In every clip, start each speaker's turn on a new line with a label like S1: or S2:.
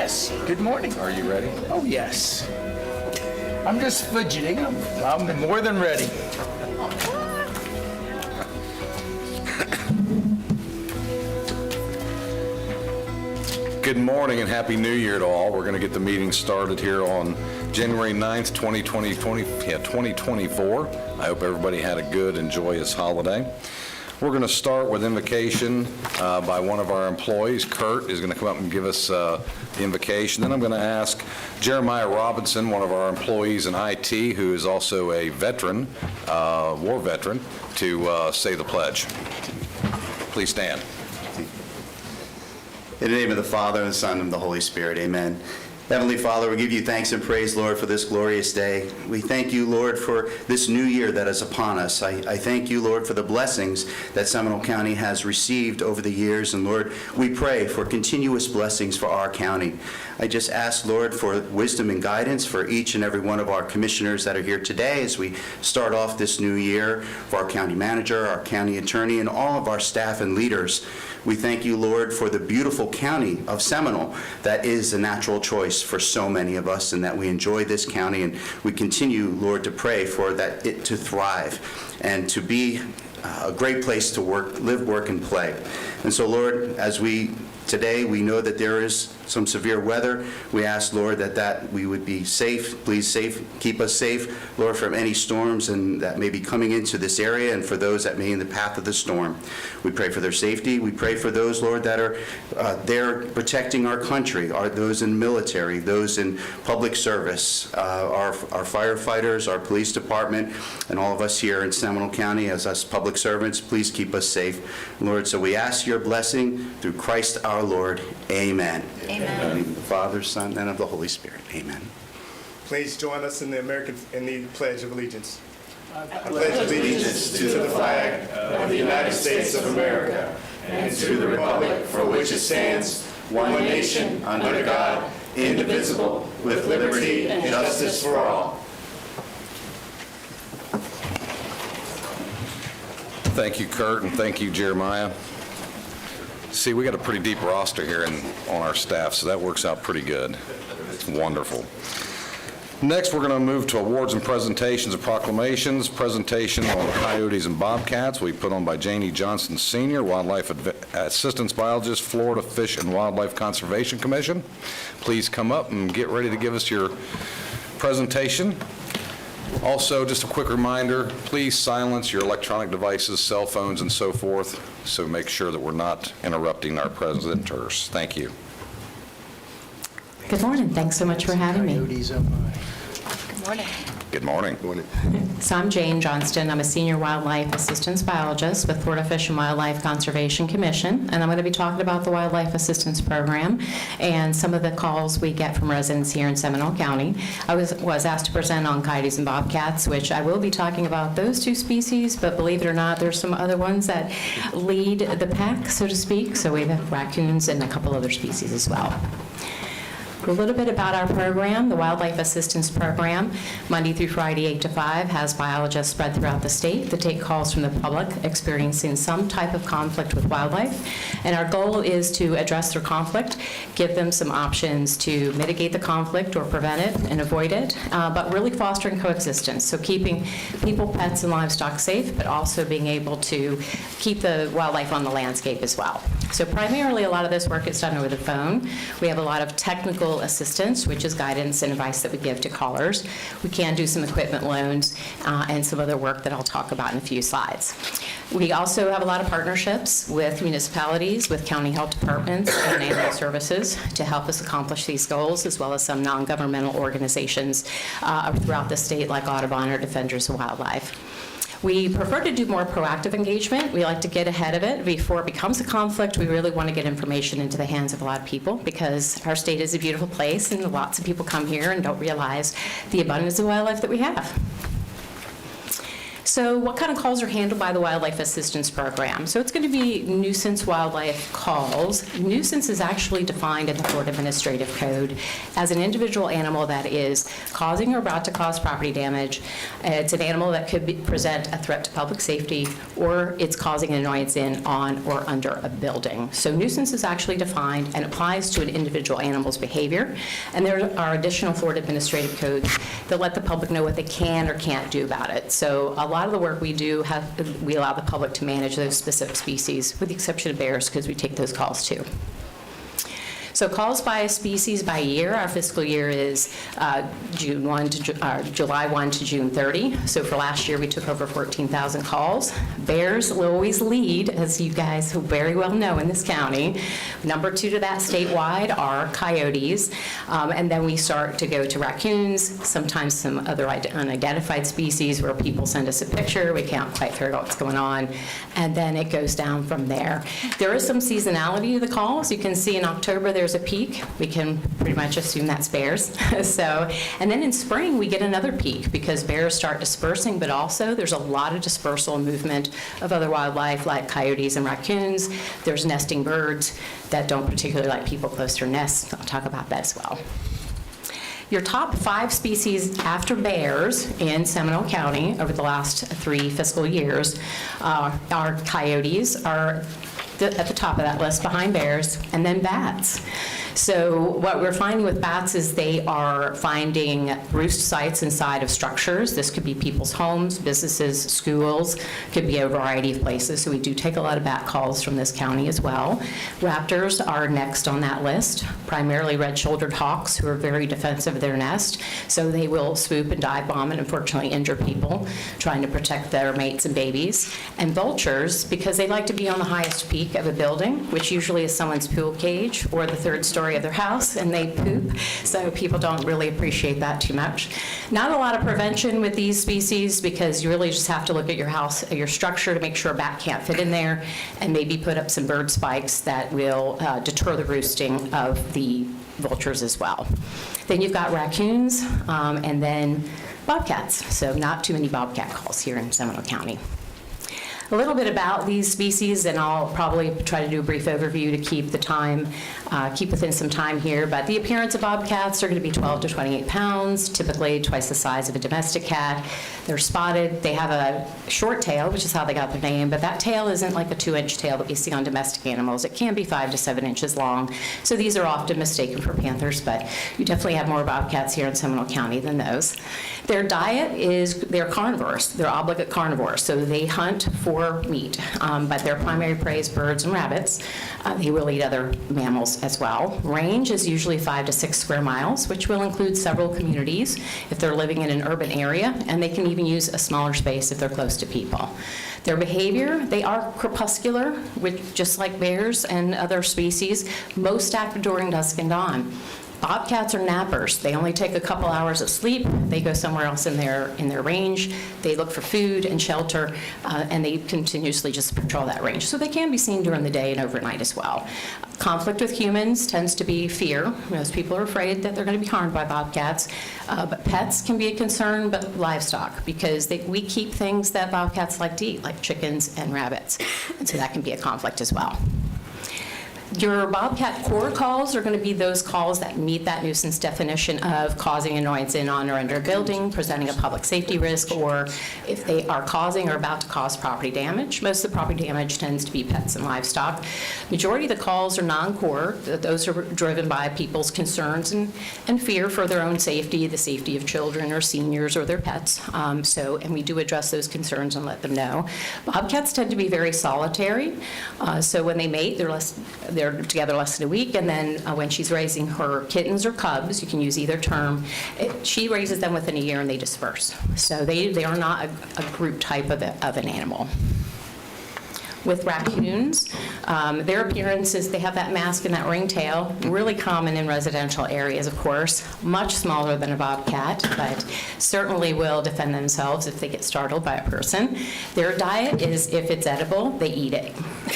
S1: Yes, good morning.
S2: Are you ready?
S1: Oh, yes. I'm just fidgeting. I'm more than ready.
S2: Good morning and Happy New Year to all. We're going to get the meeting started here on January 9th, 2024. I hope everybody had a good and joyous holiday. We're going to start with invocation by one of our employees. Kurt is going to come up and give us the invocation. Then I'm going to ask Jeremiah Robinson, one of our employees in IT, who is also a veteran, war veteran, to say the pledge. Please stand.
S3: In the name of the Father, and the Son, and the Holy Spirit, amen. Heavenly Father, we give you thanks and praise, Lord, for this glorious day. We thank you, Lord, for this new year that is upon us. I thank you, Lord, for the blessings that Seminole County has received over the years. And, Lord, we pray for continuous blessings for our county. I just ask, Lord, for wisdom and guidance for each and every one of our commissioners that are here today as we start off this new year, for our county manager, our county attorney, and all of our staff and leaders. We thank you, Lord, for the beautiful county of Seminole that is a natural choice for so many of us, and that we enjoy this county, and we continue, Lord, to pray for that it to thrive and to be a great place to work, live, work, and play. And so, Lord, as today we know that there is some severe weather. We ask, Lord, that we would be safe. Please keep us safe, Lord, from any storms and that may be coming into this area, and for those that may be in the path of the storm. We pray for their safety. We pray for those, Lord, that are there protecting our country, those in military, those in public service, our firefighters, our police department, and all of us here in Seminole County as us public servants. Please keep us safe, Lord. So we ask your blessing through Christ our Lord. Amen.
S4: Amen.
S3: In the name of the Father, Son, and of the Holy Spirit. Amen.
S5: Please join us in the Pledge of Allegiance. I pledge allegiance to the flag of the United States of America and to the republic for which it stands, one nation, under God, indivisible, with liberty and justice for all.
S2: Thank you, Kurt, and thank you, Jeremiah. See, we got a pretty deep roster here on our staff, so that works out pretty good. It's wonderful. Next, we're going to move to awards and presentations and proclamations. Presentation on coyotes and bobcats will be put on by Janie Johnson Sr., Wildlife Assistance Biologist, Florida Fish and Wildlife Conservation Commission. Please come up and get ready to give us your presentation. Also, just a quick reminder, please silence your electronic devices, cell phones, and so forth, so make sure that we're not interrupting our presenters. Thank you.
S4: Good morning. Thanks so much for having me.
S1: Coyotes up high.
S4: Good morning.
S2: Good morning.
S4: So I'm Jane Johnston. I'm a senior wildlife assistance biologist with Florida Fish and Wildlife Conservation Commission, and I'm going to be talking about the Wildlife Assistance Program and some of the calls we get from residents here in Seminole County. I was asked to present on coyotes and bobcats, which I will be talking about those two species, but believe it or not, there's some other ones that lead the pack, so to speak. So we have raccoons and a couple other species as well. A little bit about our program. The Wildlife Assistance Program, Monday through Friday, 8 to 5, has biologists spread throughout the state that take calls from the public experiencing some type of conflict with wildlife. And our goal is to address their conflict, give them some options to mitigate the conflict or prevent it and avoid it, but really fostering coexistence. So keeping people, pets, and livestock safe, but also being able to keep the wildlife on the landscape as well. So primarily a lot of this work is done over the phone. We have a lot of technical assistance, which is guidance and advice that we give to callers. We can do some equipment loans and some other work that I'll talk about in a few slides. We also have a lot of partnerships with municipalities, with county health departments and animal services to help us accomplish these goals, as well as some non-governmental organizations throughout the state like Audubon or Defenders of Wildlife. We prefer to do more proactive engagement. We like to get ahead of it before it becomes a conflict. We really want to get information into the hands of a lot of people because our state is a beautiful place and lots of people come here and don't realize the abundance of wildlife that we have. So what kind of calls are handled by the Wildlife Assistance Program? So it's going to be nuisance wildlife calls. Nuisance is actually defined in the Florida Administrative Code as an individual animal that is causing or about to cause property damage. It's an animal that could present a threat to public safety, or it's causing an annoyance in, on, or under a building. So nuisance is actually defined and applies to an individual animal's behavior. And there are additional Florida administrative codes that let the public know what they can or can't do about it. So a lot of the work we do, we allow the public to manage those specific species, with the exception of bears, because we take those calls too. So calls by species by year, our fiscal year is July 1 to June 30. So for last year, we took over 14,000 calls. Bears will always lead, as you guys very well know in this county. Number 2 to that statewide are coyotes. And then we start to go to raccoons, sometimes some other unidentified species where people send us a picture, we can't quite figure out what's going on, and then it goes down from there. There is some seasonality to the calls. You can see in October there's a peak. We can pretty much assume that's bears. And then in spring we get another peak because bears start dispersing, but also there's a lot of dispersal and movement of other wildlife like coyotes and raccoons. There's nesting birds that don't particularly like people close to their nests. I'll talk about that as well. Your top 5 species after bears in Seminole County over the last 3 fiscal years are coyotes, are at the top of that list behind bears, and then bats. So what we're finding with bats is they are finding roost sites inside of structures. This could be people's homes, businesses, schools, could be a variety of places. So we do take a lot of bat calls from this county as well. Raptors are next on that list, primarily red-shouldered hawks who are very defensive of their nest. So they will swoop and dive bomb and unfortunately injure people trying to protect their mates and babies. And vultures, because they like to be on the highest peak of a building, which usually is someone's pool cage or the 3rd story of their house, and they poop, so people don't really appreciate that too much. Not a lot of prevention with these species because you really just have to look at your house, your structure, to make sure a bat can't fit in there, and maybe put up some bird spikes that will deter the roosting of the vultures as well. Then you've got raccoons, and then bobcats, so not too many bobcat calls here in Seminole County. A little bit about these species, and I'll probably try to do a brief overview to keep the time, keep within some time here, but the appearance of bobcats are going to be 12 to 28 pounds, typically twice the size of a domestic cat. They're spotted. They have a short tail, which is how they got their name, but that tail isn't like a 2-inch tail that we see on domestic animals. It can be 5 to 7 inches long, so these are often mistaken for panthers, but you definitely have more bobcats here in Seminole County than those. Their diet is, they're carnivores. They're obligate carnivores, so they hunt for meat, but their primary prey is birds and rabbits. They will eat other mammals as well. Range is usually 5 to 6 square miles, which will include several communities if they're living in an urban area, and they can even use a smaller space if they're close to people. Their behavior, they are crepuscular, which just like bears and other species, most active during dusk and dawn. Bobcats are nappers. They only take a couple hours of sleep. They go somewhere else in their range. They look for food and shelter, and they continuously just patrol that range. So they can be seen during the day and overnight as well. Conflict with humans tends to be fear. Most people are afraid that they're going to be harmed by bobcats. But pets can be a concern, but livestock, because we keep things that bobcats like to eat, like chickens and rabbits. And so that can be a conflict as well. Your bobcat core calls are going to be those calls that meet that nuisance definition of causing annoyance in, on, or under a building, presenting a public safety risk, or if they are causing or about to cause property damage. Most of the property damage tends to be pets and livestock. Majority of the calls are non-core. Those are driven by people's concerns and fear for their own safety, the safety of children or seniors or their pets. And we do address those concerns and let them know. Bobcats tend to be very solitary. So when they mate, they're together less than a week, and then when she's raising her kittens or cubs, you can use either term, she raises them within a year and they disperse. So they are not a group type of an animal. With raccoons, their appearance is they have that mask and that ringtail, really common in residential areas, of course, much smaller than a bobcat, but certainly will defend themselves if they get startled by a person. Their diet is, if it's edible, they eat it.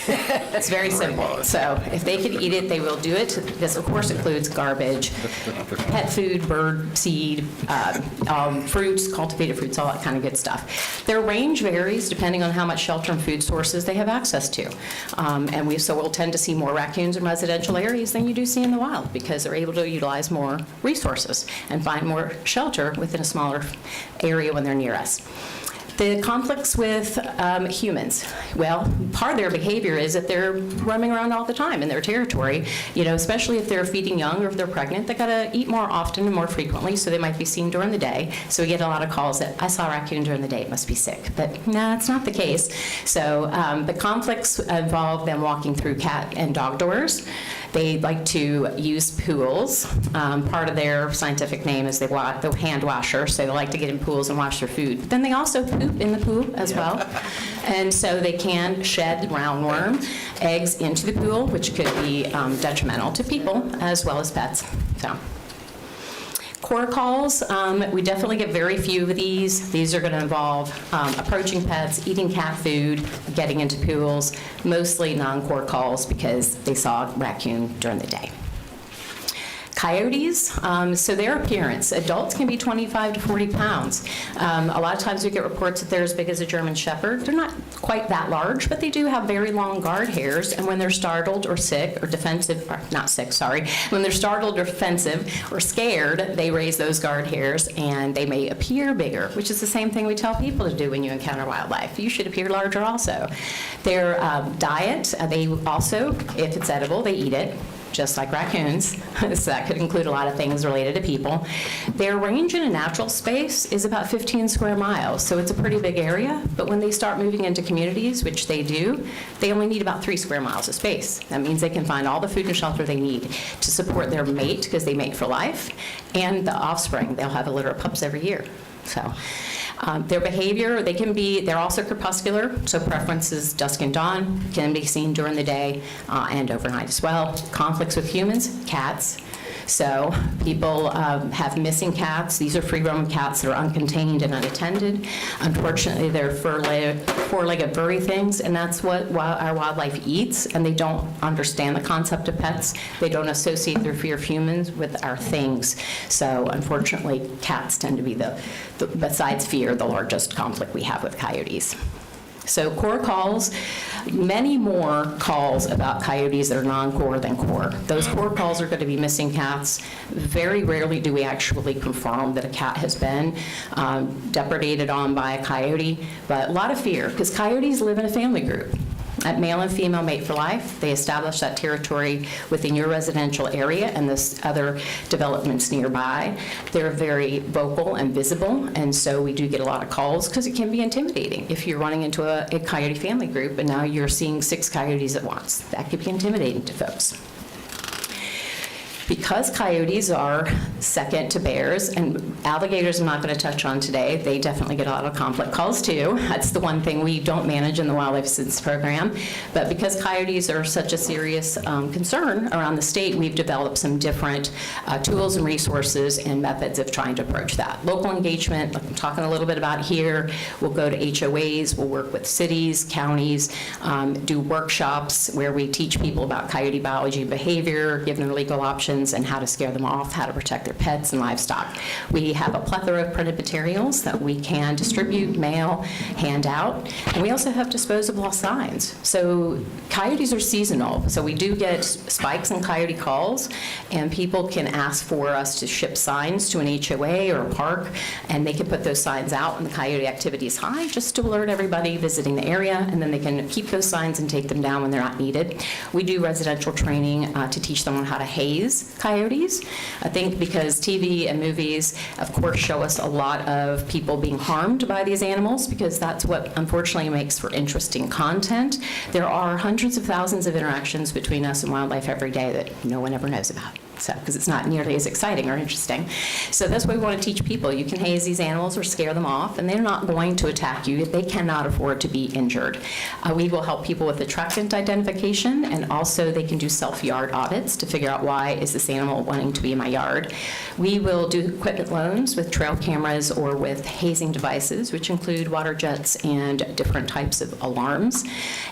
S4: It's very simple. So if they can eat it, they will do it. This, of course, includes garbage, pet food, bird seed, fruits, cultivated fruits, all that kind of good stuff. Their range varies depending on how much shelter and food sources they have access to. So we'll tend to see more raccoons in residential areas than you do see in the wild because they're able to utilize more resources and find more shelter within a smaller area when they're near us. The conflicts with humans. Well, part of their behavior is that they're roaming around all the time in their territory, especially if they're feeding young or if they're pregnant. They got to eat more often and more frequently, so they might be seen during the day. So we get a lot of calls that, I saw a raccoon during the day, it must be sick. But no, it's not the case. So the conflicts involve them walking through cat and dog doors. They like to use pools. Part of their scientific name is the hand washer, so they like to get in pools and wash their food. But then they also poop in the pool as well. And so they can shed roundworm eggs into the pool, which could be detrimental to people as well as pets. So. Core calls, we definitely get very few of these. These are going to involve approaching pets, eating cat food, getting into pools, mostly non-core calls because they saw a raccoon during the day. Coyotes, so their appearance, adults can be 25 to 40 pounds. A lot of times we get reports that they're as big as a German Shepherd. They're not quite that large, but they do have very long guard hairs, and when they're startled or sick or defensive, or not sick, sorry, when they're startled or defensive or scared, they raise those guard hairs and they may appear bigger, which is the same thing we tell people to do when you encounter wildlife. You should appear larger also. Their diet, they also, if it's edible, they eat it, just like raccoons, so that could include a lot of things related to people. Their range in a natural space is about 15 square miles, so it's a pretty big area, but when they start moving into communities, which they do, they only need about 3 square miles of space. That means they can find all the food and shelter they need to support their mate, because they mate for life, and the offspring. They'll have a litter of pups every year. So. Their behavior, they're also crepuscular, so preferences dusk and dawn, can be seen during the day and overnight as well. Conflicts with humans, cats. So people have missing cats. These are free-roaming cats that are uncontained and unattended. Unfortunately, they're four-legged furry things, and that's what our wildlife eats, and they don't understand the concept of pets. They don't associate their fear of humans with our things. So unfortunately, cats tend to be, besides fear, the largest conflict we have with coyotes. So core calls, many more calls about coyotes that are non-core than core. Those core calls are going to be missing cats. Very rarely do we actually confirm that a cat has been depredated on by a coyote, but a lot of fear, because coyotes live in a family group. At male and female mate for life, they establish that territory within your residential area and the other developments nearby. They're very vocal and visible, and so we do get a lot of calls because it can be intimidating. If you're running into a coyote family group and now you're seeing 6 coyotes at once, that could be intimidating to folks. Because coyotes are second to bears, and alligators I'm not going to touch on today, they definitely get a lot of conflict calls too. That's the one thing we don't manage in the Wildlife Assistance Program. But because coyotes are such a serious concern around the state, we've developed some different tools and resources and methods of trying to approach that. Local engagement, like I'm talking a little bit about here, we'll go to HOAs, we'll work with cities, counties, do workshops where we teach people about coyote biology and behavior, give them legal options, and how to scare them off, how to protect their pets and livestock. We have a plethora of printed materials that we can distribute, mail, hand out, and we also have disposable signs. So coyotes are seasonal, so we do get spikes in coyote calls, and people can ask for us to ship signs to an HOA or a park, and they can put those signs out when the coyote activity is high, just to alert everybody visiting the area, and then they can keep those signs and take them down when they're not needed. We do residential training to teach them on how to haze coyotes. I think because TV and movies, of course, show us a lot of people being harmed by these animals, because that's what unfortunately makes for interesting content. There are hundreds of thousands of interactions between us and wildlife every day that no one ever knows about. So, because it's not nearly as exciting or interesting. So that's what we want to teach people. You can haze these animals or scare them off, and they're not going to attack you. They cannot afford to be injured. We will help people with attractant identification, and also they can do self-yard audits to figure out why is this animal wanting to be in my yard. We will do equipment loans with trail cameras or with hazing devices, which include water jets and different types of alarms.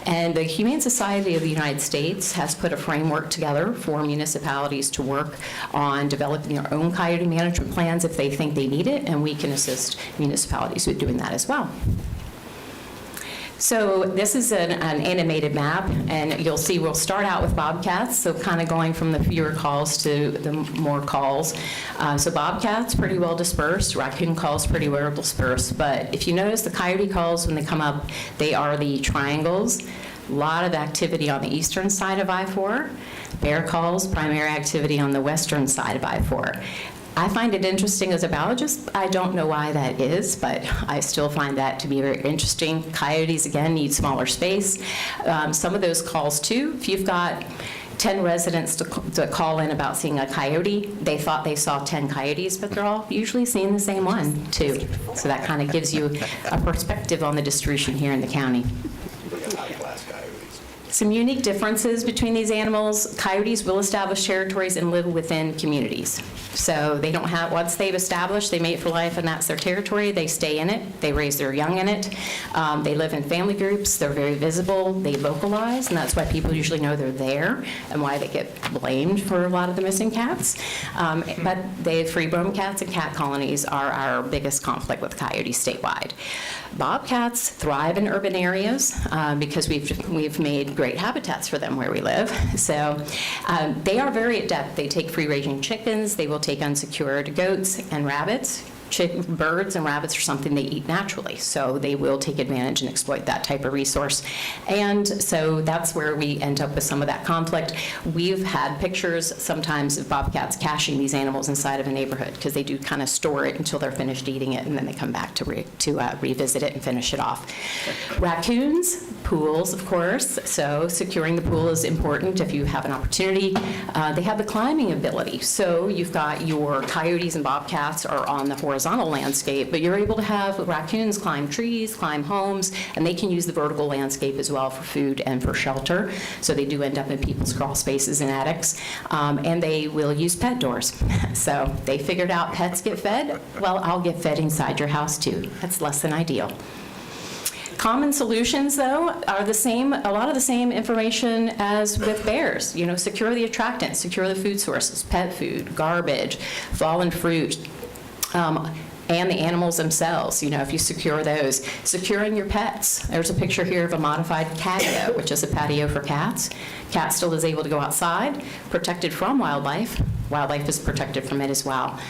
S4: And the Humane Society of the United States has put a framework together for municipalities to work on developing their own coyote management plans if they think they need it, and we can assist municipalities with doing that as well. So this is an animated map, and you'll see we'll start out with bobcats, so kind of going from the fewer calls to the more calls. So bobcats, pretty well dispersed. Raccoon calls, pretty well dispersed. But if you notice the coyote calls, when they come up, they are the triangles. A lot of activity on the eastern side of I-4. Bear calls, primary activity on the western side of I-4. I find it interesting as a biologist. I don't know why that is, but I still find that to be very interesting. Coyotes, again, need smaller space. Some of those calls, too, if you've got 10 residents to call in about seeing a coyote, they thought they saw 10 coyotes, but they're all usually seeing the same one, too. So that kind of gives you a perspective on the distribution here in the county. Some unique differences between these animals. Coyotes will establish territories and live within communities. So they don't have, once they've established, they mate for life and that's their territory, they stay in it, they raise their young in it. They live in family groups, they're very visible, they vocalize, and that's why people usually know they're there and why they get blamed for a lot of the missing cats. But free roam cats and cat colonies are our biggest conflict with coyotes statewide. Bobcats thrive in urban areas because we've made great habitats for them where we live. So they are very adept. They take free-ranging chickens. They will take unsecured goats and rabbits. Birds and rabbits are something they eat naturally, so they will take advantage and exploit that type of resource. And so that's where we end up with some of that conflict. We've had pictures sometimes of bobcats caching these animals inside of a neighborhood because they do kind of store it until they're finished eating it, and then they come back to revisit it and finish it off. Raccoons, pools, of course, so securing the pool is important if you have an opportunity. They have the climbing ability, so you've got your coyotes and bobcats are on the horizontal landscape, but you're able to have raccoons climb trees, climb homes, and they can use the vertical landscape as well for food and for shelter. So they do end up in people's crawl spaces and attics, and they will use pet doors. So they figured out pets get fed. Well, I'll get fed inside your house too. That's less than ideal. Common solutions, though, are the same, a lot of the same information as with bears. You know, secure the attractants, secure the food sources, pet food, garbage, fallen fruit, and the animals themselves, you know, if you secure those. Securing your pets. There's a picture here of a modified catio, which is a patio for cats. Cat still is able to go outside, protected from wildlife. Wildlife is protected from it as well.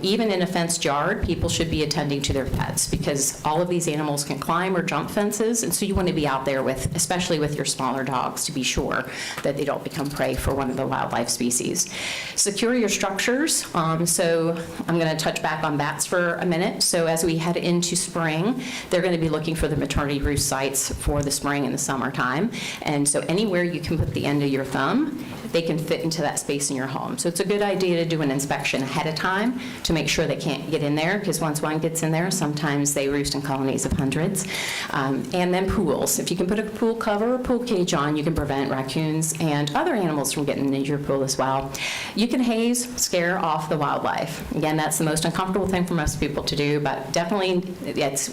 S4: Even in a fenced yard, people should be attending to their pets because all of these animals can climb or jump fences, and so you want to be out there with, especially with your smaller dogs, to be sure that they don't become prey for one of the wildlife species. Secure your structures. So I'm going to touch back on bats for a minute. So as we head into spring, they're going to be looking for the maternity roost sites for the spring and the summertime. And so anywhere you can put the end of your thumb, they can fit into that space in your home. So it's a good idea to do an inspection ahead of time to make sure they can't get in there, because once one gets in there, sometimes they roost in colonies of hundreds. And then pools. If you can put a pool cover or pool cage on, you can prevent raccoons and other animals from getting into your pool as well. You can haze, scare off the wildlife. Again, that's the most uncomfortable thing for most people to do, but definitely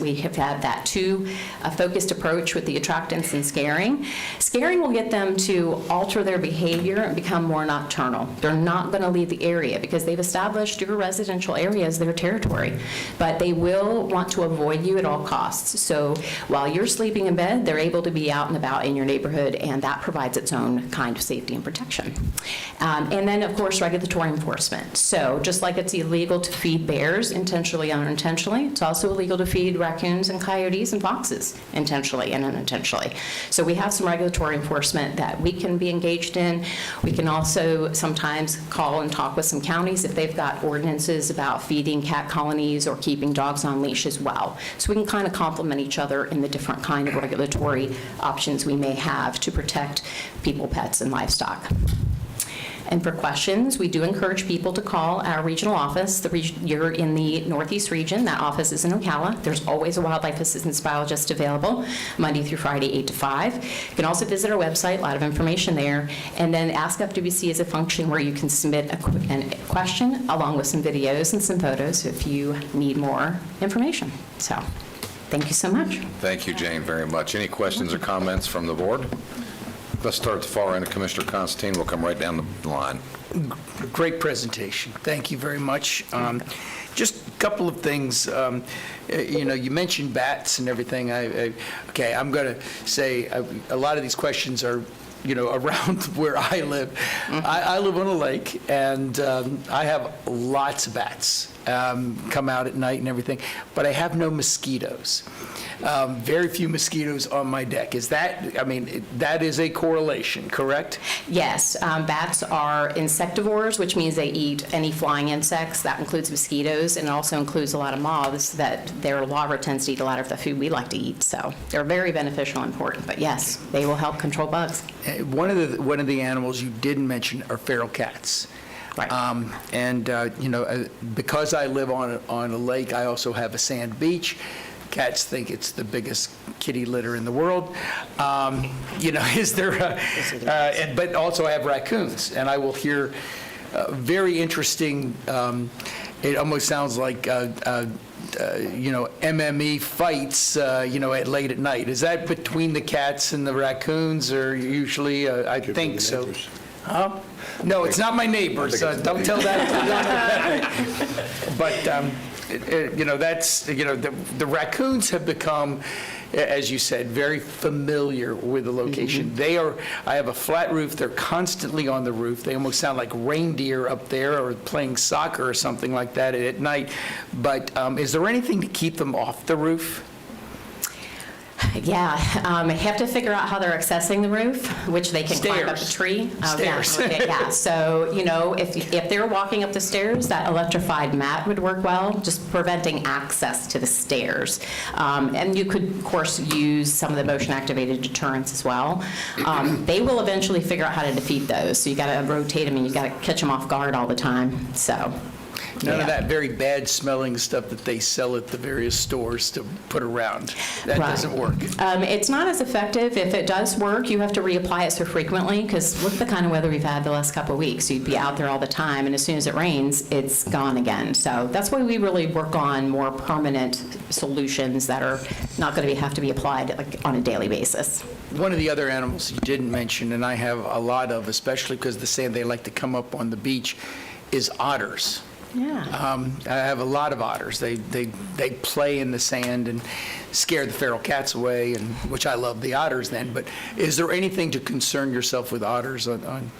S4: we have had that too, a focused approach with the attractants and scaring. Scaring will get them to alter their behavior and become more nocturnal. They're not going to leave the area because they've established your residential area as their territory, but they will want to avoid you at all costs. So while you're sleeping in bed, they're able to be out and about in your neighborhood, and that provides its own kind of safety and protection. And then, of course, regulatory enforcement. So just like it's illegal to feed bears intentionally or unintentionally, it's also illegal to feed raccoons and coyotes and foxes intentionally and unintentionally. So we have some regulatory enforcement that we can be engaged in. We can also sometimes call and talk with some counties if they've got ordinances about feeding cat colonies or keeping dogs on leash as well. So we can kind of complement each other in the different kind of regulatory options we may have to protect people, pets, and livestock. And for questions, we do encourage people to call our regional office. You're in the Northeast region. That office is in Ocala. There's always a wildlife assistance biologist available, Monday through Friday, 8 to 5. You can also visit our website, a lot of information there. And then Ask FWC is a function where you can submit a question along with some videos and some photos if you need more information. So, thank you so much.
S2: Thank you, Jane, very much. Any questions or comments from the board? Let's start at the far end of Commissioner Constantine. We'll come right down the line.
S1: Great presentation. Thank you very much. Just a couple of things. You mentioned bats and everything. Okay, I'm going to say a lot of these questions are, around where I live. I live on a lake, and I have lots of bats come out at night and everything, but I have no mosquitoes. Very few mosquitoes on my deck. That is a correlation, correct?
S4: Yes, bats are insectivores, which means they eat any flying insects. That includes mosquitoes, and it also includes a lot of moths that their larvae tends to eat a lot of the food we like to eat. So they're very beneficial and important. But yes, they will help control bugs.
S1: One of the animals you didn't mention are feral cats.
S4: Right.
S1: Because I live on a lake, I also have a sand beach. Cats think it's the biggest kitty litter in the world. Is there? But also I have raccoons, and I will hear very interesting. It almost sounds like MME fights. At late at night. Is that between the cats and the raccoons, or usually? I think so. Huh? No, it's not my neighbors. Don't tell that. But the raccoons have become, as you said, very familiar with the location. I have a flat roof. They're constantly on the roof. They almost sound like reindeer up there, or playing soccer or something like that at night. But is there anything to keep them off the roof?
S4: Yeah, have to figure out how they're accessing the roof, which they can climb up a tree.
S1: Stairs.
S4: Yeah. So, if they're walking up the stairs, that electrified mat would work well, just preventing access to the stairs. And you could, of course, use some of the motion-activated deterrents as well. They will eventually figure out how to defeat those. So you got to rotate them, and you got to catch them off guard all the time. So.
S1: None of that very bad-smelling stuff that they sell at the various stores to put around. That doesn't work.
S4: It's not as effective. If it does work, you have to reapply it so frequently, because look at the kind of weather we've had the last couple of weeks. You'd be out there all the time, and as soon as it rains, it's gone again. So that's why we really work on more permanent solutions that are not going to have to be applied on a daily basis.
S1: One of the other animals you didn't mention, and I have a lot of, especially because the sand they like to come up on the beach, is otters.
S4: Yeah.
S1: I have a lot of otters. They play in the sand and scare the feral cats away, and which I love the otters then. But is there anything to concern yourself with otters on?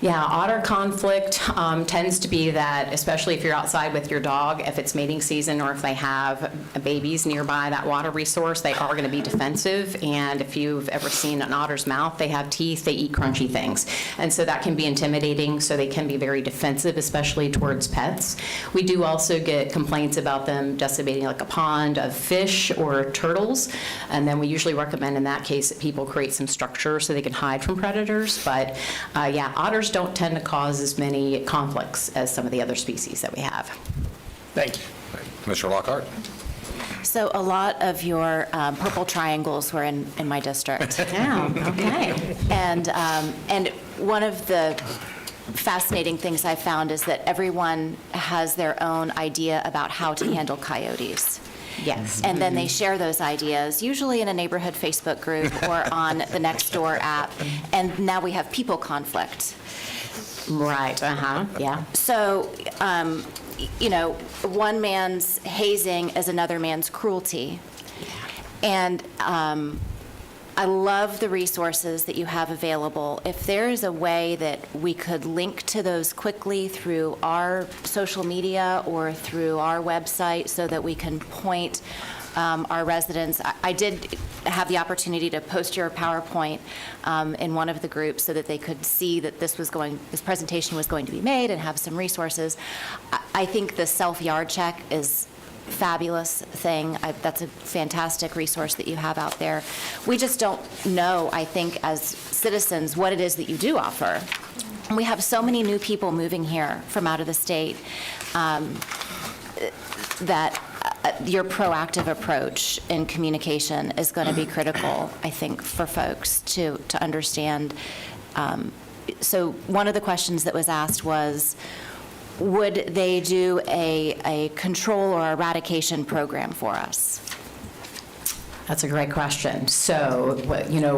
S4: Yeah, otter conflict tends to be that, especially if you're outside with your dog, if it's mating season or if they have babies nearby that water resource, they are going to be defensive. And if you've ever seen an otter's mouth, they have teeth, they eat crunchy things. And so that can be intimidating, so they can be very defensive, especially towards pets. We do also get complaints about them decimating like a pond of fish or turtles. And then we usually recommend in that case that people create some structure so they can hide from predators. But yeah, otters don't tend to cause as many conflicts as some of the other species that we have.
S1: Thank you.
S2: Commissioner Lockhart.
S6: So a lot of your purple triangles were in my district.
S4: Yeah, okay.
S6: And one of the fascinating things I found is that everyone has their own idea about how to handle coyotes.
S4: Yes.
S6: And then they share those ideas, usually in a neighborhood Facebook group or on the Nextdoor app. And now we have people conflict.
S4: Right, yeah.
S6: So, one man's hazing is another man's cruelty. And I love the resources that you have available. If there is a way that we could link to those quickly through our social media or through our website so that we can point our residents. I did have the opportunity to post your PowerPoint in one of the groups so that they could see that this presentation was going to be made and have some resources. I think the self-yard check is fabulous thing. That's a fantastic resource that you have out there. We just don't know, I think, as citizens, what it is that you do offer. We have so many new people moving here from out of the state that your proactive approach in communication is going to be critical, I think, for folks to understand. So one of the questions that was asked was, would they do a control or eradication program for us?
S4: That's a great question. So,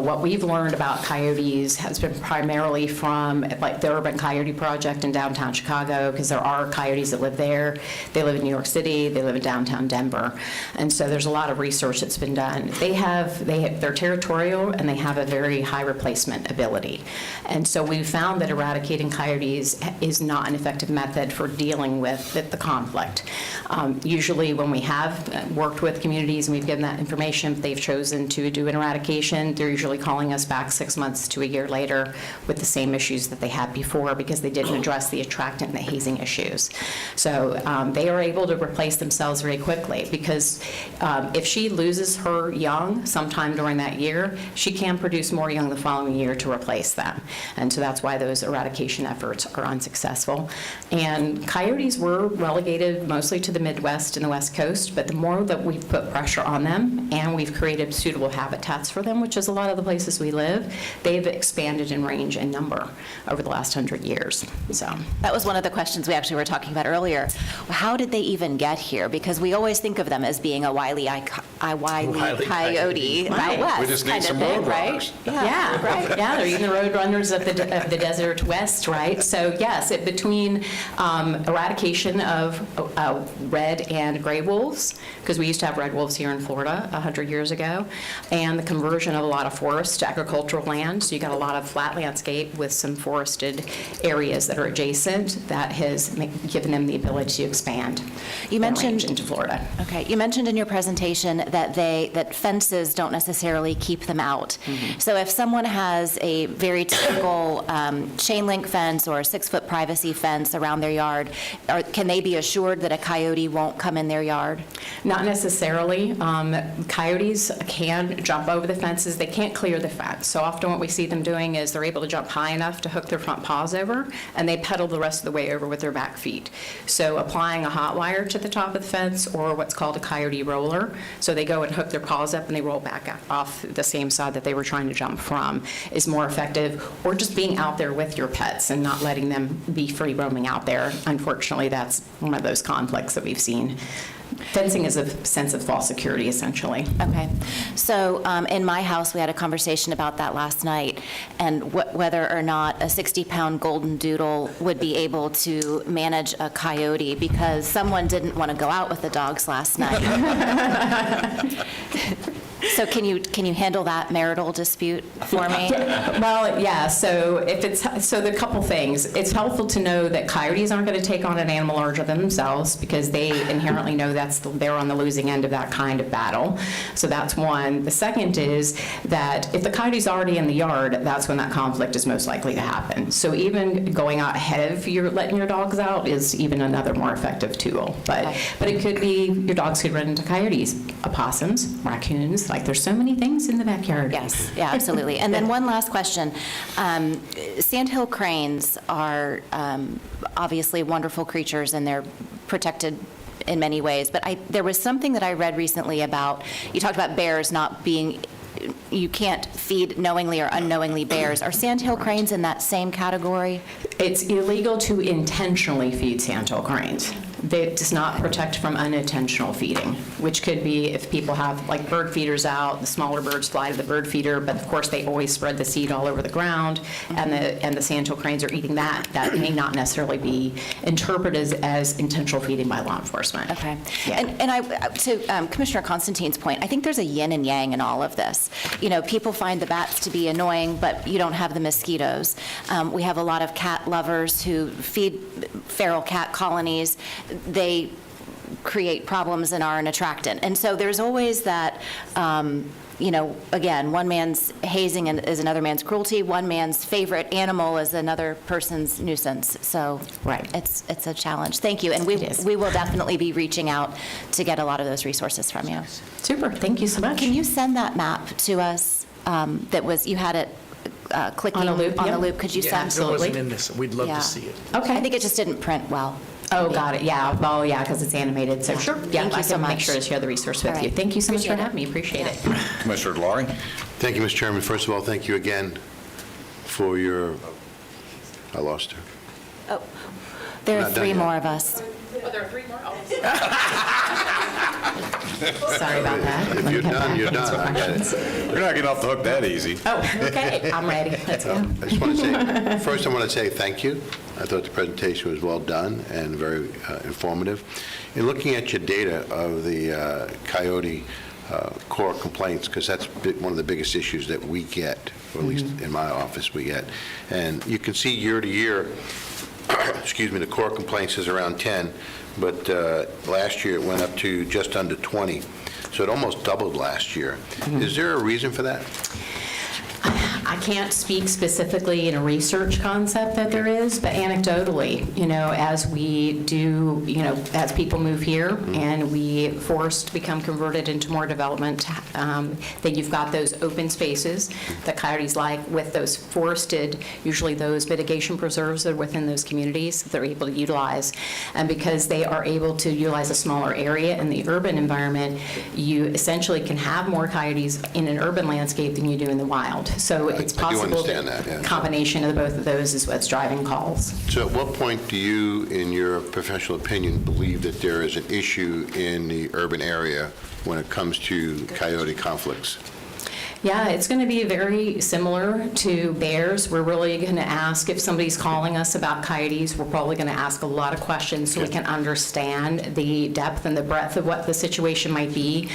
S4: what we've learned about coyotes has been primarily from like the Urban Coyote Project in downtown Chicago, because there are coyotes that live there. They live in New York City. They live in downtown Denver, and so there's a lot of research that's been done. They're territorial and they have a very high replacement ability, and so we've found that eradicating coyotes is not an effective method for dealing with the conflict. Usually, when we have worked with communities and we've given that information, they've chosen to do an eradication, they're usually calling us back 6 months to a year later with the same issues that they had before, because they didn't address the attractant and the hazing issues. So they are able to replace themselves very quickly, because if she loses her young sometime during that year, she can produce more young the following year to replace them. And so that's why those eradication efforts are unsuccessful. And coyotes were relegated mostly to the Midwest and the West Coast, but the more that we've put pressure on them and we've created suitable habitats for them, which is a lot of the places we live, they've expanded in range and number over the last 100 years. So
S6: that was one of the questions we actually were talking about earlier. How did they even get here? Because we always think of them as being a wily coyote out west.
S2: We just need
S6: kind of
S2: some
S6: thing,
S2: road
S6: right?
S2: runners.
S6: Yeah, right.
S4: Yeah, they're even the road runners of the desert west, right? So yes, between eradication of red and gray wolves, because we used to have red wolves here in Florida 100 years ago, and the conversion of a lot of forest to agricultural land. So you got a lot of flat landscape with some forested areas that are adjacent. That has given them the ability to expand.
S6: You mentioned
S4: into Florida.
S6: Okay, you mentioned in your presentation that fences don't necessarily keep them out.
S4: Mm-hmm.
S6: So if someone has a very typical chain link fence or a 6-foot privacy fence around their yard, can they be assured that a coyote won't come in their yard?
S4: Not necessarily. Coyotes can jump over the fences. They can't clear the fence. So often what we see them doing is they're able to jump high enough to hook their front paws over, and they pedal the rest of the way over with their back feet. So applying a hot wire to the top of the fence, or what's called a coyote roller, so they go and hook their paws up and they roll back off the same side that they were trying to jump from, is more effective. Or just being out there with your pets and not letting them be free roaming out there. Unfortunately, that's one of those conflicts that we've seen. Fencing is a sense of false security, essentially.
S6: Okay. So in my house, we had a conversation about that last night, and whether or not a 60-pound golden doodle would be able to manage a coyote, because someone didn't want to go out with the dogs last night. So can you handle that marital dispute for me?
S4: Well, yeah. So the couple things. It's helpful to know that coyotes aren't going to take on an animal larger than themselves, because they inherently know they're on the losing end of that kind of battle. So that's one. The second is that if the coyote's already in the yard, that's when that conflict is most likely to happen. So even going out ahead of letting your dogs out is even another more effective tool. But it could be your dogs could run into coyotes, opossums, raccoons. Like, there's so many things in the backyard.
S6: Yes, yeah, absolutely. And then one last question. Sandhill cranes are obviously wonderful creatures, and they're protected in many ways. But there was something that I read recently about, you talked about bears not being, you can't feed knowingly or unknowingly bears. Are sandhill cranes in that same category?
S4: It's illegal to intentionally feed sandhill cranes. It does not protect from unintentional feeding, which could be if people have like bird feeders out, the smaller birds fly to the bird feeder, but of course they always spread the seed all over the ground, and the sandhill cranes are eating that. That may not necessarily be interpreted as intentional feeding by law enforcement.
S6: Okay.
S4: Yeah.
S6: And to Commissioner Constantine's point, I think there's a yin and yang in all of this. You know, people find the bats to be annoying, but you don't have the mosquitoes. We have a lot of cat lovers who feed feral cat colonies. They create problems and are an attractant. And so there's always that, again, one man's hazing is another man's cruelty. One man's favorite animal is another person's nuisance. So
S4: Right.
S6: it's a challenge. Thank you. And we will definitely be reaching out to get a lot of those resources from you.
S4: Super. Thank you so much.
S6: Can you send that map to us? You had it clicking
S4: On a loop,
S6: on the
S4: yep.
S6: loop. Could you
S1: Yeah,
S6: send?
S1: if it wasn't
S4: Absolutely.
S1: in this, we'd love
S6: Yeah.
S1: to see it.
S4: Okay.
S6: I think it just didn't print well.
S4: Oh, got it, yeah, well, yeah, because it's animated, so sure. Yeah,
S6: Thank you
S4: I
S6: so
S4: can make
S6: much.
S4: sure to share the resource with
S6: All
S4: you.
S6: right.
S4: Thank you so much for
S6: Appreciate it.
S4: having me, appreciate it.
S2: Commissioner Laurie?
S7: Thank you, Mr. Chairman. First of all, thank you again for your, I lost her.
S6: Oh, there are
S7: Not done
S6: 3
S7: yet.
S6: more of us.
S4: Sorry about that.
S7: If you're done, you're done. I get it.
S2: You're not getting off the hook that easy.
S4: Oh, okay, I'm ready, let's go.
S7: I just want to say, first I want to say thank you. I thought the presentation was well done and very informative. In looking at your data of the coyote core complaints, because that's one of the biggest issues that we get, or at least in my office we get, and you can see year to year, excuse me, the core complaints is around 10, but last year it went up to just under 20, so it almost doubled last year. Is there a reason for that?
S4: I can't speak specifically in a research concept that there is, but anecdotally, as we do, as people move here and we forced to become converted into more development, that you've got those open spaces that coyotes like with those forested, usually those mitigation preserves that are within those communities that they're able to utilize. And because they are able to utilize a smaller area in the urban environment, you essentially can have more coyotes in an urban landscape than you do in the wild. So it's
S7: I do
S4: possible
S7: understand that, yeah.
S4: combination of both of those is what's driving calls.
S7: So at what point do you, in your professional opinion, believe that there is an issue in the urban area when it comes to coyote conflicts?
S4: Yeah, it's going to be very similar to bears. We're really going to ask, if somebody's calling us about coyotes, we're probably going to ask a lot of questions so we can understand the depth and the breadth of what the situation might be.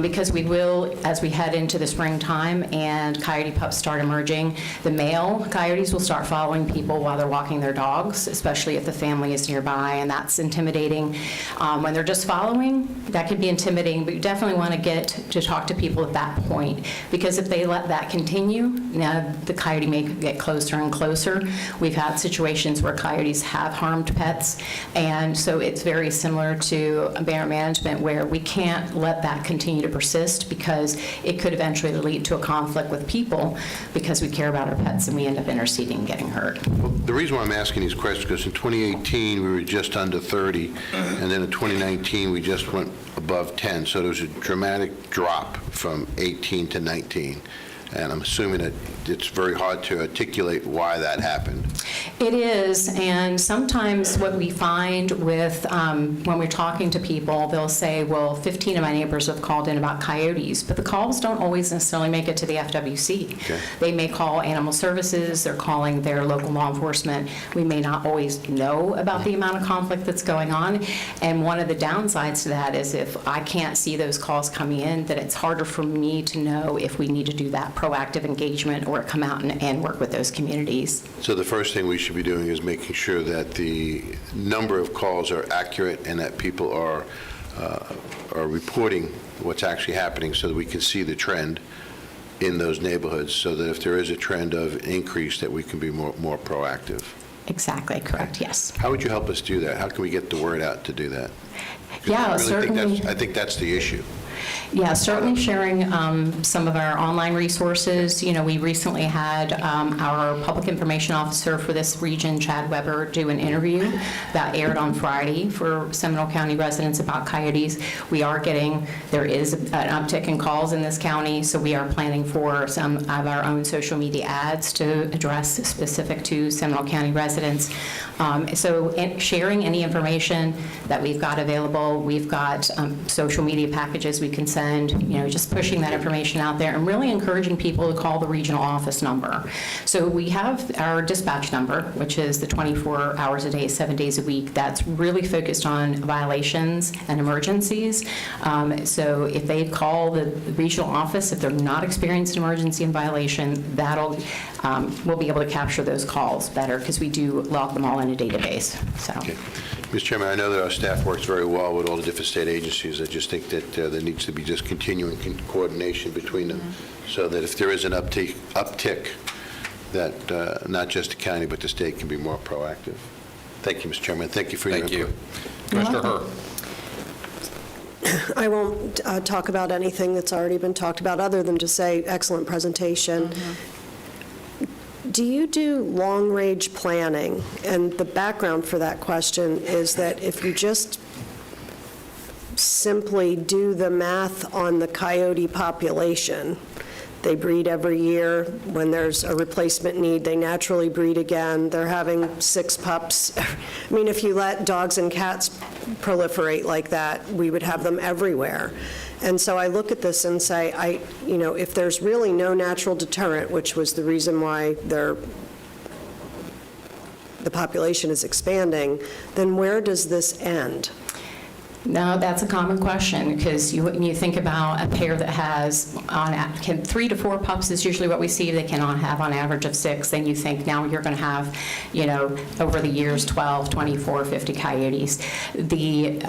S4: Because we will, as we head into the springtime and coyote pups start emerging, the male coyotes will start following people while they're walking their dogs, especially if the family is nearby, and that's intimidating. When they're just following, that can be intimidating, but you definitely want to get to talk to people at that point. Because if they let that continue, now the coyote may get closer and closer. We've had situations where coyotes have harmed pets, and so it's very similar to bear management where we can't let that continue to persist because it could eventually lead to a conflict with people because we care about our pets and we end up interceding and getting hurt.
S7: Well, the reason why I'm asking these questions, because in 2018, we were just under 30, and then in 2019, we just went above 10, so there was a dramatic drop from 18 to 19, and I'm assuming that it's very hard to articulate why that happened.
S4: It is, and sometimes what we find with, when we're talking to people, they'll say, well, 15 of my neighbors have called in about coyotes, but the calls don't always necessarily make it to the FWC.
S7: Okay.
S4: They may call animal services, they're calling their local law enforcement. We may not always know about the amount of conflict that's going on, and one of the downsides to that is if I can't see those calls coming in, that it's harder for me to know if we need to do that proactive engagement or come out and work with those communities.
S7: So the first thing we should be doing is making sure that the number of calls are accurate and that people are reporting what's actually happening so that we can see the trend in those neighborhoods, so that if there is a trend of increase, that we can be more proactive.
S4: Exactly, correct, yes.
S7: How would you help us do that? How can we get the word out to do that? 'Cause
S4: Yeah,
S7: I really
S4: certainly.
S7: I think that's the issue.
S4: Yeah, certainly sharing some of our online resources. We recently had our public information officer for this region, Chad Weber, do an interview that aired on Friday for Seminole County residents about coyotes. There is an uptick in calls in this county, so we are planning for some of our own social media ads to address specific to Seminole County residents. Sharing any information that we've got available, we've got social media packages we can send, just pushing that information out there and really encouraging people to call the regional office number. So we have our dispatch number, which is the 24 hours a day, 7 days a week. That's really focused on violations and emergencies. So if they call the regional office, if they're not experiencing an emergency and violation, we'll be able to capture those calls better because we do log them all in a database. So.
S7: Okay. Mr. Chairman, I know that our staff works very well with all the different state agencies. I just think that there needs to be just continuing coordination between them, so that if there is an uptick, that not just the county but the state can be more proactive. Thank you, Mr. Chairman. Thank you for your
S2: Thank
S7: input.
S2: you. Commissioner Herr.
S8: I won't talk about anything that's already been talked about, other than to say excellent presentation. Do you do long-range planning? And the background for that question is that if you just simply do the math on the coyote population, they breed every year. When there's a replacement need, they naturally breed again. They're having 6 pups. I mean, if you let dogs and cats proliferate like that, we would have them everywhere. And so I look at this and say, if there's really no natural deterrent, which was the reason why the population is expanding, then where does this end?
S4: No, that's a common question, because when you think about a pair that has 3 to 4 pups is usually what we see. They cannot have on average of 6. Then you think now you're going to have, over the years, 12, 24, 50 coyotes. The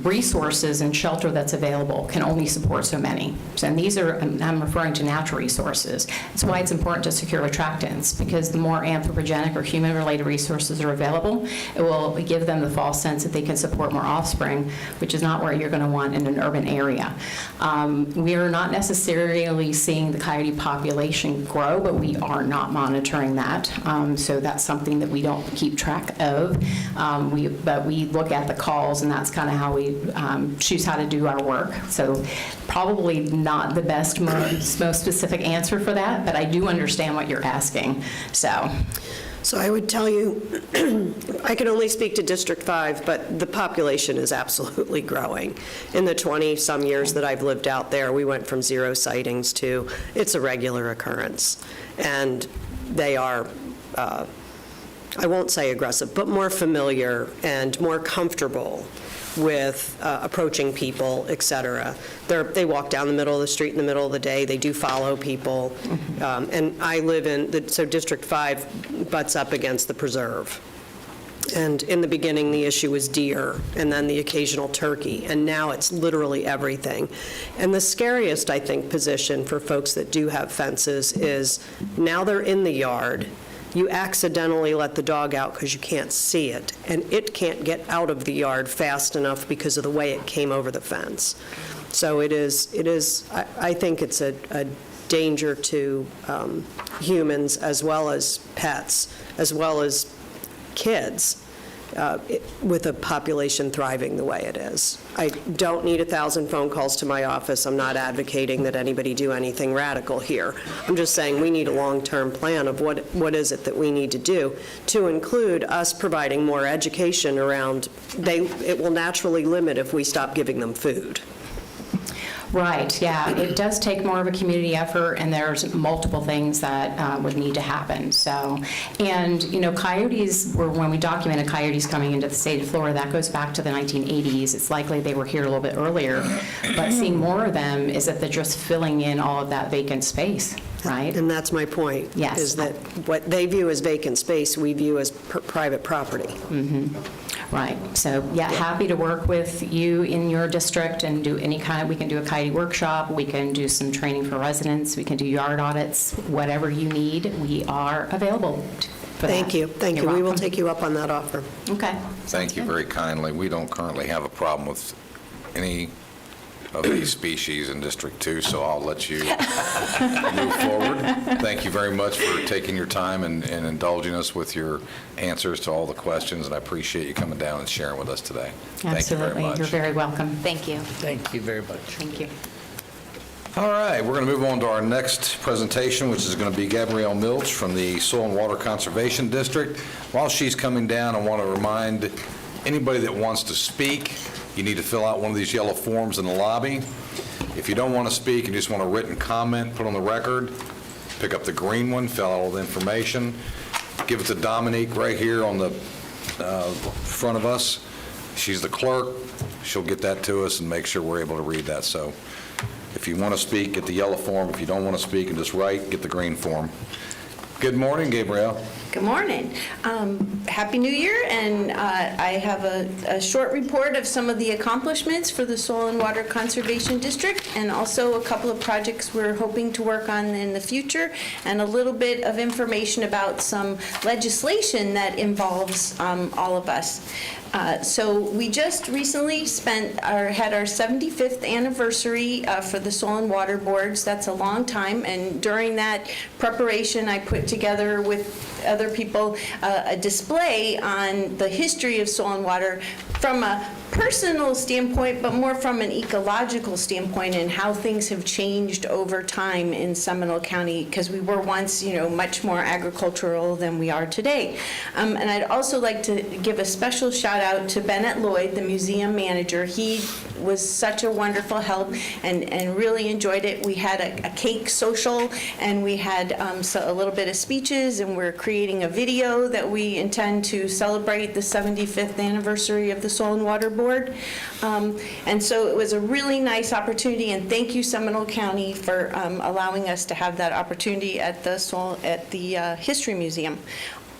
S4: resources and shelter that's available can only support so many. And these are, I'm referring to natural resources. That's why it's important to secure attractants, because the more anthropogenic or human-related resources are available, it will give them the false sense that they can support more offspring, which is not where you're going to want in an urban area. We are not necessarily seeing the coyote population grow, but we are not monitoring that. So that's something that we don't keep track of. But we look at the calls, and that's kind of how we choose how to do our work. So probably not the best, most specific answer for that, but I do understand what you're asking.
S8: So I would tell you, I can only speak to District 5, but the population is absolutely growing. In the 20-some years that I've lived out there, we went from 0 sightings to it's a regular occurrence. And they are, I won't say aggressive, but more familiar and more comfortable with approaching people, et cetera. They walk down the middle of the street in the middle of the day. They do follow people. And I live so District 5 butts up against the preserve. And in the beginning, the issue was deer, and then the occasional turkey, and now it's literally everything. And the scariest, I think, position for folks that do have fences is now they're in the yard. You accidentally let the dog out because you can't see it, and it can't get out of the yard fast enough because of the way it came over the fence. So it is. I think it's a danger to humans as well as pets, as well as kids, with a population thriving the way it is. I don't need 1,000 phone calls to my office. I'm not advocating that anybody do anything radical here. I'm just saying we need a long-term plan of what is it that we need to do, to include us providing more education around, it will naturally limit if we stop giving them food.
S4: Right, yeah. It does take more of a community effort, and there's multiple things that would need to happen. Coyotes were, when we documented coyotes coming into the state of Florida, that goes back to the 1980s. It's likely they were here a little bit earlier, but seeing more of them is that they're just filling in all of that vacant space, right?
S8: And that's my point.
S4: Yes.
S8: Is that what they view as vacant space, we view as private property.
S4: Mm-hmm. Right. So, yeah, happy to work with you in your district and do any kind of, we can do a coyote workshop, we can do some training for residents, we can do yard audits, whatever you need, we are available for that.
S8: Thank you. Thank you.
S4: You're
S8: We will
S4: welcome.
S8: take you up on that offer.
S4: Okay.
S2: Thank you very kindly. We don't currently have a problem with any of these species in District 2, so I'll let you move forward. Thank you very much for taking your time and indulging us with your answers to all the questions, and I appreciate you coming down and sharing with us today. Thank you very
S4: Absolutely.
S2: much.
S4: You're very welcome.
S6: Thank you.
S1: Thank you very much.
S4: Thank you.
S2: All right, we're going to move on to our next presentation, which is going to be Gabrielle Milch from the Soil and Water Conservation District. While she's coming down, I want to remind anybody that wants to speak, you need to fill out one of these yellow forms in the lobby. If you don't want to speak and just want a written comment put on the record, pick up the green one, fill out all the information, give it to Dominique right here on the front of us. She's the clerk. She'll get that to us and make sure we're able to read that. So if you want to speak, get the yellow form. If you don't want to speak and just write, get the green form. Good morning, Gabrielle.
S9: Good morning. Happy New Year, and I have a short report of some of the accomplishments for the Soil and Water Conservation District, and also a couple of projects we're hoping to work on in the future, and a little bit of information about some legislation that involves all of us. So we just recently had our 75th anniversary for the Soil and Water Boards. That's a long time, and during that preparation, I put together with other people a display on the history of soil and water from a personal standpoint, but more from an ecological standpoint and how things have changed over time in Seminole County, because we were once, much more agricultural than we are today. And I'd also like to give a special shout out to Bennett Lloyd, the museum manager. He was such a wonderful help and really enjoyed it. We had a cake social, and we had a little bit of speeches, and we're creating a video that we intend to celebrate the 75th anniversary of the Soil and Water Board. And so it was a really nice opportunity, and thank you, Seminole County, for allowing us to have that opportunity at the History Museum.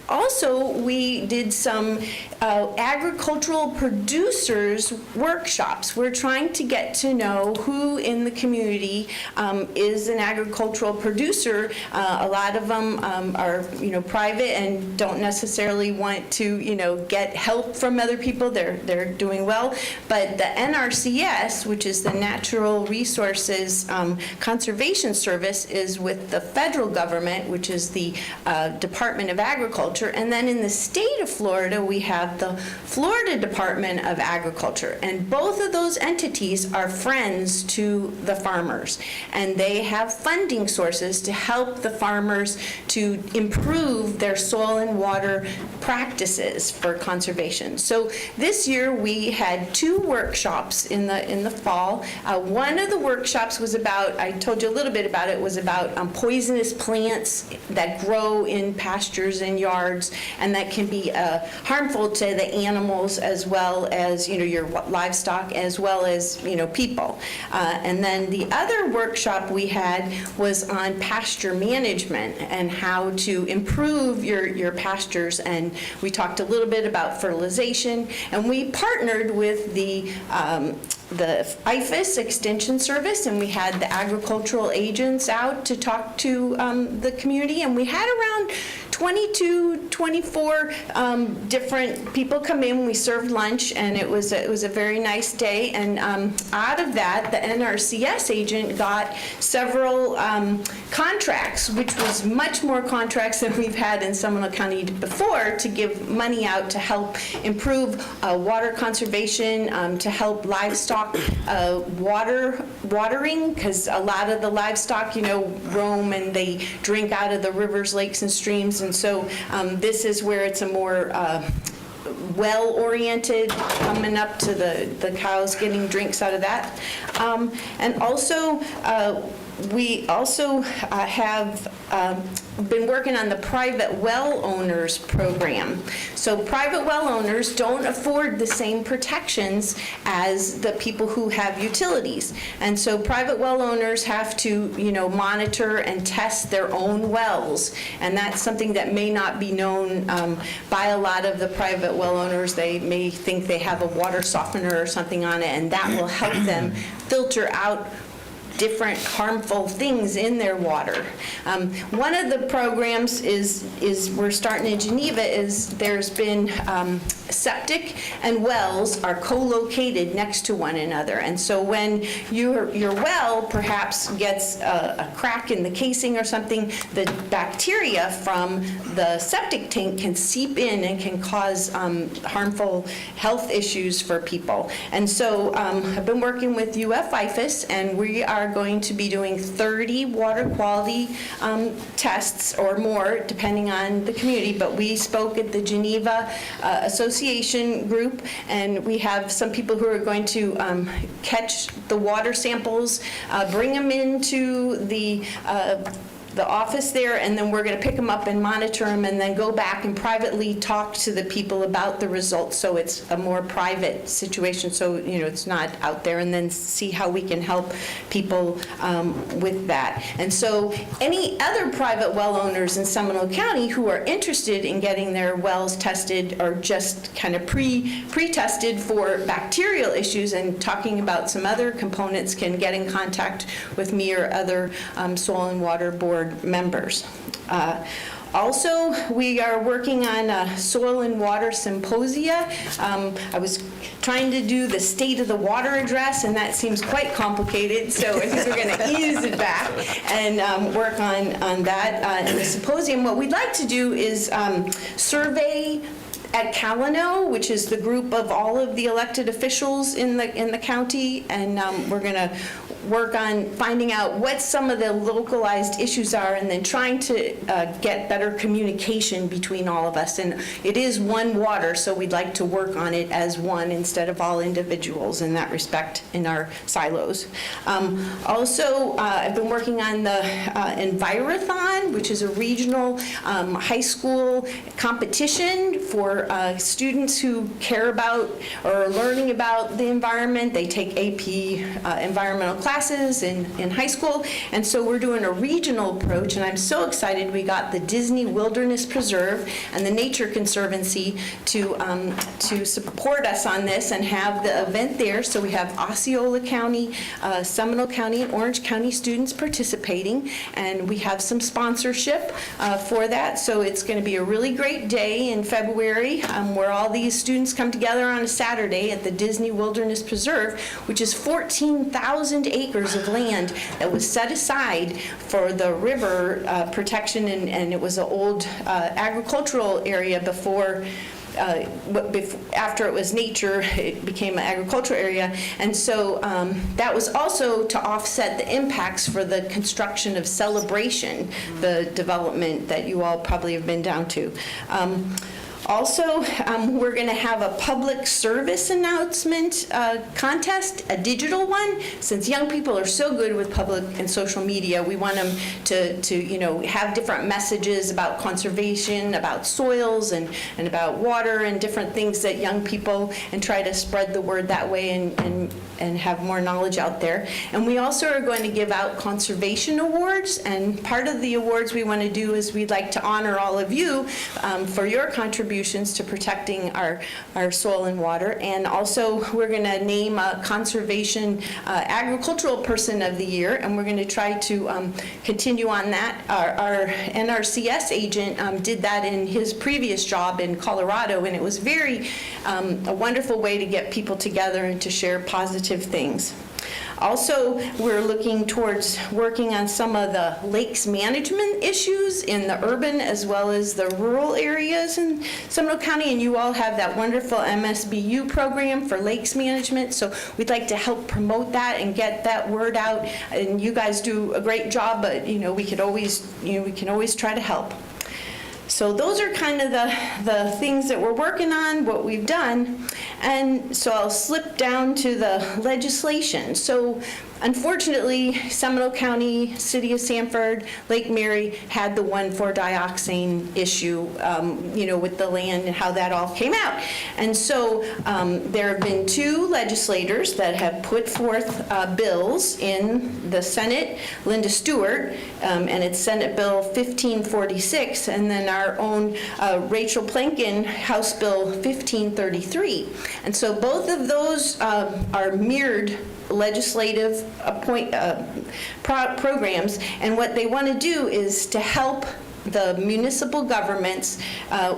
S9: Also, we did some agricultural producers workshops. We're trying to get to know who in the community is an agricultural producer. A lot of them are, private and don't necessarily want to, get help from other people. They're doing well. But the NRCS, which is the Natural Resources Conservation Service, is with the federal government, which is the Department of Agriculture. And then in the state of Florida, we have the Florida Department of Agriculture. And both of those entities are friends to the farmers. And they have funding sources to help the farmers to improve their soil and water practices for conservation. So this year we had 2 workshops in the fall. One of the workshops was about, I told you a little bit about it, was about poisonous plants that grow in pastures and yards, and that can be harmful to the animals as well as, your livestock, as well as, people. And then the other workshop we had was on pasture management and how to improve your pastures. And we talked a little bit about fertilization, and we partnered with the IFAS Extension Service, and we had the agricultural agents out to talk to the community, and we had around 22, 24 different people come in. We served lunch, and it was a very nice day. And out of that, the NRCS agent got several contracts, which was much more contracts than we've had in Seminole County before, to give money out to help improve water conservation, to help livestock watering, because a lot of the livestock, roam and they drink out of the rivers, lakes, and streams. And so this is where it's a more well-oriented, coming up to the cows, getting drinks out of that. And also, we also have been working on the private well owners program. So private well owners don't afford the same protections as the people who have utilities. And so private well owners have to, monitor and test their own wells. And that's something that may not be known by a lot of the private well owners. They may think they have a water softener or something on it, and that will help them filter out different harmful things in their water. One of the programs is we're starting in Geneva, is there's been septic and wells are co-located next to one another. And so when your well perhaps gets a crack in the casing or something, the bacteria from the septic tank can seep in and can cause harmful health issues for people. And so I've been working with UF-IFAS, and we are going to be doing 30 water quality tests or more, depending on the community. But we spoke at the Geneva Association group, and we have some people who are going to catch the water samples, bring them into the office there, and then we're going to pick them up and monitor them, and then go back and privately talk to the people about the results, so it's a more private situation, so it's not out there, and then see how we can help people with that. And so any other private well owners in Seminole County who are interested in getting their wells tested, or just kind of pre-tested for bacterial issues, and talking about some other components, can get in contact with me or other Soil and Water Board members. Also, we are working on a soil and water symposia. I was trying to do the state of the water address, and that seems quite complicated, so I think we're going to ease it back and work on that in the symposium. What we'd like to do is survey at Calino, which is the group of all of the elected officials in the county, and we're going to work on finding out what some of the localized issues are, and then trying to get better communication between all of us. And it is one water, so we'd like to work on it as one instead of all individuals in that respect in our silos. Also, I've been working on the Envirothon, which is a regional high school competition for students who care about or are learning about the environment. They take AP environmental classes in high school, and so we're doing a regional approach, and I'm so excited we got the Disney Wilderness Preserve and the Nature Conservancy to support us on this and have the event there. So we have Osceola County, Seminole County, and Orange County students participating, and we have some sponsorship for that. So it's going to be a really great day in February where all these students come together on a Saturday at the Disney Wilderness Preserve, which is 14,000 acres of land that was set aside for the river protection, and it was an old agricultural area before. After it was nature, it became an agricultural area, and so that was also to offset the impacts for the construction of Celebration, the development that you all probably have been down to. Also, we're going to have a public service announcement contest, a digital one. Since young people are so good with public and social media, we want them to have different messages about conservation, about soils, and about water, and different things that young people, and try to spread the word that way and have more knowledge out there. And we also are going to give out conservation awards, and part of the awards we want to do is we'd like to honor all of you for your contributions to protecting our soil and water. And also we're going to name a conservation agricultural person of the year, and we're going to try to continue on that. Our NRCS agent did that in his previous job in Colorado, and it was very a wonderful way to get people together and to share positive things. Also, we're looking towards working on some of the lakes management issues in the urban as well as the rural areas in Seminole County, and you all have that wonderful MSBU program for lakes management, so we'd like to help promote that and get that word out. And you guys do a great job, but we can always try to help. So those are kind of the things that we're working on, what we've done. And so I'll slip down to the legislation. So unfortunately, Seminole County, City of Sanford, Lake Mary had the 1,4-dioxane issue, with the land and how that all came out. And so there have been 2 legislators that have put forth bills in the Senate, Linda Stewart, and it's Senate Bill 1546, and then our own Rachel Plankin, House Bill 1533. And so both of those are mirrored legislative programs, and what they want to do is to help the municipal governments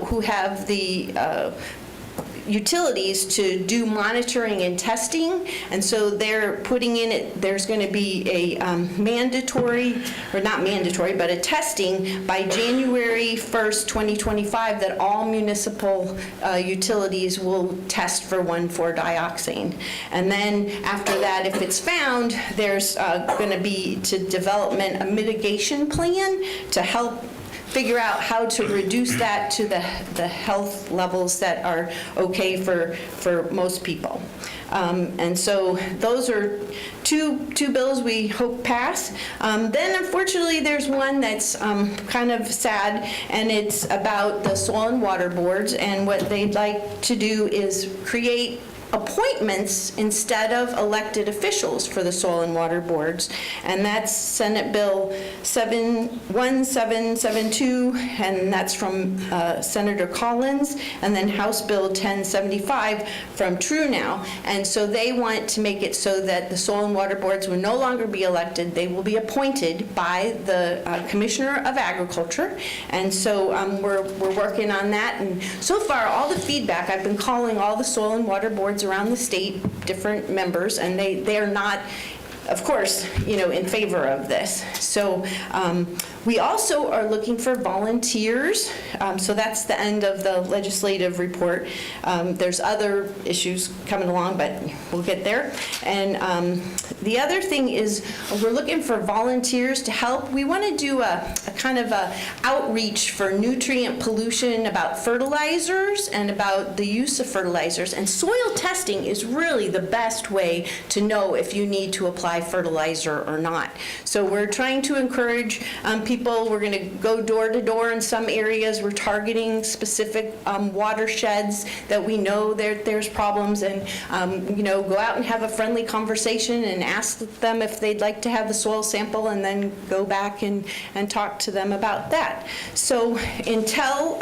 S9: who have the utilities to do monitoring and testing. And so they're putting in it, there's going to be a mandatory, or not mandatory, but a testing by January 1st, 2025, that all municipal utilities will test for 1,4-dioxane. And then after that, if it's found, there's going to be to development a mitigation plan to help figure out how to reduce that to the health levels that are okay for most people. And so those are two bills we hope pass. Then unfortunately there's one that's kind of sad, and it's about the soil and water boards, and what they'd like to do is create appointments instead of elected officials for the soil and water boards. And that's Senate Bill 1772, and that's from Senator Collins, and then House Bill 1075 from True Now. And so they want to make it so that the soil and water boards will no longer be elected. They will be appointed by the Commissioner of Agriculture. And so we're working on that. And so far, all the feedback, I've been calling all the soil and water boards around the state, different members, and they are not, of course, in favor of this. So we also are looking for volunteers. So that's the end of the legislative report. There's other issues coming along, but we'll get there. And the other thing is we're looking for volunteers to help. We want to do a kind of a outreach for nutrient pollution about fertilizers and about the use of fertilizers. And soil testing is really the best way to know if you need to apply fertilizer or not. So we're trying to encourage people. We're going to go door to door in some areas. We're targeting specific watersheds that we know there's problems, and go out and have a friendly conversation and ask them if they'd like to have the soil sample, and then go back and talk to them about that. So until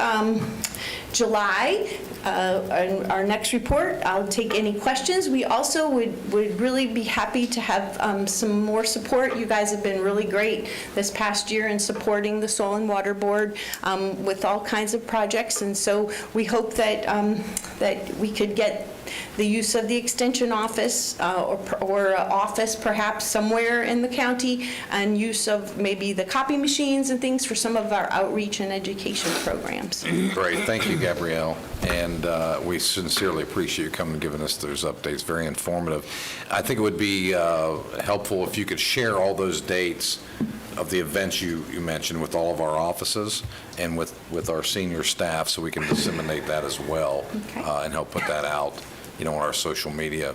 S9: July, our next report, I'll take any questions. We also would really be happy to have some more support. You guys have been really great this past year in supporting the Soil and Water Board with all kinds of projects, and so we hope that we could get the use of the extension office or office perhaps somewhere in the county, and use of maybe the copy machines and things for some of our outreach and education programs.
S2: Great, thank you, Gabrielle, and we sincerely appreciate you coming and giving us those updates, very informative. I think it would be helpful if you could share all those dates of the events you mentioned with all of our offices and with our senior staff, so we can disseminate that as well.
S9: Okay.
S2: And help put that out, on our social media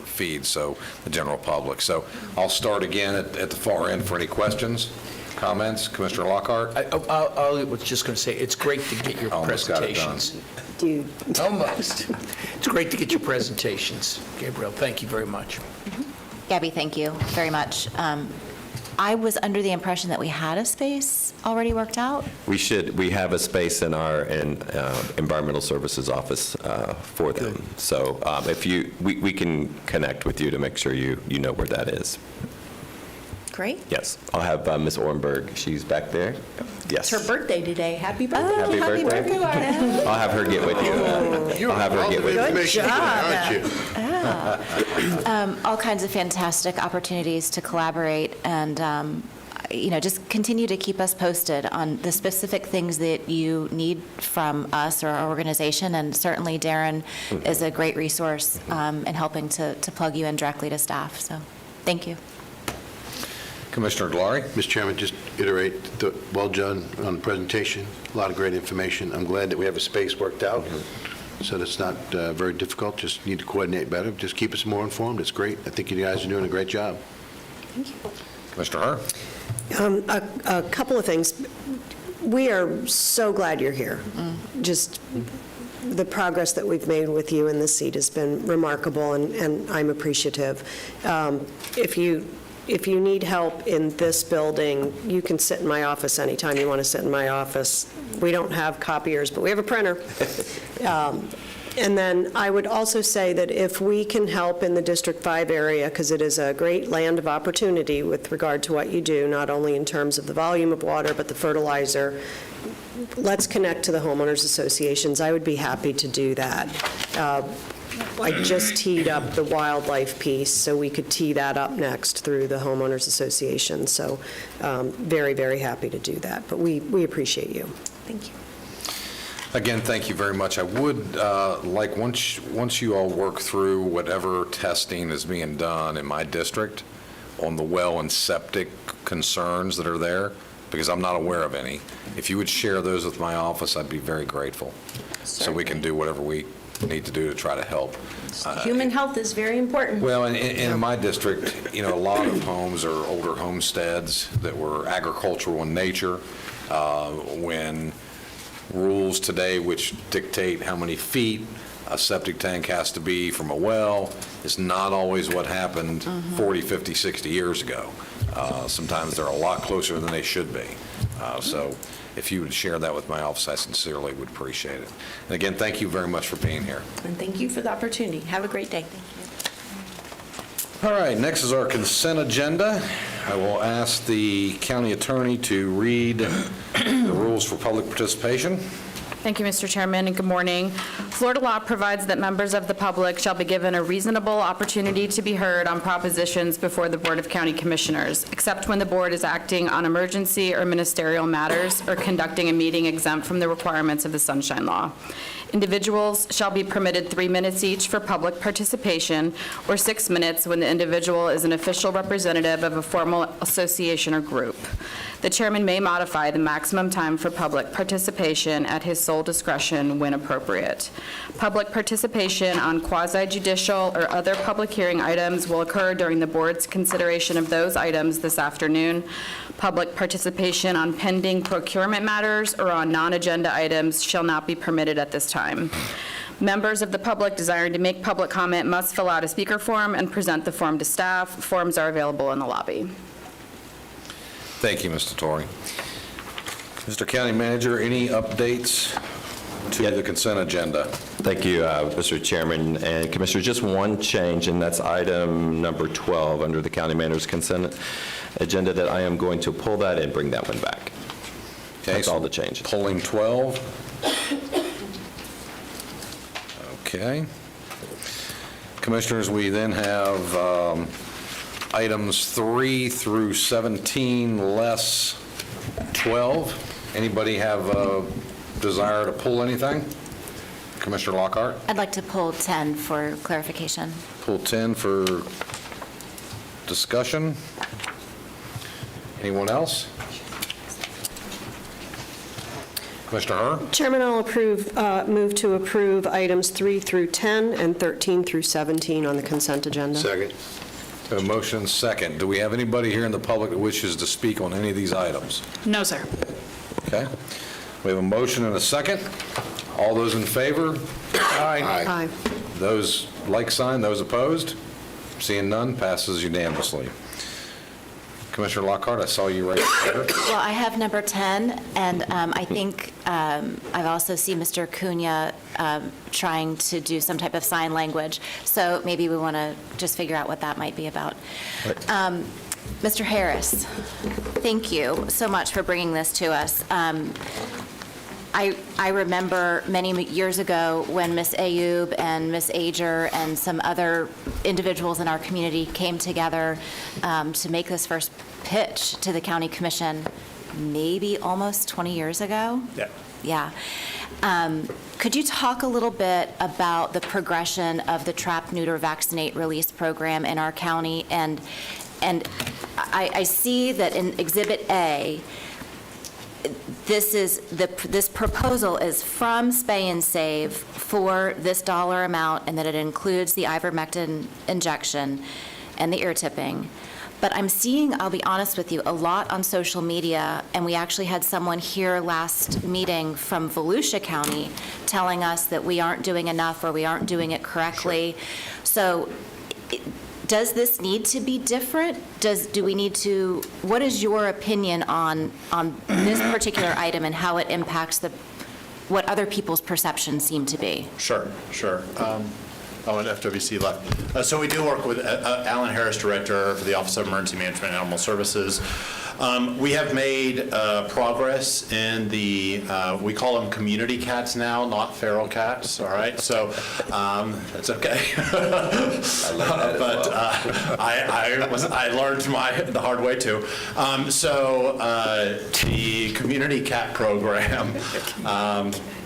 S2: feed, so the general public. So I'll start again at the far end for any questions, comments. Commissioner Lockhart?
S1: I was just going to say, it's great to get your
S2: Almost got it done.
S1: presentations. Almost. It's great to get your presentations, Gabrielle. Thank you very much.
S6: Gabby, thank you very much. I was under the impression that we had a space already worked out.
S10: We have a space in our environmental services office for them. So we can connect with you to make sure you know where that is.
S9: Great.
S10: Yes. I'll have Ms. Ornberg. She's back there. Yes.
S9: It's her birthday today. Happy birthday.
S10: Happy birthday. I'll have her get with you. I'll have her get with you.
S7: Good job. Aren't you?
S6: All kinds of fantastic opportunities to collaborate, and just continue to keep us posted on the specific things that you need from us or our organization. And certainly Darren is a great resource in helping to plug you in directly to staff. So thank you.
S2: Commissioner Glary?
S7: Mr. Chairman, just iterate, well done on the presentation, a lot of great information. I'm glad that we have a space worked out, so that's not very difficult. Just need to coordinate better. Just keep us more informed. It's great. I think you guys are doing a great job.
S9: Thank you.
S2: Commissioner Herr?
S8: A couple of things. We are so glad you're here. Just the progress that we've made with you in this seat has been remarkable, and I'm appreciative. If you need help in this building, you can sit in my office anytime you want to sit in my office. We don't have copiers, but we have a printer. And then I would also say that if we can help in the District 5 area, because it is a great land of opportunity with regard to what you do, not only in terms of the volume of water, but the fertilizer, let's connect to the homeowners associations. I would be happy to do that. I just teed up the wildlife piece, so we could tee that up next through the homeowners association. So very, very happy to do that. But we appreciate you.
S9: Thank you.
S2: Again, thank you very much. I would like, once you all work through whatever testing is being done in my district on the well and septic concerns that are there, because I'm not aware of any, if you would share those with my office, I'd be very grateful. So we can do whatever we need to do to try to help.
S9: Human health is very important.
S2: Well, in my district, a lot of homes are older homesteads that were agricultural in nature. When rules today which dictate how many feet a septic tank has to be from a well. It's not always what happened 40, 50, 60 years ago. Sometimes they're a lot closer than they should be. So if you would share that with my office, I sincerely would appreciate it. And again, thank you very much for being here.
S9: And thank you for the opportunity. Have a great day.
S2: All right, next is our consent agenda. I will ask the county attorney to read the rules for public participation.
S11: Thank you, Mr. Chairman, and good morning. Florida law provides that members of the public shall be given a reasonable opportunity to be heard on propositions before the Board of County Commissioners, except when the board is acting on emergency or ministerial matters or conducting a meeting exempt from the requirements of the Sunshine Law. Individuals shall be permitted 3 minutes each for public participation, or 6 minutes when the individual is an official representative of a formal association or group. The chairman may modify the maximum time for public participation at his sole discretion when appropriate. Public participation on quasi-judicial or other public hearing items will occur during the board's consideration of those items this afternoon. Public participation on pending procurement matters or on non-agenda items shall not be permitted at this time. Members of the public desiring to make public comment must fill out a speaker form and present the form to staff. Forms are available in the lobby.
S2: Thank you, Mr. Torrey. Mr. County Manager, any updates to the consent agenda?
S10: Thank you, Mr. Chairman and Commissioners. Just one change, and that's item number 12 under the county manager's consent agenda, that I am going to pull that and bring that one back.
S2: Okay,
S10: That's
S2: so
S10: all the changes.
S2: Polling 12. Okay. Commissioners, we then have items 3 through 17 less 12. Anybody have a desire to pull anything? Commissioner Lockhart?
S6: I'd like to pull 10 for clarification.
S2: Pull 10 for discussion. Anyone else? Commissioner Herr?
S8: Chairman, I'll move to approve items 3 through 10 and 13 through 17 on the consent agenda.
S7: Second.
S2: A motion second. Do we have anybody here in the public that wishes to speak on any of these items?
S11: No, sir.
S2: Okay. We have a motion and a second. All those in favor? Aye.
S8: Aye.
S2: Those like sign, those opposed? Seeing none, passes unanimously. Commissioner Lockhart, I saw you right there.
S6: Well, I have number 10, and I think I've also seen Mr. Cunha trying to do some type of sign language, so maybe we want to just figure out what that might be about. Mr. Harris, thank you so much for bringing this to us. I remember many years ago when Ms. Ayub and Ms. Ager and some other individuals in our community came together to make this first pitch to the county commission, maybe almost 20 years ago?
S5: Yeah.
S6: Yeah. Could you talk a little bit about the progression of the Trap, Neuter, Vaccinate, Release program in our county? And I see that in Exhibit A, this proposal is from Spay and Save for this dollar amount, and that it includes the ivermectin injection and the ear tipping. But I'm seeing, I'll be honest with you, a lot on social media, and we actually had someone here last meeting from Volusia County telling us that we aren't doing enough or we aren't doing it correctly. So does this need to be different? Do we need to, what is your opinion on this particular item and how it impacts what other people's perceptions seem to be?
S12: Sure. Oh, and FWC left. So we do work with Alan Harris, Director for the Office of Emergency Management and Animal Services. We have made progress in we call them community cats now, not feral cats, all right? So that's okay. But I learned the hard way too. So the community cat program,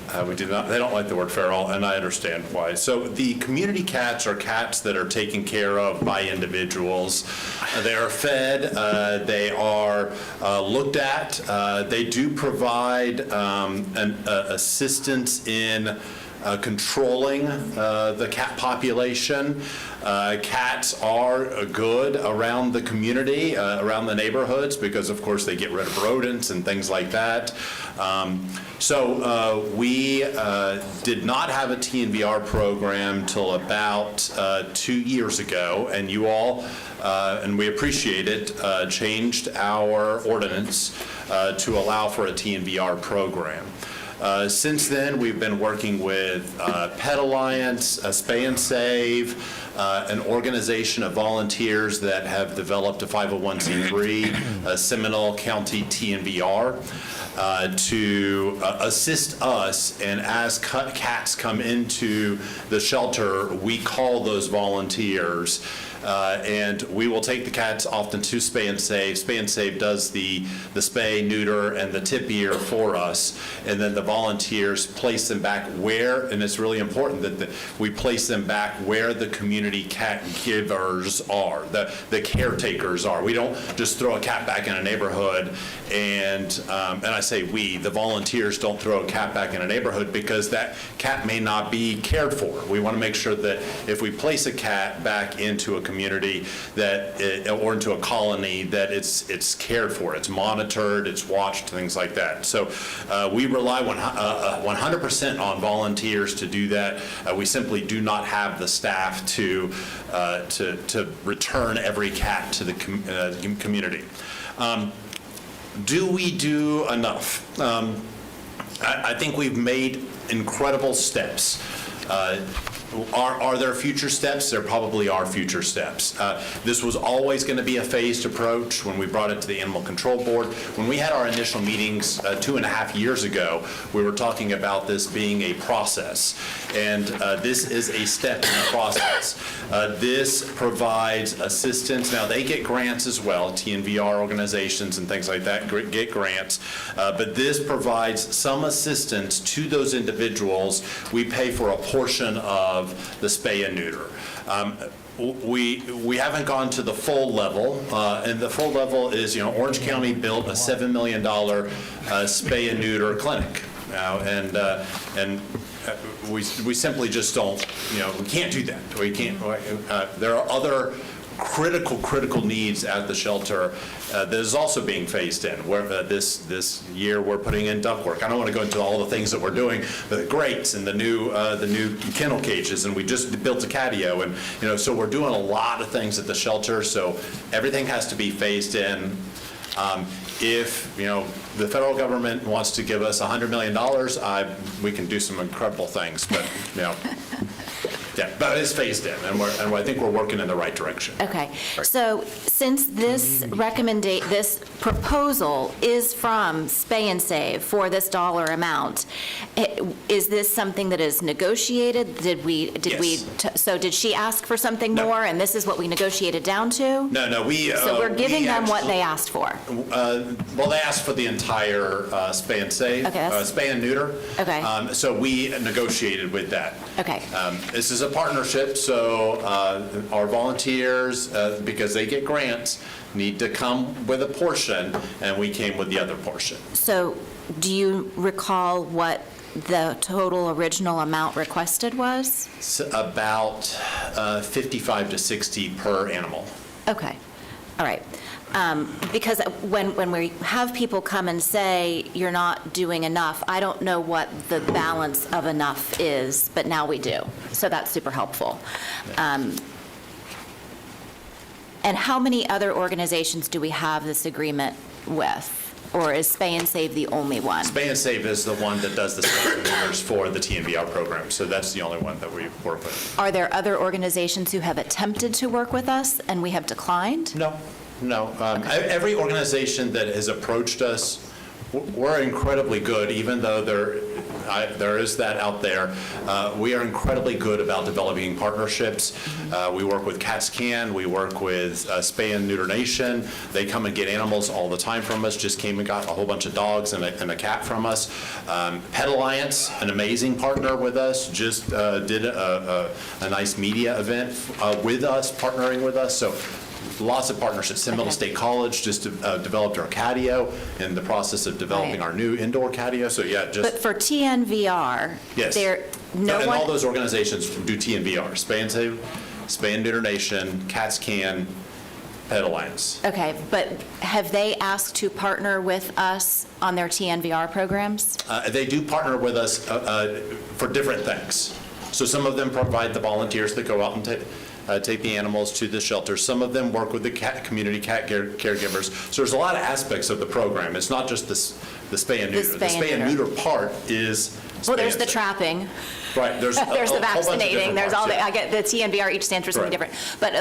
S12: they don't like the word feral, and I understand why. So the community cats are cats that are taken care of by individuals. They are fed, they are looked at. They do provide assistance in controlling the cat population. Cats are good around the community, around the neighborhoods, because of course they get rid of rodents and things like that. So we did not have a TNVR program till about 2 years ago, and you all, and we appreciate it, changed our ordinance to allow for a TNVR program. Since then, we've been working with Pet Alliance, Spay and Save, an organization of volunteers that have developed a 501c3, Seminole County TNVR, to assist us. And as cats come into the shelter, we call those volunteers. And we will take the cats often to Spay and Save. Spay and Save does the spay, neuter, and the tip ear for us. And then the volunteers place them back where, and it's really important that we place them back where the community cat givers are, the caretakers are. We don't just throw a cat back in a neighborhood and I say we, the volunteers don't throw a cat back in a neighborhood because that cat may not be cared for. We want to make sure that if we place a cat back into a community or into a colony, that it's cared for, it's monitored, it's watched, things like that. So we rely 100% on volunteers to do that. We simply do not have the staff to return every cat to the community. Do we do enough? I think we've made incredible steps. Are there future steps? There probably are future steps. This was always going to be a phased approach when we brought it to the Animal Control Board. When we had our initial meetings 2.5 years ago, we were talking about this being a process. And this is a step in the process. This provides assistance. Now, they get grants as well. TNVR organizations and things like that get grants. But this provides some assistance to those individuals. We pay for a portion of the spay and neuter. We haven't gone to the full level, and the full level is, Orange County built a $7 million spay and neuter clinic now, and we simply just don't, we can't do that. We can't. There are other critical needs at the shelter that is also being phased in. This year we're putting in ductwork. I don't want to go into all the things that we're doing, the grates and the new kennel cages, and we just built a catio, and so we're doing a lot of things at the shelter. So everything has to be phased in. If the federal government wants to give us $100 million, we can do some incredible things, but yeah, but it's phased in, and I think we're working in the right direction.
S6: Okay, so since this this proposal is from Spay and Save for this dollar amount, is this something that is negotiated? Did she ask for something more, and this is what we negotiated down to?
S12: No,
S6: So we're giving them what they asked for.
S12: Well, they asked for the entire Spay and Save, spay and neuter.
S6: Okay.
S12: So we negotiated with that.
S6: Okay.
S12: This is a partnership, so our volunteers, because they get grants, need to come with a portion, and we came with the other portion.
S6: So do you recall what the total original amount requested was?
S12: It's about 55 to 60 per animal.
S6: Okay, all right. Because when we have people come and say, you're not doing enough, I don't know what the balance of enough is, but now we do. So that's super helpful. And how many other organizations do we have this agreement with? Or is Spay and Save the only one?
S12: Spay and Save is the one that does the spay and neuters for the TNVR program, so that's the only one that we work with.
S6: Are there other organizations who have attempted to work with us and we have declined?
S12: No. Every organization that has approached us, we're incredibly good, even though there is that out there. We are incredibly good about developing partnerships. We work with Cats Can, we work with Spay and Neuter Nation. They come and get animals all the time from us, just came and got a whole bunch of dogs and a cat from us. Pet Alliance, an amazing partner with us, just did a nice media event with us, partnering with us. So lots of partnerships. Seminole
S6: Okay.
S12: State College just developed our catio, in the process of developing
S6: Right.
S12: our new indoor catio. So yeah, just.
S6: But for TNVR,
S12: Yes.
S6: no
S12: And all
S6: one,
S12: those organizations do TNVR, Spay and Save, Spay and Neuter Nation, Cats Can, Pet Alliance.
S6: okay, but have they asked to partner with us on their TNVR programs?
S12: They do partner with us for different things. So some of them provide the volunteers that go out and take the animals to the shelters. Some of them work with the community cat caregivers. So there's a lot of aspects of the program. It's not just the spay and neuter. The spay and neuter part is
S6: Well,
S12: spay
S6: there's
S12: and
S6: the
S12: save.
S6: trapping.
S12: Right, there's a whole
S6: There's the
S12: bunch of
S6: vaccinating,
S12: different
S6: there's all
S12: parts,
S6: the,
S12: yeah.
S6: I get the TNVR, each stands for something
S12: Correct.
S6: different. But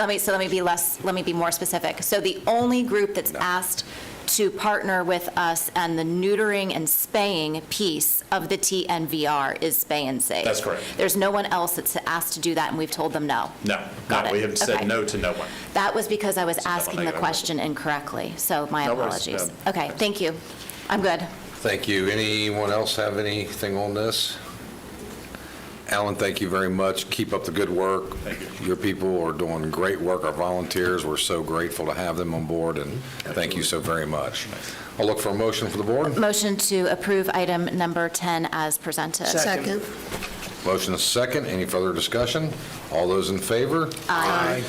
S6: let me be more specific. So the only group that's asked to partner with us and the neutering and spaying piece of the TNVR is Spay and Save.
S12: That's correct.
S6: There's no one else that's asked to do that, and we've told them no.
S12: No,
S6: Got
S12: no,
S6: it.
S12: we have said
S6: Okay.
S12: no to no one.
S6: That was because I was asking the
S12: negative.
S6: question incorrectly, so my
S12: No worries.
S6: apologies.
S12: Yeah.
S6: Okay, thank you. I'm good.
S2: Thank you. Anyone else have anything on this? Alan, thank you very much. Keep up the good work.
S12: Thank you.
S2: Your people are doing great work. Our volunteers, we're so grateful to have them on board, and thank you so very much. I'll look for a motion for the board.
S6: Motion to approve item number 10 as presented.
S8: Second.
S2: Motion is second. Any further discussion? All those in favor?
S6: Aye.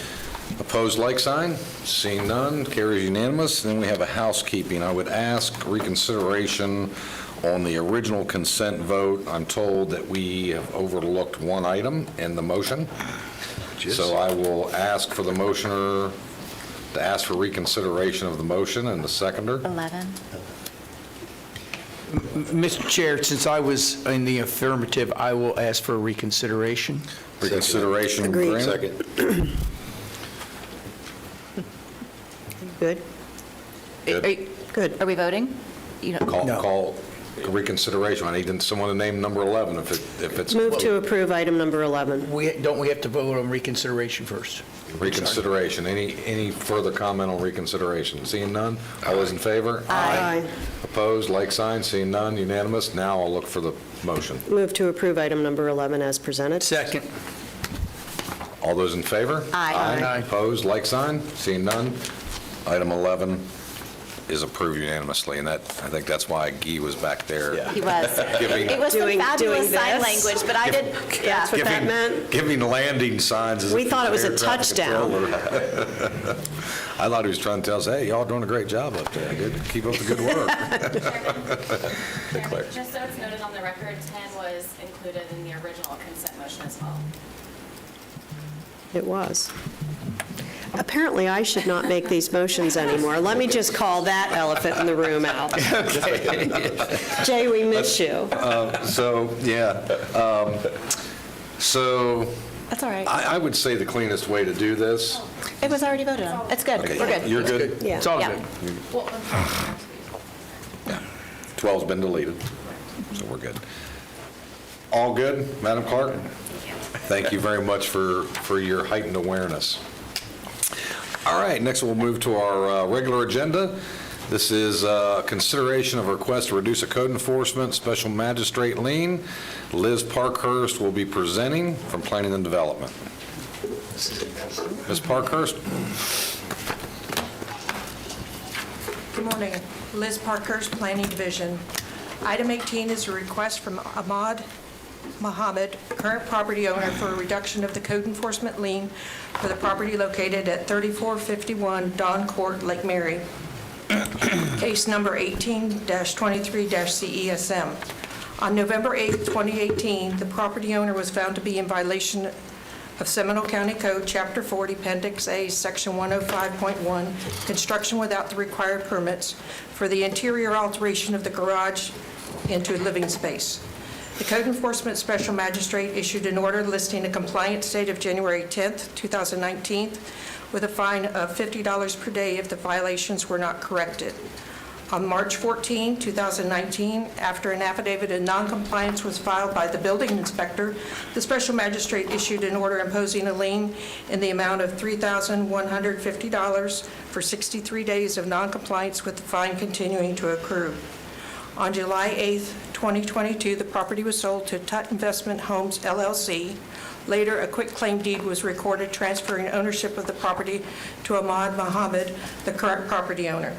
S2: Opposed, like sign. Seeing none, carries unanimous. Then we have a housekeeping. I would ask reconsideration on the original consent vote. I'm told that we have overlooked one item in the motion. So I will ask for the motioner to ask for reconsideration of the motion and the seconder.
S6: 11.
S1: Mr. Chair, since I was in the affirmative, I will ask for reconsideration.
S2: Reconsideration
S8: Agreed.
S2: granted.
S8: Good?
S2: Good.
S8: Good.
S6: Are we voting? You don't-
S1: No.
S2: Call reconsideration. I need someone to name number 11 if it's
S8: Move to approve item number 11.
S1: Don't we have to vote on reconsideration first?
S2: reconsideration. Any further comment on reconsideration? Seeing none? All those in favor?
S8: Aye.
S2: Opposed, like sign. Seeing none, unanimous. Now I'll look for the motion.
S8: Move to approve item number 11 as presented.
S1: Second.
S2: All those in favor?
S6: Aye.
S1: Aye.
S2: Opposed, like sign. Seeing none, item 11 is approved unanimously, and I think that's why Guy was back there.
S6: He was.
S2: Giving-
S6: It was some
S8: Doing
S6: fabulous sign
S8: this.
S6: language, but I did, yeah.
S8: That's what that meant?
S2: Giving landing signs. as
S8: We
S2: if
S8: thought it was a
S2: air traffic
S8: touchdown.
S2: controller. I thought he was trying to tell us, hey, y'all doing a great job up there. Good. Keep up the good work.
S13: Chairman, just so it's noted on the record, 10 was included in the original consent motion as well.
S8: It was. Apparently, I should not make these motions anymore. Let me just call that elephant in the room out. Jay, we miss you.
S2: So, yeah. So
S6: That's all right.
S2: I would say the cleanest way to do this.
S6: It was already voted on. It's good.
S2: Okay,
S6: We're good.
S2: You're good?
S8: Yeah.
S1: It's all
S6: Yeah.
S1: good.
S13: Well,
S2: 12's been deleted, so we're good. All good, Madam Clerk? Thank you very much for your heightened awareness. All right, next we'll move to our regular agenda. This is consideration of a request to reduce a code enforcement special magistrate lien. Liz Parkhurst will be presenting from Planning and Development. Ms. Parkhurst?
S14: Good morning. Liz Parkhurst, Planning Division. Item 18 is a request from Ahmad Mohammed, current property owner, for a reduction of the code enforcement lien for the property located at 3451 Don Court, Lake Mary. Case number 18-23-CESM. On November 8, 2018, the property owner was found to be in violation of Seminole County Code, Chapter 40, Appendix A, Section 105.1, construction without the required permits for the interior alteration of the garage into a living space. The Code Enforcement Special Magistrate issued an order listing a compliance date of January 10, 2019, with a fine of $50 per day if the violations were not corrected. On March 14, 2019, after an affidavit of noncompliance was filed by the building inspector, the special magistrate issued an order imposing a lien in the amount of $3,150 for 63 days of noncompliance, with the fine continuing to accrue. On July 8, 2022, the property was sold to Tut Investment Homes LLC. Later, a quitclaim deed was recorded transferring ownership of the property to Ahmad Mohammed, the current property owner.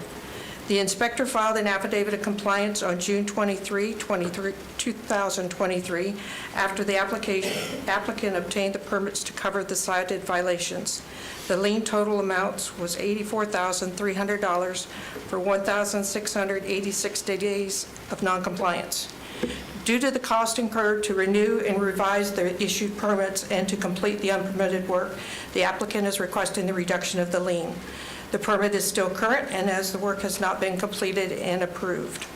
S14: The inspector filed an affidavit of compliance on June 23, 2023, after the applicant obtained the permits to cover the cited violations. The lien total amounts was $84,300 for 1,686 days of noncompliance. Due to the cost incurred to renew and revise the issued permits and to complete the unpermitted work, the applicant is requesting the reduction of the lien. The permit is still current, and as the work has not been completed and approved.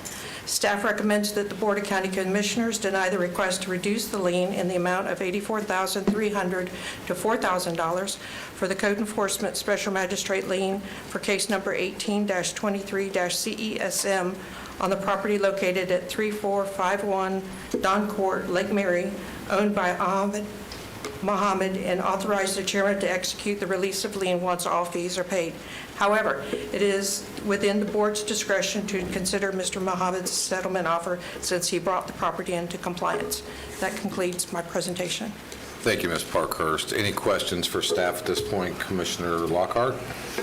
S14: Staff recommends that the Board of County Commissioners deny the request to reduce the lien in the amount of $84,300 to $4,000 for the Code Enforcement Special Magistrate lien for case number 18-23-CESM on the property located at 3451 Don Court, Lake Mary, owned by Ahmed Mohammed, and authorize the chairman to execute the release of lien once all fees are paid. However, it is within the board's discretion to consider Mr. Mohammed's settlement offer since he brought the property into compliance. That concludes my presentation.
S2: Thank you, Ms. Parkhurst. Any questions for staff at this point? Commissioner Lockhart?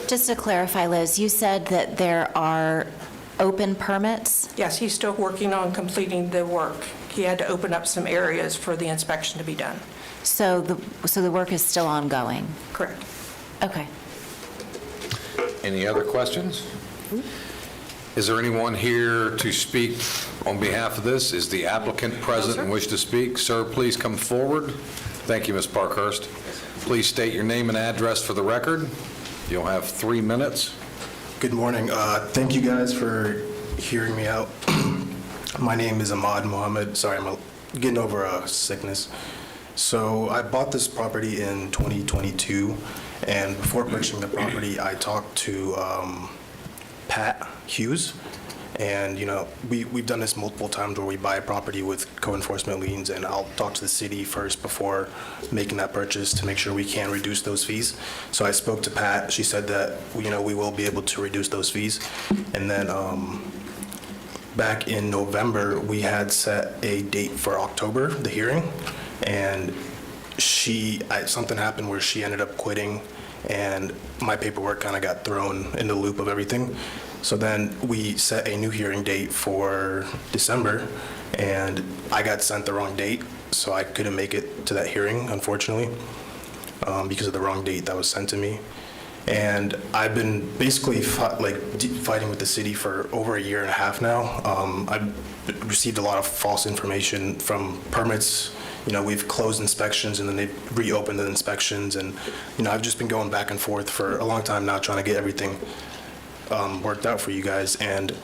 S6: Just to clarify, Liz, you said that there are open permits?
S14: Yes, he's still working on completing the work. He had to open up some areas for the inspection to be done.
S6: So the work is still ongoing?
S14: Correct.
S6: Okay.
S2: Any other questions? Is there anyone here to speak on behalf of this? Is the applicant present and wish to speak? Sir, please come forward. Thank you, Ms. Parkhurst. Please state your name and address for the record. You'll have 3 minutes.
S15: Good morning. Thank you guys for hearing me out. My name is Ahmad Mohammed. Sorry, I'm getting over a sickness. So I bought this property in 2022, and before purchasing the property, I talked to Pat Hughes, and we've done this multiple times where we buy a property with code enforcement liens, and I'll talk to the city first before making that purchase to make sure we can reduce those fees. So I spoke to Pat. She said that we will be able to reduce those fees, and then back in November we had set a date for October, the hearing. And something happened where she ended up quitting, and my paperwork kind of got thrown in the loop of everything. So then we set a new hearing date for December, and I got sent the wrong date, so I couldn't make it to that hearing, unfortunately, because of the wrong date that was sent to me. And I've been basically fighting with the city for over a year and a half now. I've received a lot of false information from permits. We've closed inspections and then they've reopened the inspections, and I've just been going back and forth for a long time now trying to get everything worked out for you guys. And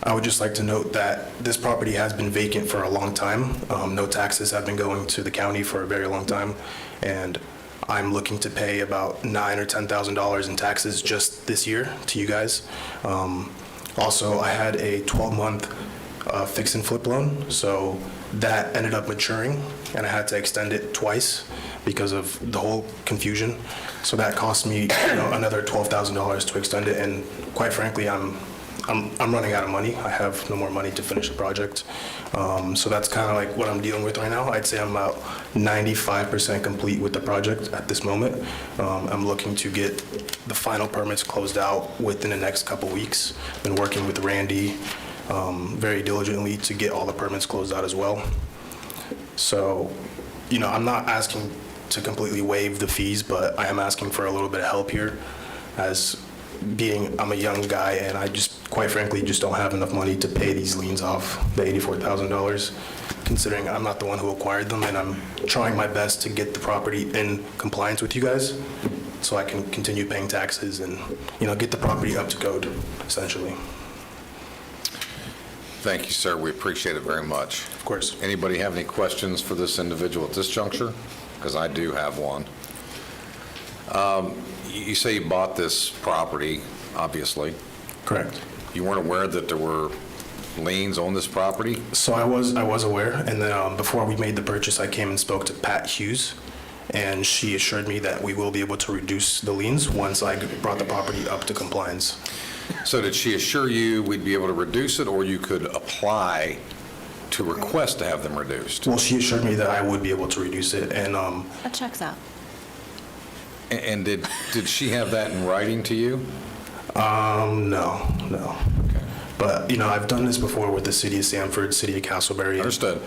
S15: I would just like to note that this property has been vacant for a long time. No taxes have been going to the county for a very long time, and I'm looking to pay about $9,000 or $10,000 in taxes just this year to you guys. Also, I had a 12-month fix and flip loan, so that ended up maturing, and I had to extend it twice because of the whole confusion. So that cost me another $12,000 to extend it, and quite frankly, I'm running out of money. I have no more money to finish the project. So that's kind of like what I'm dealing with right now. I'd say I'm about 95% complete with the project at this moment. I'm looking to get the final permits closed out within the next couple weeks. Been working with Randy very diligently to get all the permits closed out as well. So, I'm not asking to completely waive the fees, but I am asking for a little bit of help here, as I'm a young guy, and I quite frankly just don't have enough money to pay these liens off, the $84,000, considering I'm not the one who acquired them, and I'm trying my best to get the property in compliance with you guys so I can continue paying taxes and, get the property up to code, essentially.
S2: Thank you, sir. We appreciate it very much.
S15: Of course.
S2: Anybody have any questions for this individual at this juncture? Because I do have one. You say you bought this property, obviously.
S15: Correct.
S2: You weren't aware that there were liens on this property?
S15: So I was aware, and then before we made the purchase, I came and spoke to Pat Hughes, and she assured me that we will be able to reduce the liens once I brought the property up to compliance.
S2: So did she assure you we'd be able to reduce it, or you could apply to request to have them reduced.
S15: Well, she assured me that I would be able to reduce it, and
S6: That checks out.
S2: And did she have that in writing to you?
S15: no.
S2: Okay.
S15: But, I've done this before with the city of Sanford, city of Castleberry.
S2: Understood.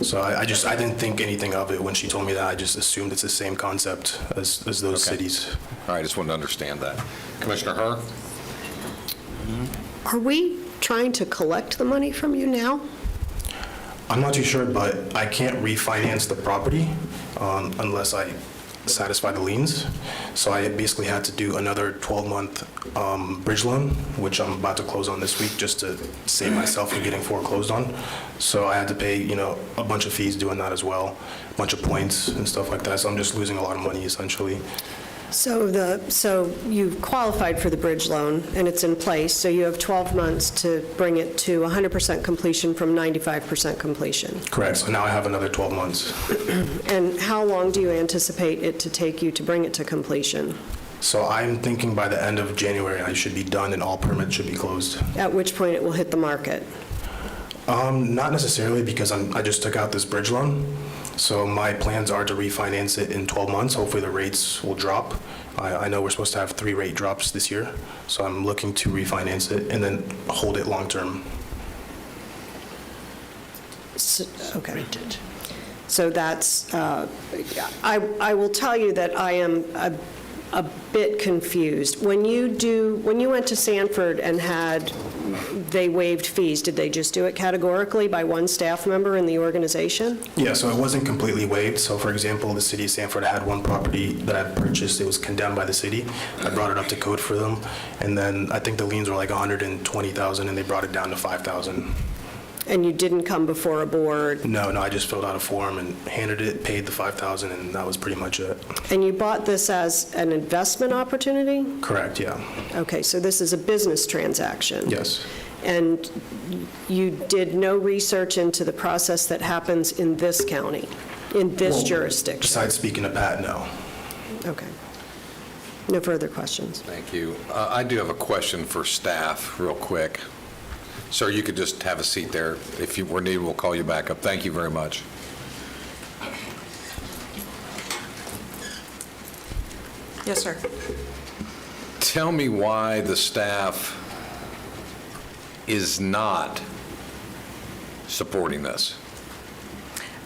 S15: So I didn't think anything of it when she told me that. I just assumed it's the same concept as those
S2: Okay.
S15: cities.
S2: All right, I just wanted to understand that. Commissioner Herr?
S8: Are we trying to collect the money from you now?
S15: I'm not too sure, but I can't refinance the property unless I satisfy the liens. So I basically had to do another 12-month bridge loan, which I'm about to close on this week just to save myself from getting foreclosed on. So I had to pay, a bunch of fees doing that as well, a bunch of points and stuff like that. So I'm just losing a lot of money essentially.
S8: So you've qualified for the bridge loan, and it's in place, so you have 12 months to bring it to 100% completion from 95% completion.
S15: Correct. So now I have another 12 months.
S8: And how long do you anticipate it to take you to bring it to completion?
S15: So I'm thinking by the end of January, I should be done and all permits should be closed.
S8: At which point it will hit the market?
S15: Not necessarily, because I just took out this bridge loan. So my plans are to refinance it in 12 months. Hopefully the rates will drop. I know we're supposed to have 3 rate drops this year. So I'm looking to refinance it and then hold it long-term.
S8: Okay. So that's, I will tell you that I am a bit confused. When you went to Sanford and they waived fees, did they just do it categorically by one staff member in the organization?
S15: Yeah, so it wasn't completely waived. So for example, the city of Sanford had one property that I purchased. It was condemned by the city. I brought it up to code for them. And then I think the liens were like $120,000 and they brought it down to $5,000.
S8: And you didn't come before a board?
S15: No, I just filled out a form and handed it, paid the $5,000, and that was pretty much it.
S8: And you bought this as an investment opportunity?
S15: Correct, yeah.
S8: Okay, so this is a business transaction?
S15: Yes.
S8: And you did no research into the process that happens in this county, in this jurisdiction?
S15: Besides speaking to Pat, no.
S8: Okay. No further questions.
S2: Thank you. I do have a question for staff, real quick. Sir, you could just have a seat there. If you were needed, we'll call you back up. Thank you very much.
S14: Yes, sir.
S2: Tell me why the staff is not supporting this.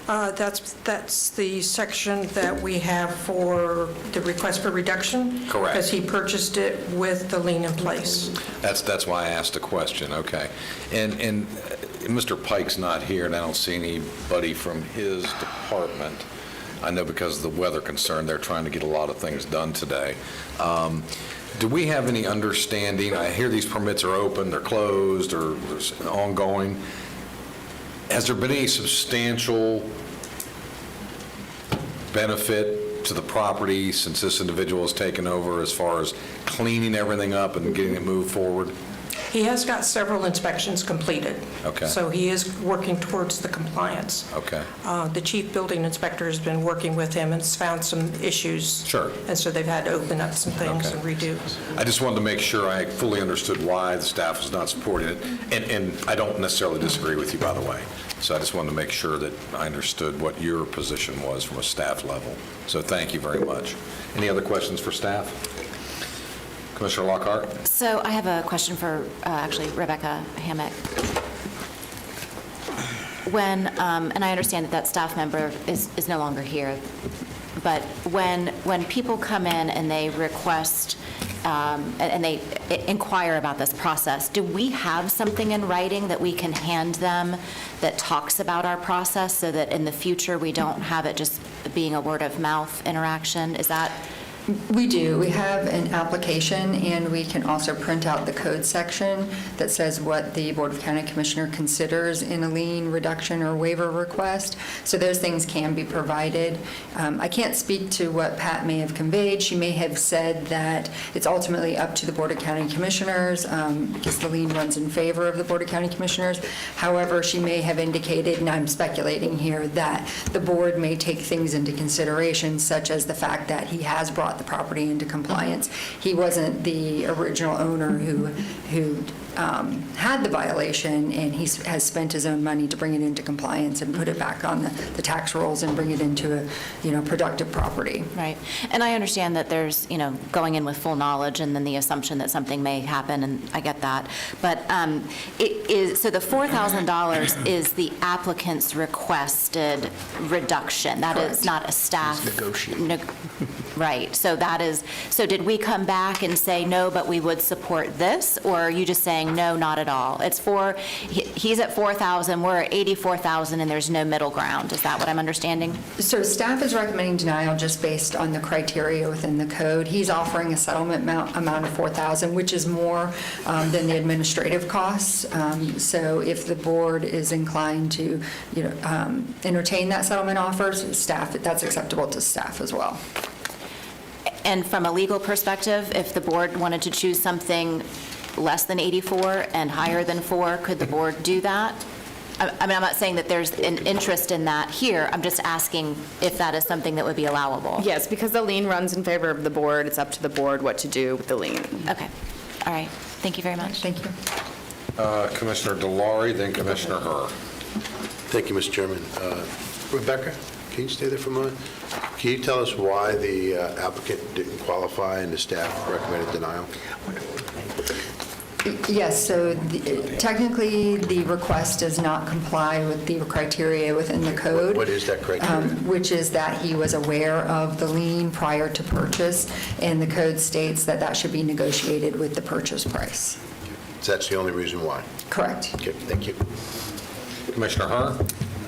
S14: That's the section that we have for the request for reduction?
S2: Correct.
S14: Because he purchased it with the lien in place.
S2: That's why I asked the question, okay. And Mr. Pike's not here, and I don't see anybody from his department. I know because of the weather concern, they're trying to get a lot of things done today. Do we have any understanding, I hear these permits are open, they're closed, or they're ongoing. Has there been any substantial benefit to the property since this individual has taken over as far as cleaning everything up and getting it moved forward?
S14: He has got several inspections completed.
S2: Okay.
S14: So he is working towards the compliance.
S2: Okay.
S14: The chief building inspector has been working with him and has found some issues.
S2: Sure.
S14: And so they've had to open up some things
S2: Okay.
S14: and redo.
S2: I just wanted to make sure I fully understood why the staff was not supporting it. And I don't necessarily disagree with you, by the way. So I just wanted to make sure that I understood what your position was from a staff level. So thank you very much. Any other questions for staff? Commissioner Lockhart?
S6: So I have a question for, actually, Rebecca Hammock. When, and I understand that staff member is no longer here, but when people come in and they request, and they inquire about this process, do we have something in writing that we can hand them that talks about our process so that in the future we don't have it just being a word of mouth interaction? Is that?
S16: We do. We have an application, and we can also print out the code section that says what the Board of County Commissioner considers in a lien reduction or waiver request. So those things can be provided. I can't speak to what Pat may have conveyed. She may have said that it's ultimately up to the Board of County Commissioners because the lien runs in favor of the Board of County Commissioners. However, she may have indicated, and I'm speculating here, that the board may take things into consideration, such as the fact that he has brought the property into compliance. He wasn't the original owner who had the violation, and he has spent his own money to bring it into compliance and put it back on the tax rolls and bring it into a, productive property.
S6: Right. And I understand that there's, going in with full knowledge and then the assumption that something may happen, and I get that. But so the $4,000 is the applicant's requested reduction. That is not a staff. Right. So did we come back and say, no, but we would support this? Or are you just saying, no, not at all? He's at 4,000, we're at 84,000, and there's no middle ground. Is that what I'm understanding?
S16: So staff is recommending denial just based on the criteria within the code. He's offering a settlement amount of $4,000, which is more than the administrative costs. So if the board is inclined to, entertain that settlement offer, staff, that's acceptable to staff as well.
S6: And from a legal perspective, if the board wanted to choose something less than 84 and higher than 4, could the board do that? I mean, I'm not saying that there's an interest in that here. I'm just asking if that is something that would be allowable.
S11: Yes, because the lien runs in favor of the board, it's up to the board what to do with the lien.
S6: Okay. All right. Thank you very much.
S16: Thank you.
S2: Commissioner Delary, then Commissioner Herr.
S7: Thank you, Mr. Chairman. Rebecca, can you stay there for a moment? Can you tell us why the applicant didn't qualify and the staff recommended denial?
S16: Yes, so technically, the request does not comply with the criteria within the code.
S7: What is that criteria?
S16: Which is that he was aware of the lien prior to purchase, and the code states that that should be negotiated with the purchase price.
S7: So that's the only reason why?
S16: Correct.
S7: Okay, thank you.
S2: Commissioner Herr?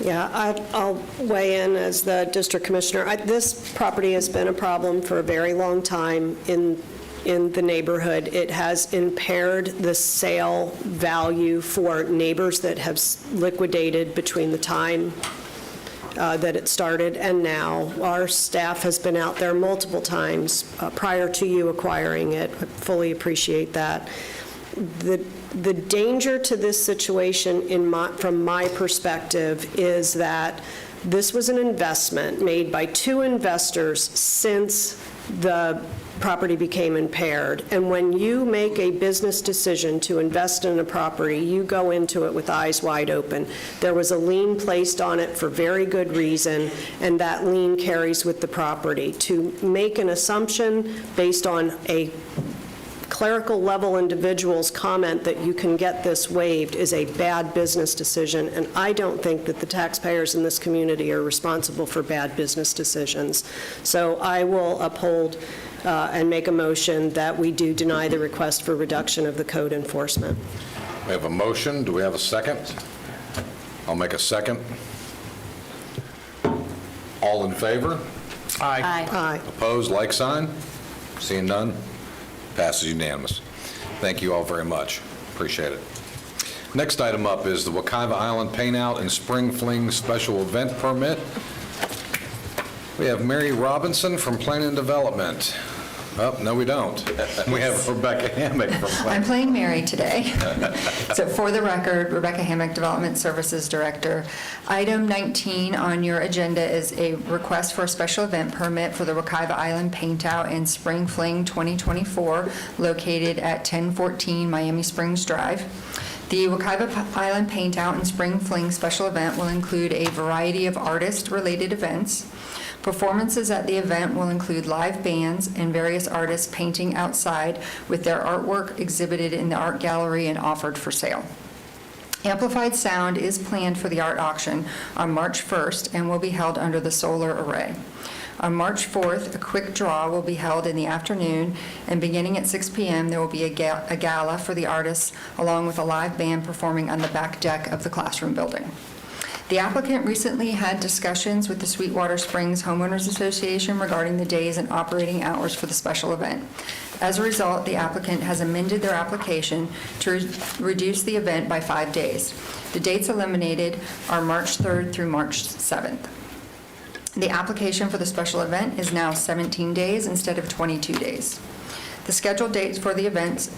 S8: Yeah, I'll weigh in as the district commissioner. This property has been a problem for a very long time in the neighborhood. It has impaired the sale value for neighbors that have liquidated between the time that it started and now. Our staff has been out there multiple times prior to you acquiring it. I fully appreciate that. The danger to this situation from my perspective is that this was an investment made by 2 investors since the property became impaired. And when you make a business decision to invest in a property, you go into it with eyes wide open. There was a lien placed on it for very good reason, and that lien carries with the property. To make an assumption based on a clerical level individual's comment that you can get this waived is a bad business decision, and I don't think that the taxpayers in this community are responsible for bad business decisions. So I will uphold and make a motion that we do deny the request for reduction of the code enforcement.
S2: We have a motion. Do we have a second? I'll make a second. All in favor?
S1: Aye.
S8: Aye.
S2: Opposed, like sign? Seeing none? Passes unanimous. Thank you all very much. Appreciate it. Next item up is the Wekiva Island Paint Out and Spring Fling Special Event Permit. We have Mary Robinson from Planning and Development. Oh, no, we don't. We have Rebecca Hammock from
S16: I'm
S2: Planning.
S16: playing Mary today. So for the record, Rebecca Hammock, Development Services Director. Item 19 on your agenda is a request for a special event permit for the Wekiva Island Paint Out and Spring Fling 2024, located at 1014 Miami Springs Drive. The Wekiva Island Paint Out and Spring Fling special event will include a variety of artist-related events. Performances at the event will include live bands and various artists painting outside with their artwork exhibited in the art gallery and offered for sale. Amplified sound is planned for the art auction on March 1st and will be held under the solar array. On March 4th, a quick draw will be held in the afternoon, and beginning at 6 p.m., there will be a gala for the artists, along with a live band performing on the back deck of the classroom building. The applicant recently had discussions with the Sweetwater Springs Homeowners Association regarding the days and operating hours for the special event. As a result, the applicant has amended their application to reduce the event by 5 days. The dates eliminated are March 3rd through March 7th. The application for the special event is now 17 days instead of 22 days. The scheduled dates for the events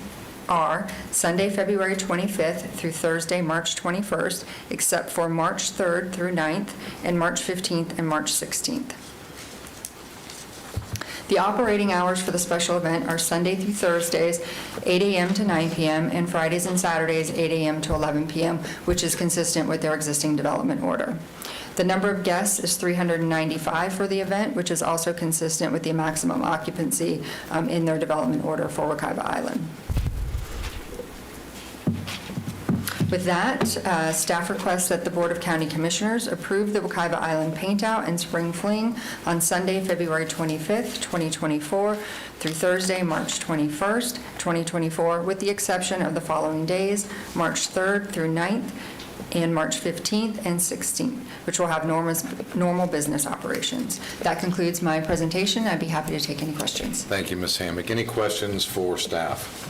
S16: are Sunday, February 25th through Thursday, March 21st, except for March 3rd through 9th, and March 15th and March 16th. The operating hours for the special event are Sunday through Thursdays, 8 a.m. to 9 p.m., and Fridays and Saturdays, 8 a.m. to 11 p.m., which is consistent with their existing development order. The number of guests is 395 for the event, which is also consistent with the maximum occupancy in their development order for Wekiva Island. With that, staff requests that the Board of County Commissioners approve the Wekiva Island Paint-Out and Spring Fling on Sunday, February 25th, 2024, through Thursday, March 21st, 2024, with the exception of the following days, March 3rd through 9th, and March 15th and 16th, which will have normal business operations. That concludes my presentation. I'd be happy to take any questions.
S2: Thank you, Ms. Hammock. Any questions for staff?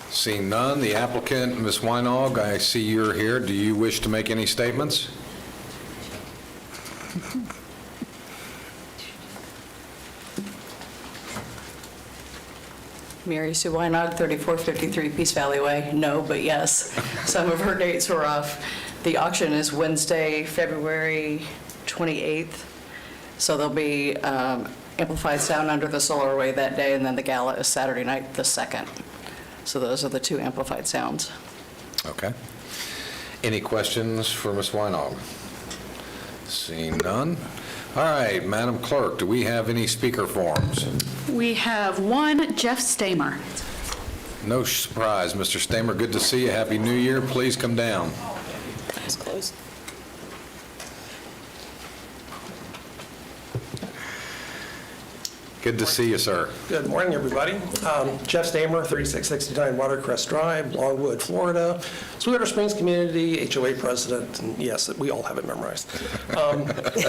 S2: Seeing none, the applicant, Ms. Weinog, I see you're here. Do you wish to make any statements?
S17: Mary Sue Weinog, 3453 Peace Valley Way. No, but yes. Some of her dates were off. The auction is Wednesday, February 28th. So there'll be amplified sound under the solar array that day, and then the gala is Saturday night, the 2nd. So those are the two amplified sounds.
S2: Okay. Any questions for Ms. Weinog? Seeing none. All right, Madam Clerk, do we have any speaker forms?
S18: We have one, Jeff Stamer.
S2: No surprise, Mr. Stamer, good to see you. Happy New Year. Please come down.
S17: It's closed.
S2: Good to see you, sir.
S19: Good morning, everybody. Jeff Stamer, 3669 Watercrest Drive, Longwood, Florida. Sweetwater Springs Community, HOA President, and yes, we all have it memorized.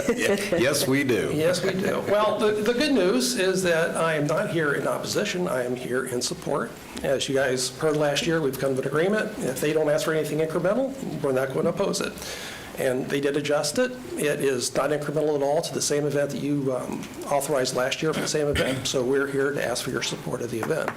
S2: Yes, we do.
S19: Yes, we do. Well, the good news is that I am not here in opposition. I am here in support. As you guys heard last year, we've come to an agreement. If they don't ask for anything incremental, we're not going to oppose it. And they did adjust it. It is not incremental at all to the same event that you authorized last year for the same event. So we're here to ask for your support of the event.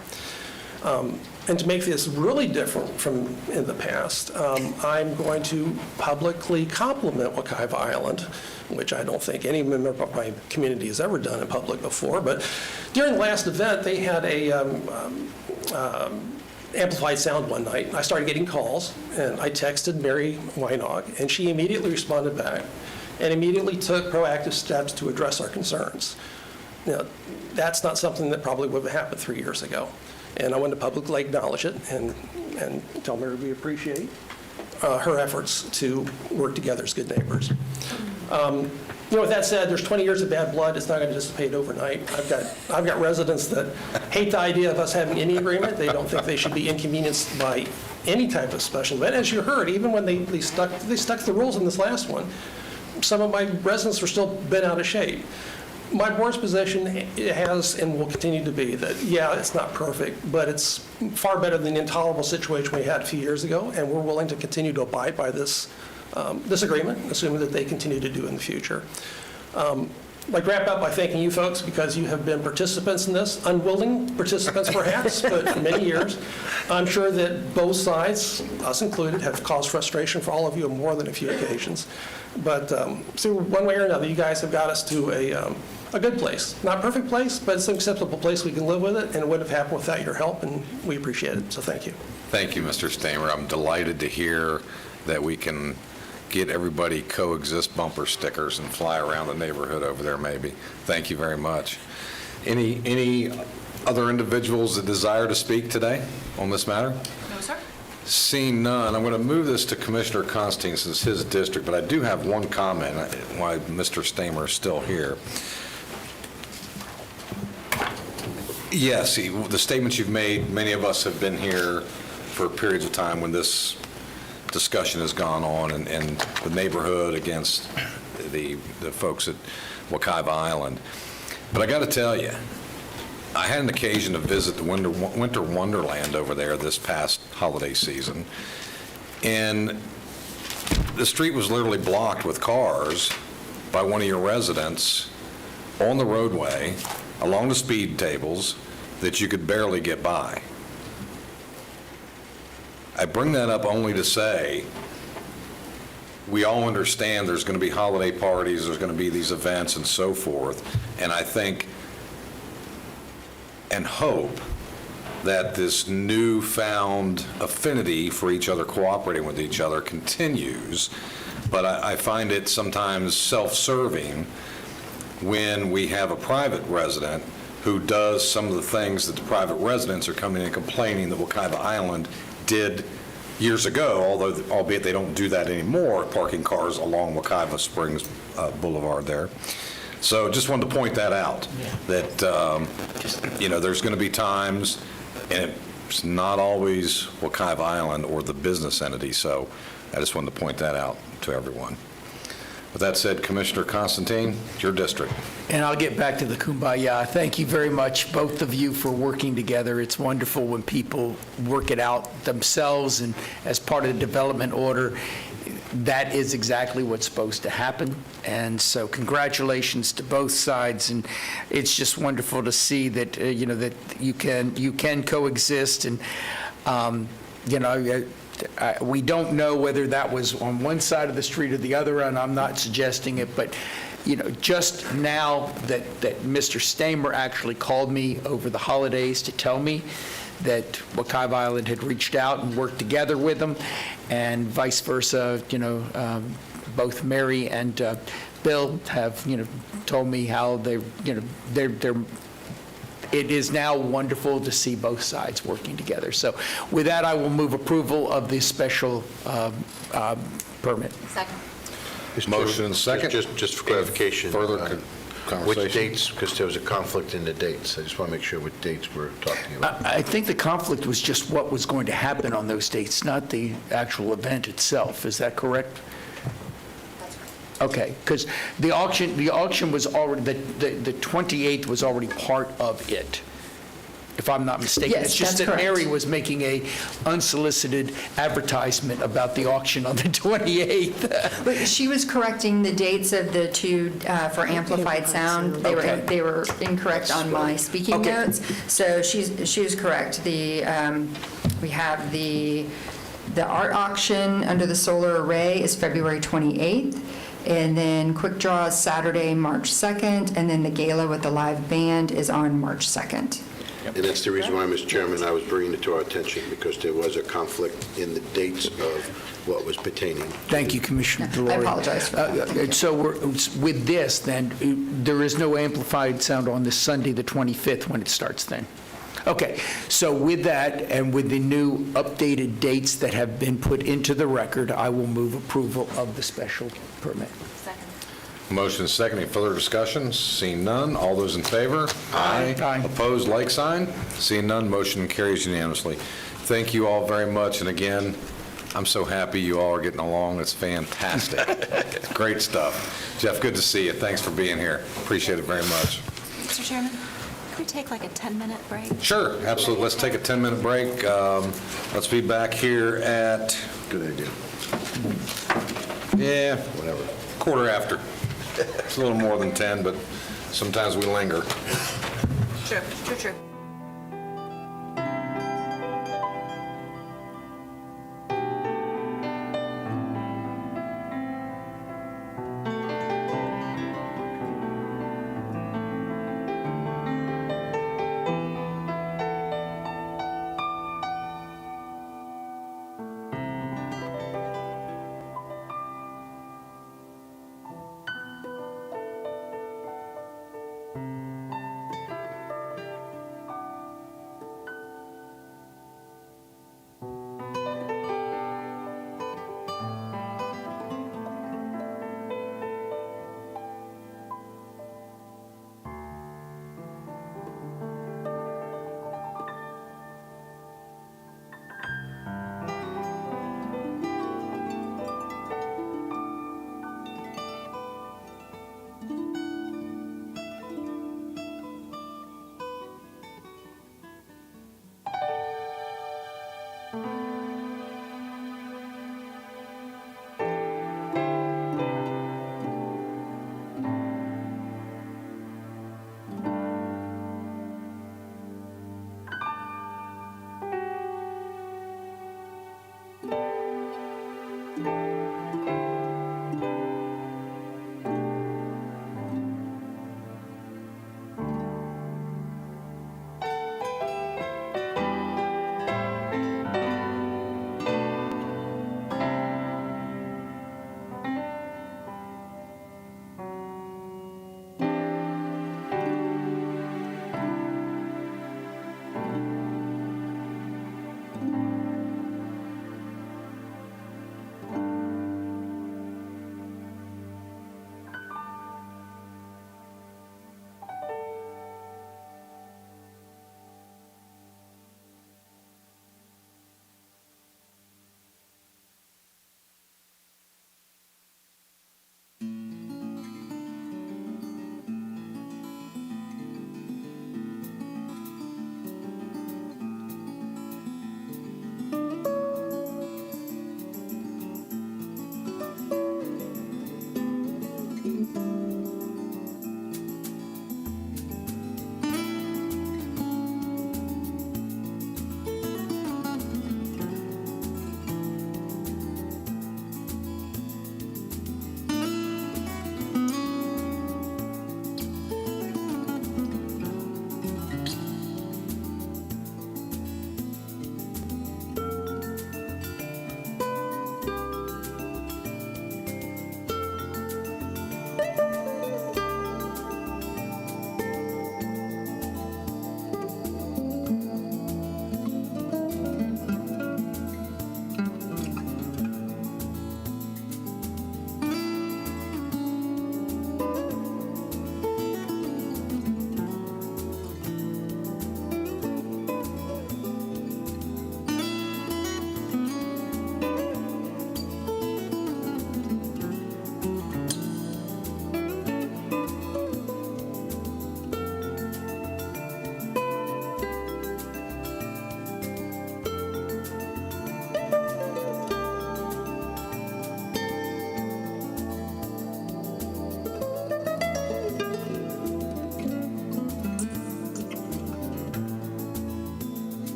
S19: And to make this really different from in the past, I'm going to publicly compliment Wekiva Island, which I don't think any member of my community has ever done in public before. But during the last event, they had a amplified sound one night. I started getting calls, and I texted Mary Weinog, and she immediately responded back and immediately took proactive steps to address our concerns. Now, that's not something that probably would have happened 3 years ago, and I wanted to publicly acknowledge it and tell Mary we appreciate her efforts to work together as good neighbors. With that said, there's 20 years of bad blood. It's not going to dissipate overnight. I've got residents that hate the idea of us having any agreement. They don't think they should be inconvenienced by any type of special event. As you heard, even when they stuck the rules in this last one, some of my residents were still bent out of shape. My board's position has and will continue to be that, yeah, it's not perfect, but it's far better than the intolerable situation we had a few years ago, and we're willing to continue to abide by this agreement, assuming that they continue to do in the future. I'd like to wrap up by thanking you folks because you have been participants in this, unwilling participants perhaps, but for many years. I'm sure that both sides, us included, have caused frustration for all of you on more than a few occasions. But so one way or another, you guys have got us to a good place. Not a perfect place, but it's an acceptable place. We can live with it, and it wouldn't have happened without your help, and we appreciate it. So thank you.
S2: Thank you, Mr. Stamer. I'm delighted to hear that we can get everybody coexist bumper stickers and fly around the neighborhood over there maybe. Thank you very much. Any other individuals that desire to speak today on this matter?
S18: No, sir.
S2: Seeing none, I'm going to move this to Commissioner Constantine since his district, but I do have one comment while Mr. Stamer is still here. Yes, the statements you've made, many of us have been here for periods of time when this discussion has gone on and the neighborhood against the folks at Wekiva Island. But I got to tell you, I had an occasion to visit the Winter Wonderland over there this past holiday season, and the street was literally blocked with cars by one of your residents on the roadway along the speed tables that you could barely get by. I bring that up only to say we all understand there's going to be holiday parties, there's going to be these events and so forth, and I think and hope that this newfound affinity for each other, cooperating with each other, continues. But I find it sometimes self-serving when we have a private resident who does some of the things that the private residents are coming and complaining that Wekiva Island did years ago, albeit they don't do that anymore, parking cars along Wekiva Springs Boulevard there. So just wanted to point that out, that, there's going to be times, and it's not always Wekiva Island or the business entity, so I just wanted to point that out to everyone. With that said, Commissioner Constantine, your district.
S1: And I'll get back to the kumbaya. Thank you very much, both of you, for working together. It's wonderful when people work it out themselves, and as part of the development order, that is exactly what's supposed to happen. And so congratulations to both sides, and it's just wonderful to see that, that you can coexist, and, we don't know whether that was on one side of the street or the other, and I'm not suggesting it, but, just now that Mr. Stamer actually called me over the holidays to tell me that Wekiva Island had reached out and worked together with them, and vice versa, both Mary and Bill have, told me how they're it is now wonderful to see both sides working together. So with that, I will move approval of the special permit.
S13: Second.
S2: Motion and second.
S7: Just for clarification.
S2: Further conversation.
S7: Which dates, because there was a conflict in the dates. I just want to make sure what dates we're talking about.
S1: I think the conflict was just what was going to happen on those dates, not the actual event itself. Is that correct? Okay, because the auction was already, the 28th was already part of it, if I'm not mistaken.
S16: Yes,
S1: It's just
S16: that's
S1: that Mary
S16: correct.
S1: was making a unsolicited advertisement about the auction on the 28th.
S16: But she was correcting the dates of the two for amplified sound.
S1: Okay.
S16: They were incorrect on my speaking
S1: Okay.
S16: notes. So she was correct. We have the art auction under the solar array is February 28th. And then Quick Draw is Saturday, March 2nd, and then the gala with the live band is on March 2nd.
S7: And that's the reason why, Mr. Chairman, I was bringing it to our attention, because there was a conflict in the dates of what was pertaining.
S1: Thank you, Commissioner Delory.
S16: I apologize for that.
S1: So with this, then, there is no amplified sound on this Sunday, the 25th, when it starts then? Okay, so with that, and with the new updated dates that have been put into the record, I will move approval of the special permit.
S13: Second.
S2: Motion is second. Any further discussion? Seeing none, all those in favor?
S1: Aye. Aye.
S2: Opposed, like sign? Seeing none, motion carries unanimously. Thank you all very much, and again, I'm so happy you all are getting along. It's fantastic. Great stuff. Jeff, good to see you. Thanks for being here. Appreciate it very much.
S6: Mr. Chairman, could we take like a 10-minute break?
S2: Sure, absolutely. Let's take a 10-minute break. Let's be back here at,
S7: Good idea.
S2: yeah, whatever, quarter after. It's a little more than 10, but sometimes we linger.
S9: True.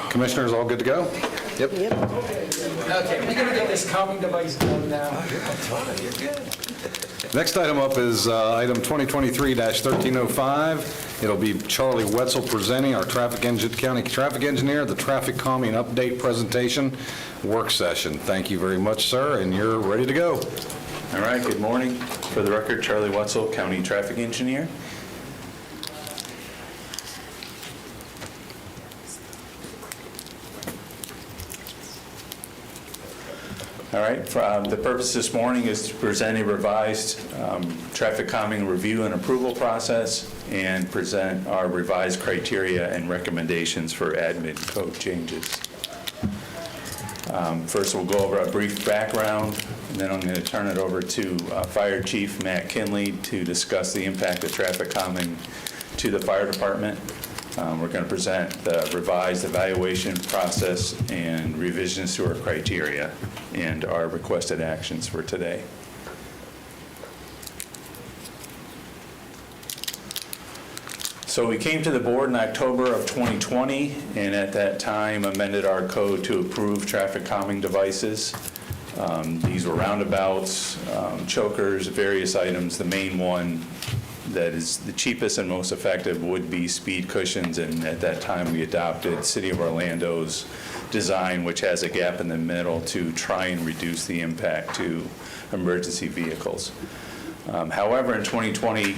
S2: Commissioners, all good to go? Yep.
S1: Okay, we're going to get this calming device done now. You're good.
S2: Next item up is item 2023-1305. It'll be Charlie Wetzel presenting, our county traffic engineer, the traffic calming update presentation work session. Thank you very much, sir, and you're ready to go.
S20: All right, good morning. For the record, Charlie Wetzel, County Traffic Engineer. All right, the purpose this morning is to present a revised traffic calming review and approval process and present our revised criteria and recommendations for admin code changes. First, we'll go over a brief background, and then I'm going to turn it over to Fire Chief Matt Kinley to discuss the impact of traffic calming to the fire department. We're going to present the revised evaluation process and revisions to our criteria and our requested actions for today. So we came to the board in October of 2020, and at that time amended our code to approve traffic calming devices. These were roundabouts, chokers, various items. The main one that is the cheapest and most effective would be speed cushions, and at that time we adopted City of Orlando's design, which has a gap in the middle to try and reduce the impact to emergency vehicles. However, in 2020,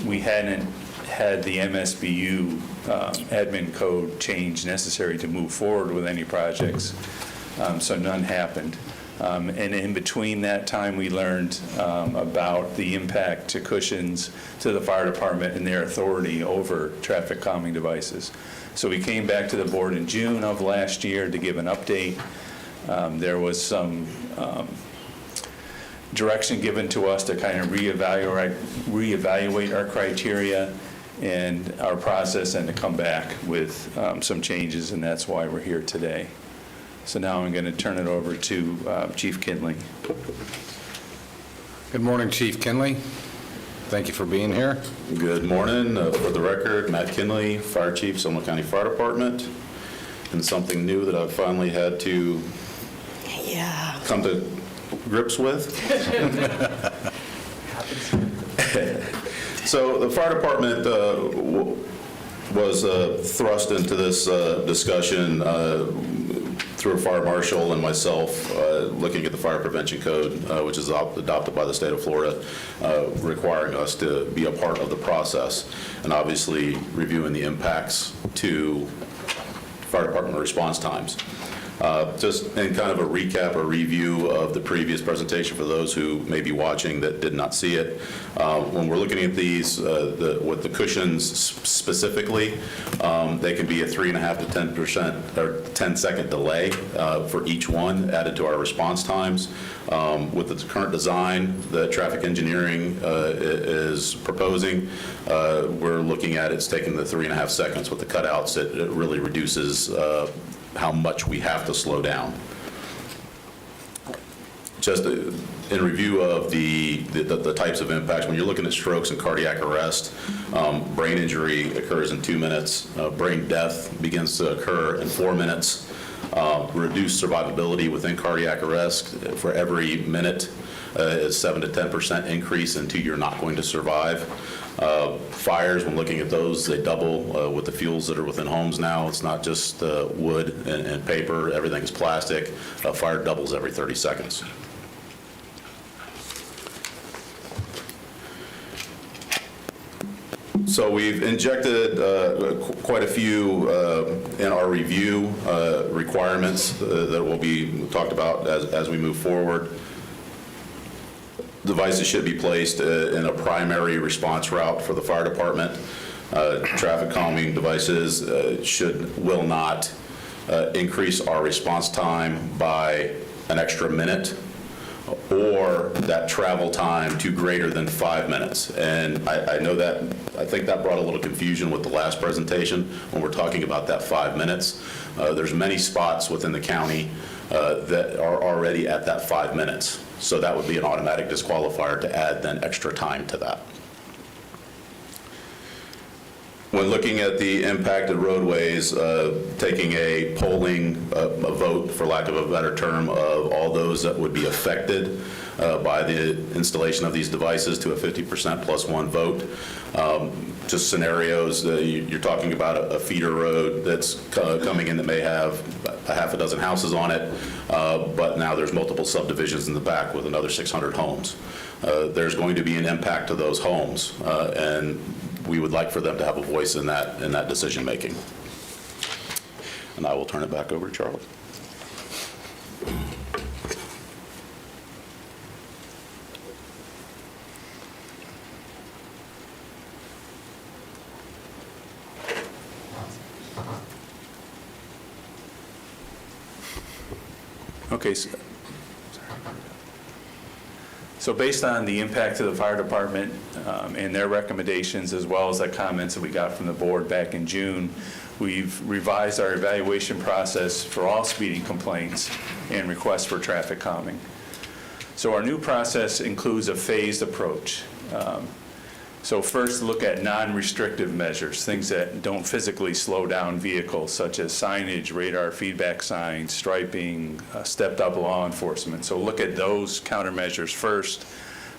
S20: we hadn't had the MSBU admin code change necessary to move forward with any projects, so none happened. And in between that time, we learned about the impact to cushions, to the fire department, and their authority over traffic calming devices. So we came back to the board in June of last year to give an update. There was some direction given to us to kind of reevaluate our criteria and our process and to come back with some changes, and that's why we're here today. So now I'm going to turn it over to Chief Kinley.
S2: Good morning, Chief Kinley. Thank you for being here.
S21: Good morning. For the record, Matt Kinley, Fire Chief, Sonoma County Fire Department. And something new that I've finally had to come to grips with. So the fire department was thrust into this discussion through a fire marshal and myself, looking at the fire prevention code, which is adopted by the state of Florida, requiring us to be a part of the process, and obviously reviewing the impacts to fire department response times. Just in kind of a recap or review of the previous presentation for those who may be watching that did not see it. When we're looking at these, with the cushions specifically, they can be a 3.5 to 10% or 10-second delay for each one added to our response times. With the current design that traffic engineering is proposing, we're looking at it's taking the 3.5 seconds. With the cutouts, it really reduces how much we have to slow down. Just in review of the types of impacts, when you're looking at strokes and cardiac arrest, brain injury occurs in 2 minutes. Brain death begins to occur in 4 minutes. Reduced survivability within cardiac arrest for every minute is 7 to 10% increase into you're not going to survive. Fires, when looking at those, they double with the fuels that are within homes now. It's not just wood and paper, everything is plastic. Fire doubles every 30 seconds. So we've injected quite a few in our review requirements that will be talked about as we move forward. Devices should be placed in a primary response route for the fire department. Traffic calming devices will not increase our response time by an extra minute or that travel time to greater than 5 minutes. And I think that brought a little confusion with the last presentation when we're talking about that 5 minutes. There's many spots within the county that are already at that 5 minutes. So that would be an automatic disqualifier to add then extra time to that. When looking at the impacted roadways, taking a polling, a vote, for lack of a better term, of all those that would be affected by the installation of these devices to a 50% plus one vote. Just scenarios, you're talking about a feeder road that's coming in that may have a half a dozen houses on it, but now there's multiple subdivisions in the back with another 600 homes. There's going to be an impact to those homes, and we would like for them to have a voice in that decision-making. And I will turn it back over to Charlie.
S20: Okay, so based on the impact to the fire department and their recommendations, as well as the comments that we got from the board back in June, we've revised our evaluation process for all speeding complaints and requests for traffic calming. So our new process includes a phased approach. So first, look at non-restrictive measures, things that don't physically slow down vehicles, such as signage, radar feedback signs, striping, stepped-up law enforcement. So look at those countermeasures first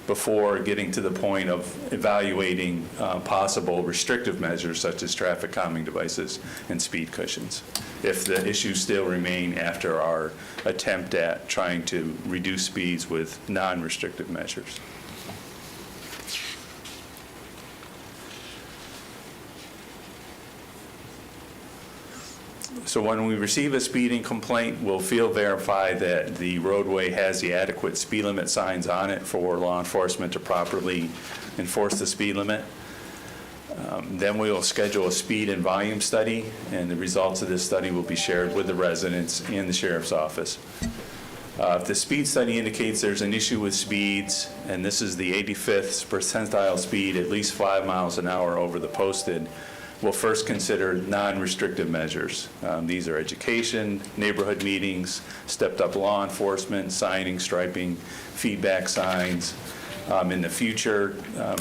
S20: before getting to the point of evaluating possible restrictive measures, such as traffic calming devices and speed cushions, if the issues still remain after our attempt at trying to reduce speeds with non-restrictive measures. So when we receive a speeding complaint, we'll field verify that the roadway has the adequate speed limit signs on it for law enforcement to properly enforce the speed limit. Then we will schedule a speed and volume study, and the results of this study will be shared with the residents and the sheriff's office. If the speed study indicates there's an issue with speeds, and this is the 85th percentile speed, at least 5 miles an hour over the posted, we'll first consider non-restrictive measures. These are education, neighborhood meetings, stepped-up law enforcement, signing, striping, feedback signs. In the future,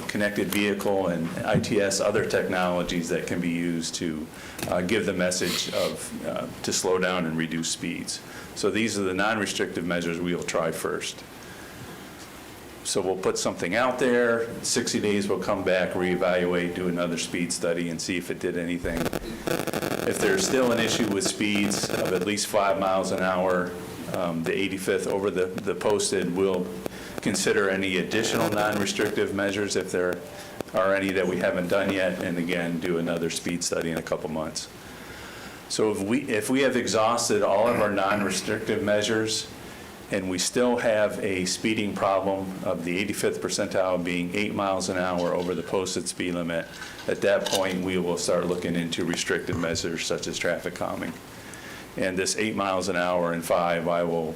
S20: connected vehicle and ITS, other technologies that can be used to give the message of to slow down and reduce speeds. So these are the non-restrictive measures we will try first. So we'll put something out there, 60 days we'll come back, reevaluate, do another speed study and see if it did anything. If there's still an issue with speeds of at least 5 miles an hour, the 85th over the posted, we'll consider any additional non-restrictive measures if there are any that we haven't done yet, and again, do another speed study in a couple months. So if we have exhausted all of our non-restrictive measures, and we still have a speeding problem of the 85th percentile being 8 miles an hour over the posted speed limit, at that point we will start looking into restrictive measures such as traffic calming. And this 8 miles an hour and 5, I will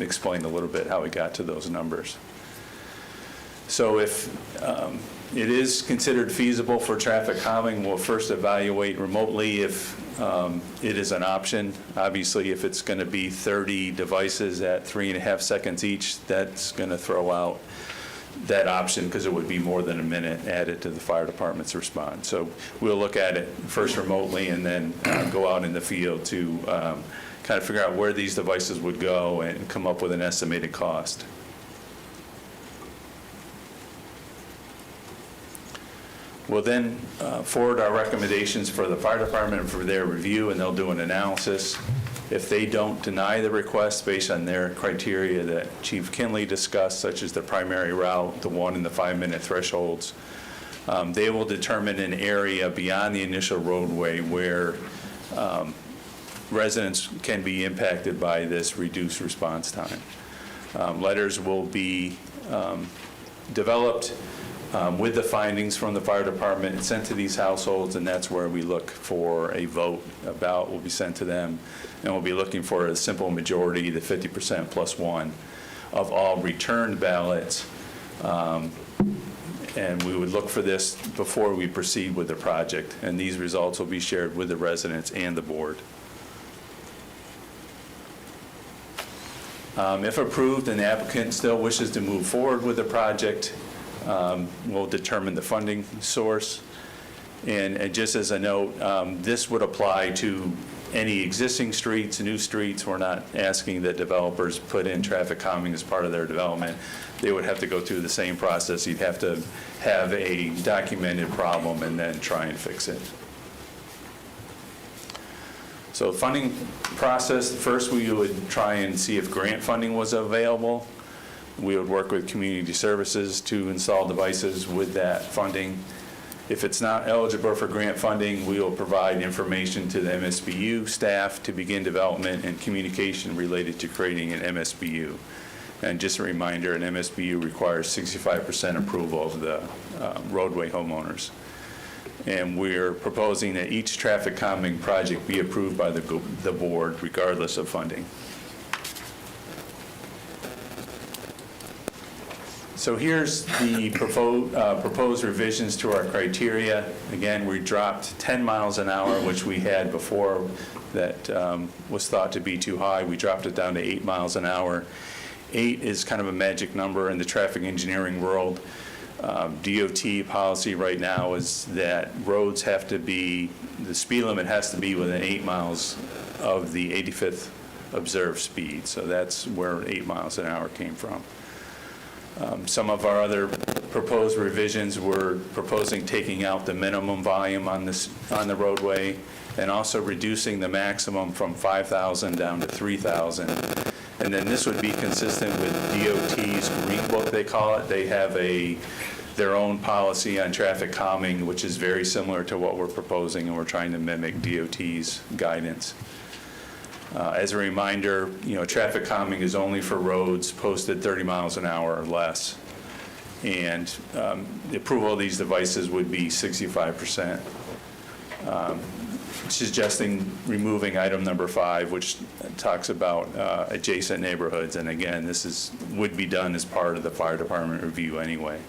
S20: explain a little bit how we got to those numbers. So if it is considered feasible for traffic calming, we'll first evaluate remotely if it is an option. Obviously, if it's going to be 30 devices at 3.5 seconds each, that's going to throw out that option because it would be more than a minute added to the fire department's response. So we'll look at it first remotely and then go out in the field to kind of figure out where these devices would go and come up with an estimated cost. We'll then forward our recommendations for the fire department for their review, and they'll do an analysis. If they don't deny the request based on their criteria that Chief Kinley discussed, such as the primary route, the 1 and the 5-minute thresholds, they will determine an area beyond the initial roadway where residents can be impacted by this reduced response time. Letters will be developed with the findings from the fire department and sent to these households, and that's where we look for a vote. A ballot will be sent to them, and we'll be looking for a simple majority, the 50% plus 1 of all returned ballots. And we would look for this before we proceed with the project, and these results will be shared with the residents and the board. If approved and the applicant still wishes to move forward with the project, we'll determine the funding source. And just as a note, this would apply to any existing streets, new streets. We're not asking that developers put in traffic calming as part of their development. They would have to go through the same process. You'd have to have a documented problem and then try and fix it. So funding process, first we would try and see if grant funding was available. We would work with community services to install devices with that funding. If it's not eligible for grant funding, we will provide information to the MSBU staff to begin development and communication related to creating an MSBU. And just a reminder, an MSBU requires 65% approval of the roadway homeowners. And we're proposing that each traffic calming project be approved by the board regardless of funding. So here's the proposed revisions to our criteria. Again, we dropped 10 miles an hour, which we had before that was thought to be too high. We dropped it down to 8 miles an hour. 8 is kind of a magic number in the traffic engineering world. DOT policy right now is that roads have to be, the speed limit has to be within 8 miles of the 85th observed speed. So that's where 8 miles an hour came from. Some of our other proposed revisions were proposing taking out the minimum volume on the roadway and also reducing the maximum from 5,000 down to 3,000. And then this would be consistent with DOT's Green Book, they call it. They have their own policy on traffic calming, which is very similar to what we're proposing, and we're trying to mimic DOT's guidance. As a reminder, traffic calming is only for roads posted 30 miles an hour or less. And the approval of these devices would be 65%. Suggesting removing item number 5, which talks about adjacent neighborhoods. And again, this would be done as part of the fire department review anyway.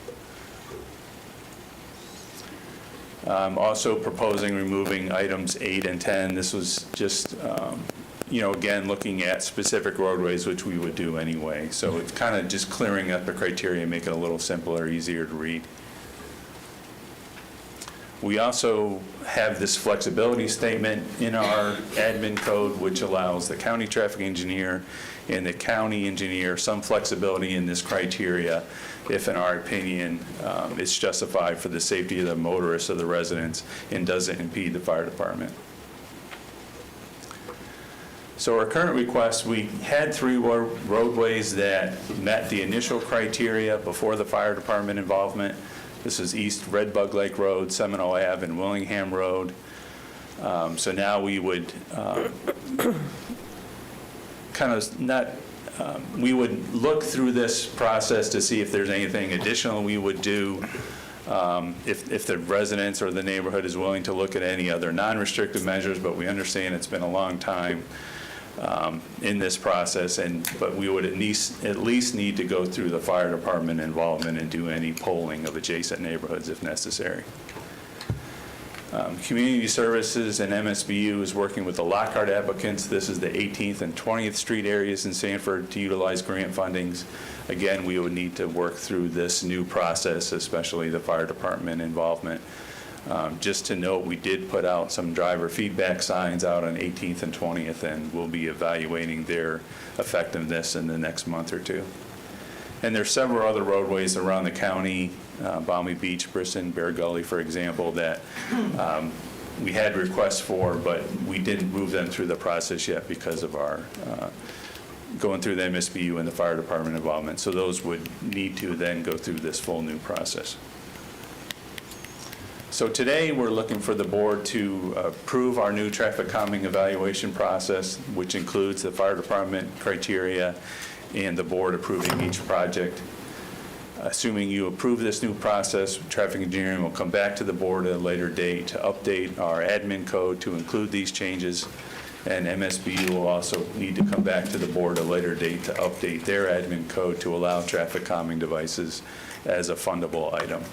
S20: Also proposing removing items 8 and 10. This was just again, looking at specific roadways, which we would do anyway. So it's kind of just clearing up the criteria, make it a little simpler, easier to read. We also have this flexibility statement in our admin code, which allows the county traffic engineer and the county engineer some flexibility in this criteria if, in our opinion, it's justified for the safety of the motorists or the residents and doesn't impede the fire department. So our current request, we had 3 roadways that met the initial criteria before the fire department involvement. This is East Red Bug Lake Road, Seminole Ave, and Willingham Road. So now we would we would look through this process to see if there's anything additional we would do. If the residents or the neighborhood is willing to look at any other non-restrictive measures, but we understand it's been a long time in this process, but we would at least need to go through the fire department involvement and do any polling of adjacent neighborhoods if necessary. Community Services and MSBU is working with the Lockhart applicants. This is the 18th and 20th Street areas in Sanford to utilize grant fundings. Again, we would need to work through this new process, especially the fire department involvement. Just to note, we did put out some driver feedback signs out on 18th and 20th, and we'll be evaluating their effectiveness in the next month or 2. And there's several other roadways around the county, Balmy Beach, Brisson, Bear Gully, for example, that we had requests for, but we didn't move them through the process yet because of our going through the MSBU and the fire department involvement. So those would need to then go through this full new process. So today, we're looking for the board to approve our new traffic calming evaluation process, which includes the fire department criteria and the board approving each project. Assuming you approve this new process, traffic engineering will come back to the board at a later date to update our admin code to include these changes, and MSBU will also need to come back to the board at a later date to update their admin code to allow traffic calming devices as a fundable item.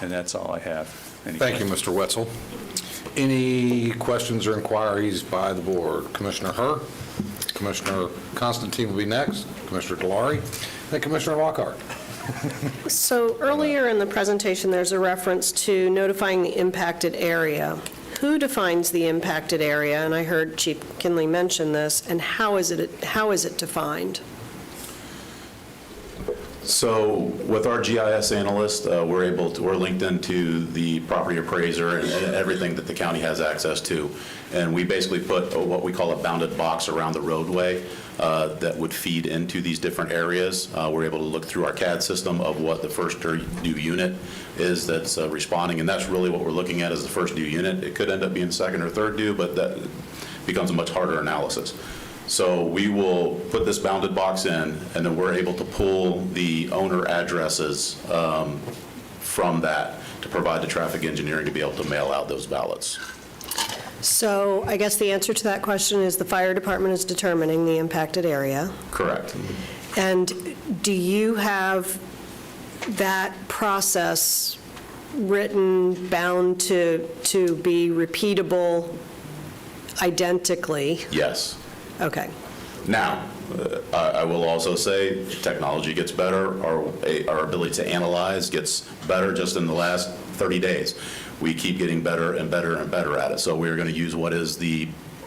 S20: And that's all I have.
S2: Thank you, Mr. Wetzel. Any questions or inquiries by the board? Commissioner Herr, Commissioner Constantine will be next, Commissioner Delary, then Commissioner Lockhart.
S8: So earlier in the presentation, there's a reference to notifying the impacted area. Who defines the impacted area? And I heard Chief Kinley mention this, and how is it defined?
S21: So with our GIS analyst, we're linked into the property appraiser and everything that the county has access to. And we basically put what we call a bounded box around the roadway that would feed into these different areas. We're able to look through our CAD system of what the first due unit is that's responding, and that's really what we're looking at as the first due unit. It could end up being second or third due, but that becomes a much harder analysis. So we will put this bounded box in, and then we're able to pull the owner addresses from that to provide the traffic engineering to be able to mail out those ballots.
S8: So I guess the answer to that question is the fire department is determining the impacted area.
S21: Correct.
S8: And do you have that process written, bound to be repeatable identically?
S21: Yes.
S8: Okay.
S21: Now, I will also say technology gets better. Our ability to analyze gets better just in the last 30 days. We keep getting better and better and better at it. So we're going to use what is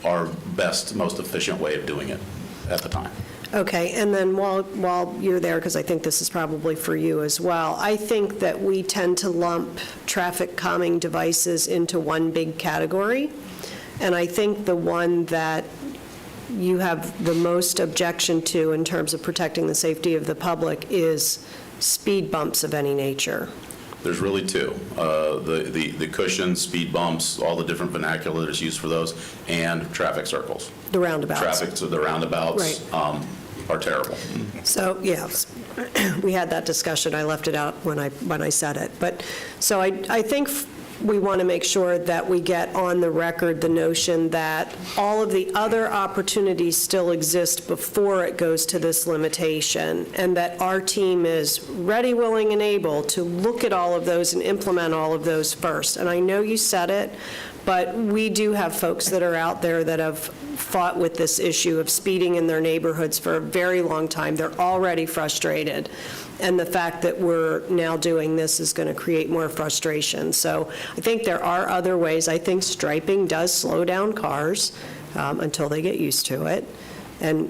S21: our best, most efficient way of doing it at the time.
S8: Okay, and then while you're there, because I think this is probably for you as well, I think that we tend to lump traffic calming devices into one big category. And I think the one that you have the most objection to in terms of protecting the safety of the public is speed bumps of any nature.
S21: There's really two. The cushions, speed bumps, all the different vernacular that's used for those, and traffic circles.
S8: The roundabouts.
S21: The roundabouts are terrible.
S8: So, yes, we had that discussion. I left it out when I said it. But, so I think we want to make sure that we get on the record the notion that all of the other opportunities still exist before it goes to this limitation, and that our team is ready, willing, and able to look at all of those and implement all of those first. And I know you said it, but we do have folks that are out there that have fought with this issue of speeding in their neighborhoods for a very long time. They're already frustrated. And the fact that we're now doing this is going to create more frustration. So I think there are other ways. I think striping does slow down cars until they get used to it. And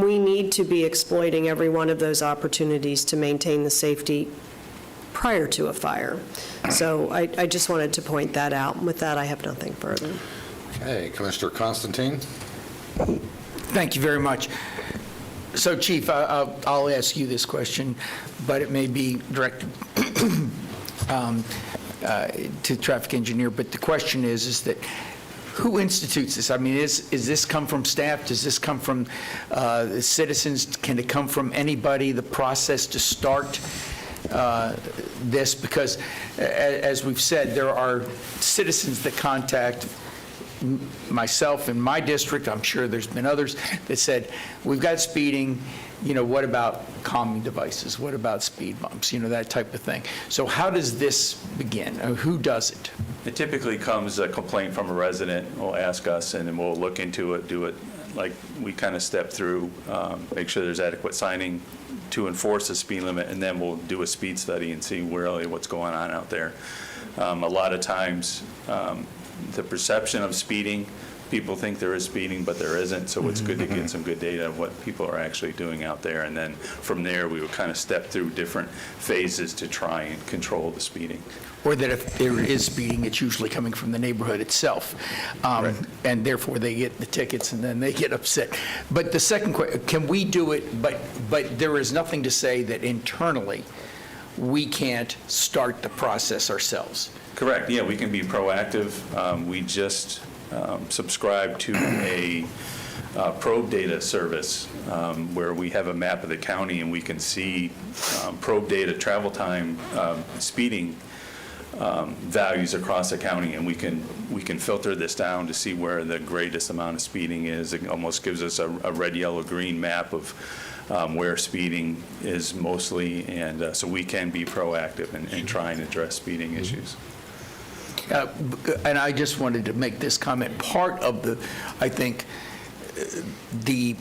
S8: we need to be exploiting every one of those opportunities to maintain the safety prior to a fire. So I just wanted to point that out. And with that, I have nothing further.
S2: Okay, Commissioner Constantine.
S1: Thank you very much. So, Chief, I'll ask you this question, but it may be directed to traffic engineer. But the question is that who institutes this? I mean, is this come from staff? Does this come from citizens? Can it come from anybody? The process to start this, because as we've said, there are citizens that contact myself in my district. I'm sure there's been others that said, we've got speeding, what about calming devices? What about speed bumps? That type of thing. So how does this begin? Who does it?
S20: It typically comes a complaint from a resident, will ask us, and then we'll look into it, do it like we kind of step through, make sure there's adequate signing to enforce the speed limit, and then we'll do a speed study and see really what's going on out there. A lot of times, the perception of speeding, people think there is speeding, but there isn't, so it's good to get some good data of what people are actually doing out there, and then from there, we would kind of step through different phases to try and control the speeding.
S1: Or that if there is speeding, it's usually coming from the neighborhood itself, and therefore they get the tickets and then they get upset. But the second question, can we do it, but there is nothing to say that internally we can't start the process ourselves?
S20: Correct, yeah, we can be proactive. We just subscribe to a probe data service where we have a map of the county and we can see probe data, travel time, speeding values across the county, and we can filter this down to see where the greatest amount of speeding is. It almost gives us a red, yellow, green map of where speeding is mostly, and so we can be proactive and try and address speeding issues.
S1: And I just wanted to make this comment. Part of I think, the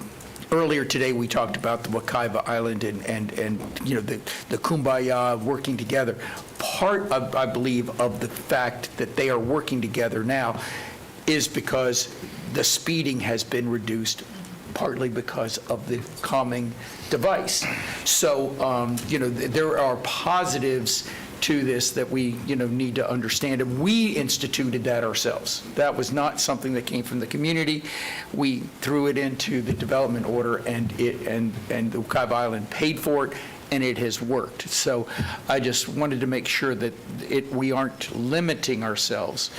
S1: Earlier today, we talked about the Wakaiva Island and you know, the Kumbaya working together. Part of, I believe, of the fact that they are working together now is because the speeding has been reduced, partly because of the calming device. So, you know, there are positives to this that we, you know, need to understand, and we instituted that ourselves. That was not something that came from the community. We threw it into the development order, and the Wakaiva Island paid for it, and it has worked. So I just wanted to make sure that we aren't limiting ourselves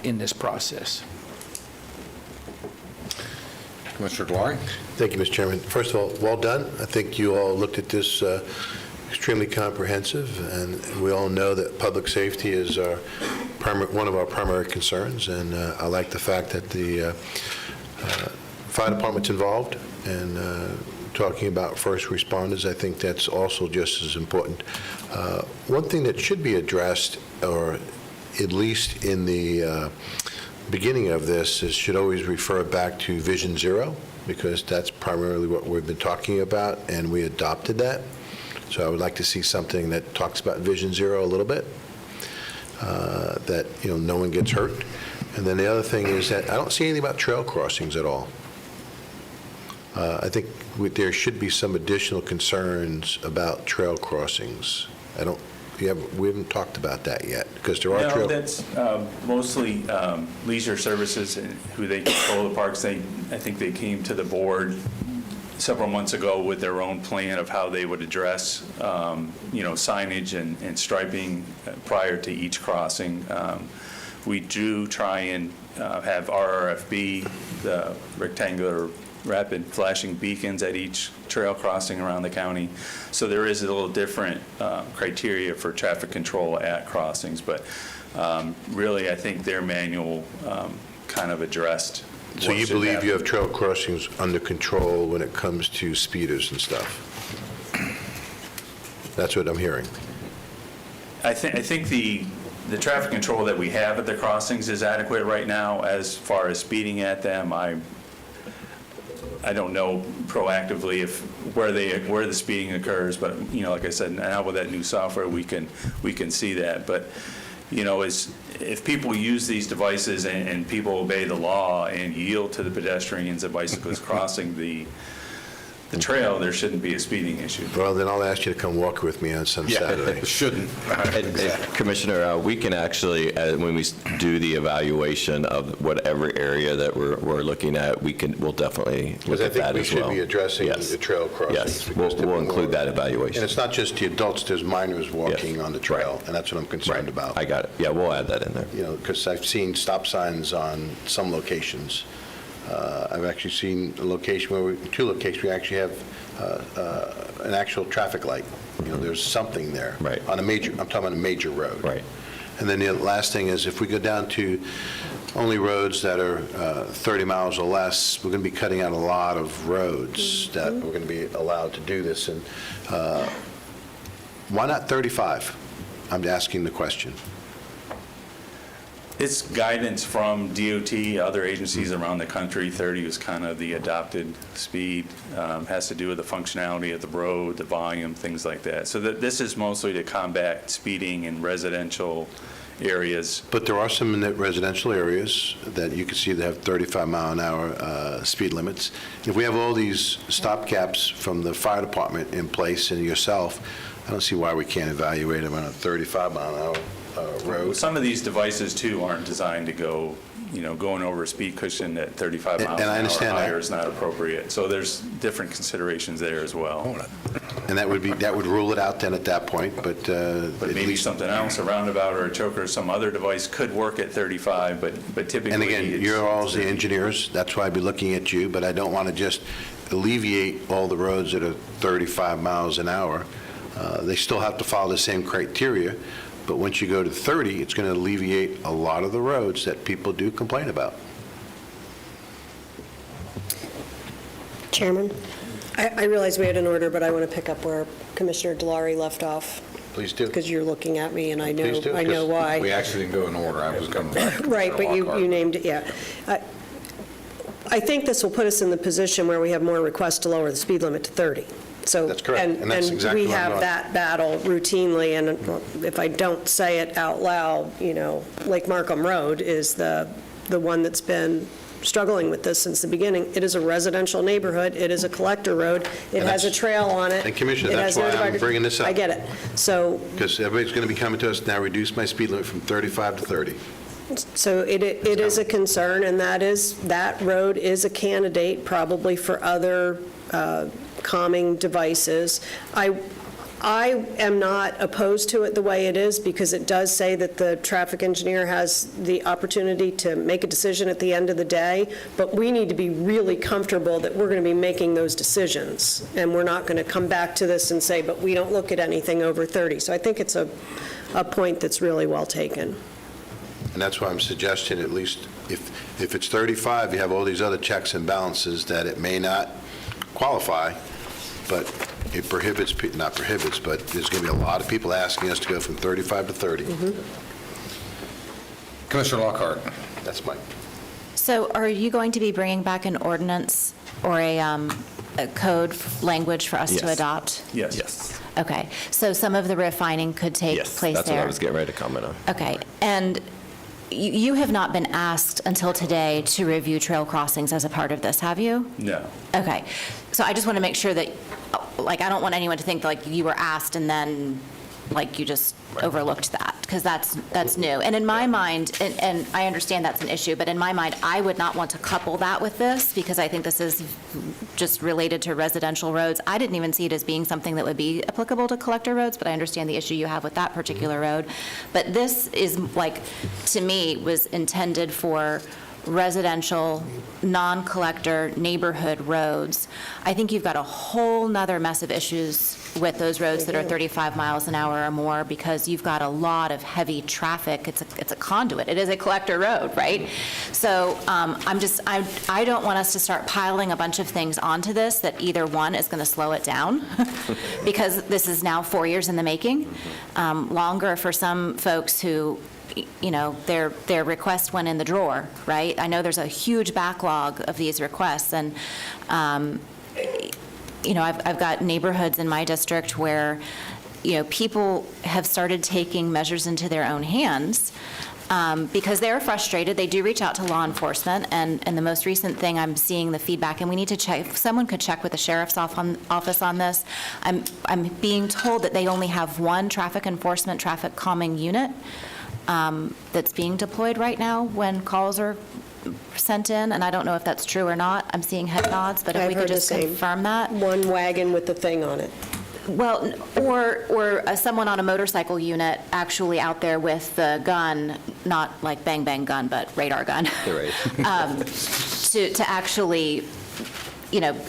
S1: in this process.
S2: Commissioner Delory?
S7: Thank you, Mr. Chairman. First of all, well done. I think you all looked at this extremely comprehensive, and we all know that public safety is one of our primary concerns, and I like the fact that the fire department's involved, and talking about first responders, I think that's also just as important. One thing that should be addressed, or at least in the beginning of this, is should always refer back to Vision Zero, because that's primarily what we've been talking about, and we adopted that. So I would like to see something that talks about Vision Zero a little bit, that, you know, no one gets hurt. And then the other thing is that I don't see anything about trail crossings at all. I think there should be some additional concerns about trail crossings. We haven't talked about that yet, because there are
S20: No, that's mostly leisure services who they control the parks. I think they came to the board several months ago with their own plan of how they would address, you know, signage and striping prior to each crossing. We do try and have RRFB, the rectangular rapid flashing beacons at each trail crossing around the county. So there is a little different criteria for traffic control at crossings, but really I think their manual kind of addressed.
S7: So you believe you have trail crossings under control when it comes to speeders and stuff? That's what I'm hearing.
S20: I think the traffic control that we have at the crossings is adequate right now. As far as speeding at them, I don't know proactively where the speeding occurs, but, you know, like I said, now with that new software, we can see that. But, you know, if people use these devices and people obey the law and yield to the pedestrians and bicyclists crossing the trail, there shouldn't be a speeding issue.
S7: Well, then I'll ask you to come walk with me on some Saturday.
S2: Shouldn't.
S10: Commissioner, we can actually, when we do the evaluation of whatever area that we're looking at, we'll definitely look at that as well.
S7: Because I think we should be addressing the trail crossings.
S10: Yes, we'll include that evaluation.
S7: And it's not just the adults, there's minors walking on the trail, and that's what I'm concerned about.
S10: I got it. Yeah, we'll add that in there.
S7: You know, because I've seen stop signs on some locations. I've actually seen a location two locations, we actually have an actual traffic light. You know, there's something there.
S10: Right.
S7: I'm talking about a major road.
S10: Right.
S7: And then the last thing is, if we go down to only roads that are 30 miles or less, we're going to be cutting out a lot of roads that we're going to be allowed to do this. And why not 35? I'm asking the question.
S20: It's guidance from DOT, other agencies around the country. 30 is kind of the adopted speed. Has to do with the functionality of the road, the volume, things like that. So this is mostly to combat speeding in residential areas.
S7: But there are some in the residential areas that you can see that have 35-mile-an-hour speed limits. If we have all these stop gaps from the fire department in place and yourself, I don't see why we can't evaluate them on a 35-mile-an-hour road.
S20: Some of these devices, too, aren't designed to go, you know, going over a speed cushion at 35 miles
S7: And I
S20: an
S7: understand
S20: hour
S7: that.
S20: higher is not appropriate. So there's different considerations there as well.
S7: And that would rule it out then at that point, but
S20: maybe something else, a roundabout or a choker or some other device could work at 35, but typically.
S7: And again, you're all the engineers, that's why I'd be looking at you, but I don't want to just alleviate all the roads that are 35 miles an hour. They still have to follow the same criteria, but once you go to 30, it's going to alleviate a lot of the roads that people do complain about.
S8: Chairman, I realize we had an order, but I want to pick up where Commissioner Delory left off.
S7: Please do.
S8: Because you're looking at me, and I
S2: Please do,
S8: know why.
S2: because we actually didn't go in order. I was going to.
S8: Right, but you named it, yeah. I think this will put us in the position where we have more requests to lower the speed limit to 30. So,
S7: That's correct, and that's exactly
S8: we
S7: what I'm
S8: have
S7: on.
S8: that battle routinely, and if I don't say it out loud, Lake Markham Road is the one that's been struggling with this since the beginning. It is a residential neighborhood, it is a collector road, it
S7: And
S8: has a
S7: that's-
S8: trail on it.
S7: And Commissioner,
S8: It
S7: that's
S8: has no
S7: why I'm
S8: divider.
S7: bringing this up.
S8: I get it. So,
S7: Because everybody's going to be coming to us now, reduce my speed limit from 35 to 30.
S8: so it is a concern, and that road is a candidate probably for other calming devices. I am not opposed to it the way it is, because it does say that the traffic engineer has the opportunity to make a decision at the end of the day, but we need to be really comfortable that we're going to be making those decisions, and we're not going to come back to this and say, but we don't look at anything over 30. So I think it's a point that's really well taken.
S7: And that's why I'm suggesting, at least if it's 35, you have all these other checks and balances that it may not qualify, but it prohibits, not prohibits, but there's going to be a lot of people asking us to go from 35 to 30.
S2: Commissioner Lockhart.
S7: That's Mike.
S6: So are you going to be bringing back an ordinance or a code language for us to
S10: Yes.
S6: adopt?
S20: Yes.
S10: Yes.
S6: Okay, so some of the refining could take
S10: Yes,
S6: place there?
S10: that's what I was getting ready to comment on.
S6: Okay, and you have not been asked until today to review trail crossings as a part of this, have you?
S20: No.
S6: Okay, so I just want to make sure that, I don't want anyone to think like you were asked and then, you just overlooked that, because that's new. And in my mind, and I understand that's an issue, but in my mind, I would not want to couple that with this, because I think this is just related to residential roads. I didn't even see it as being something that would be applicable to collector roads, but I understand the issue you have with that particular road. But this is, to me, was intended for residential, non-collector neighborhood roads. I think you've got a whole nother mess of issues with those roads that are 35 miles an hour or more, because you've got a lot of heavy traffic. It's a conduit. It is a collector road, right? So I don't want us to start piling a bunch of things onto this that either one is going to slow it down, because this is now 4 years in the making, longer for some folks who their request went in the drawer, right? I know there's a huge backlog of these requests, and, I've got neighborhoods in my district where, people have started taking measures into their own hands because they're frustrated. They do reach out to law enforcement, and the most recent thing I'm seeing the feedback, and we need to check, if someone could check with the sheriff's office on this. I'm being told that they only have one traffic enforcement, traffic calming unit that's being deployed right now when calls are sent in, and I don't know if that's true or not. I'm seeing head nods, but if
S8: I've
S6: we could
S8: heard the
S6: just
S8: same.
S6: confirm that.
S8: One wagon with the thing on it.
S6: Well, or someone on a motorcycle unit actually out there with the gun, not like bang bang gun, but radar gun.
S10: You're right.
S6: To actually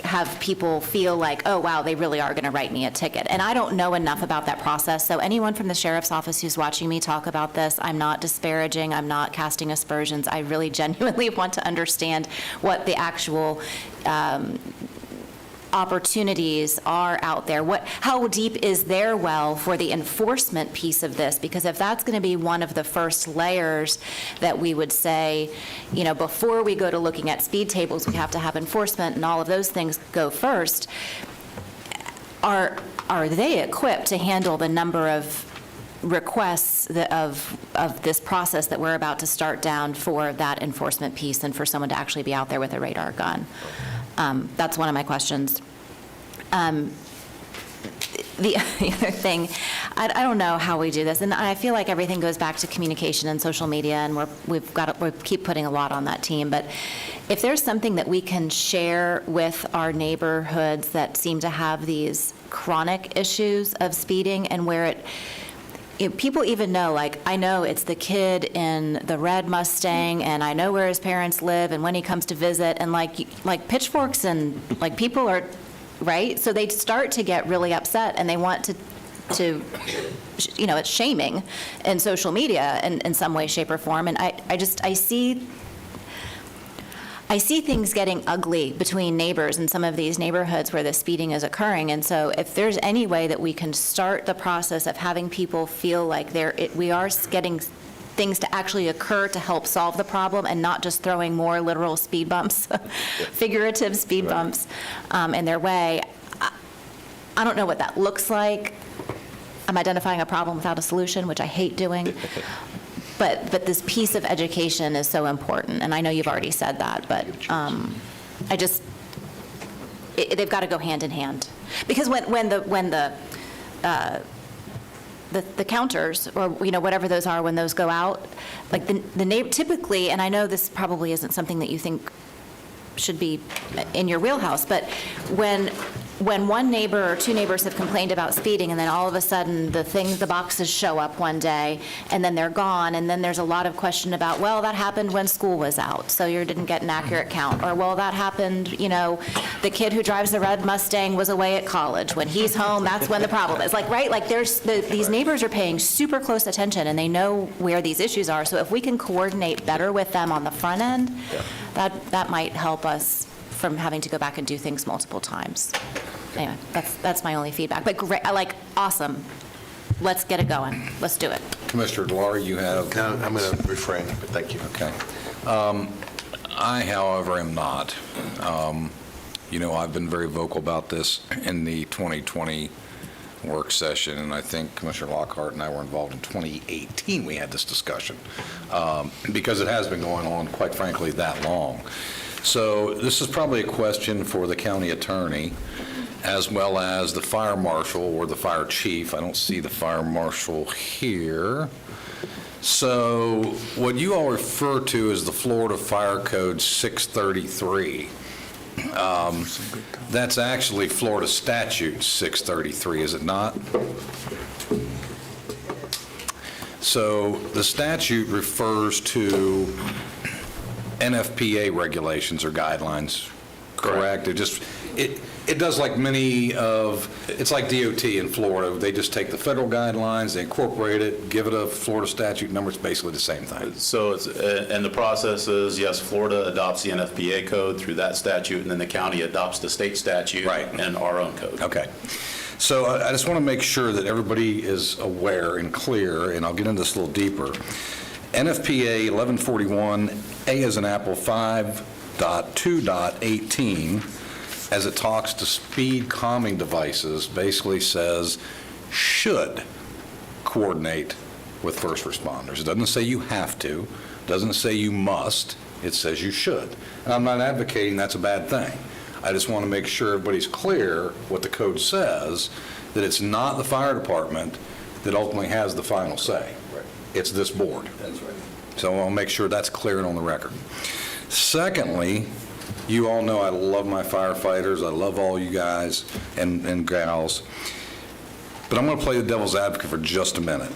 S6: have people feel like, oh, wow, they really are going to write me a ticket. And I don't know enough about that process, so anyone from the sheriff's office who's watching me talk about this, I'm not disparaging, I'm not casting aspersions. I really genuinely want to understand what the actual opportunities are out there. How deep is their well for the enforcement piece of this? Because if that's going to be one of the first layers that we would say, before we go to looking at speed tables, we have to have enforcement and all of those things go first. Are they equipped to handle the number of requests of this process that we're about to start down for that enforcement piece and for someone to actually be out there with a radar gun? That's one of my questions. The other thing, I don't know how we do this, and I feel like everything goes back to communication and social media, and we keep putting a lot on that team. But if there's something that we can share with our neighborhoods that seem to have these chronic issues of speeding, and where people even know, I know it's the kid in the red Mustang, and I know where his parents live, and when he comes to visit, and like pitchforks and people are, right? So they start to get really upset, and they want to it's shaming in social media in some way, shape, or form. And I see things getting ugly between neighbors in some of these neighborhoods where the speeding is occurring. And so if there's any way that we can start the process of having people feel like we are getting things to actually occur to help solve the problem and not just throwing more literal speed bumps, figurative speed bumps in their way. I don't know what that looks like. I'm identifying a problem without a solution, which I hate doing. But this piece of education is so important, and I know you've already said that, but they've got to go hand in hand. Because when the counters, or whatever those are, when those go out, like the neighbor typically, and I know this probably isn't something that you think should be in your wheelhouse, but when one neighbor or two neighbors have complained about speeding, and then all of a sudden the boxes show up one day, and then they're gone, and then there's a lot of question about, well, that happened when school was out, so you didn't get an accurate count, or, well, that happened, the kid who drives the red Mustang was away at college. When he's home, that's when the problem is. Right? These neighbors are paying super close attention, and they know where these issues are, so if we can coordinate better with them on the front end, that might help us from having to go back and do things multiple times. Anyway, that's my only feedback. But great, awesome. Let's get it going. Let's do it.
S2: Commissioner DeLaurie, you have...
S7: No, I'm going to refrain, but thank you.
S2: Okay. I, however, am not. I've been very vocal about this in the 2020 work session, and I think Commissioner Lockhart and I were involved in 2018. We had this discussion because it has been going on, quite frankly, that long. So this is probably a question for the county attorney as well as the fire marshal or the fire chief. I don't see the fire marshal here. So what you all refer to as the Florida Fire Code 633, that's actually Florida Statute 633, is it not? So the statute refers to NFPA regulations or guidelines, correct? It does like it's like DOT in Florida. They just take the federal guidelines, they incorporate it, give it a Florida statute number. It's basically the same thing.
S21: So and the process is, yes, Florida adopts the NFPA code through that statute, and then the county adopts the state statute and our own code.
S2: Okay. So I just want to make sure that everybody is aware and clear, and I'll get into this a little deeper. NFPA 1141A as in Apple 5.2.18, as it talks to speed calming devices, basically says should coordinate with first responders. It doesn't say you have to, doesn't say you must, it says you should. And I'm not advocating that's a bad thing. I just want to make sure everybody's clear what the code says, that it's not the fire department that ultimately has the final say. Right. It's this board. That's right. So I'll make sure that's clear and on the record. Secondly, you all know I love my firefighters. I love all you guys and gals. But I'm going to play the devil's advocate for just a minute.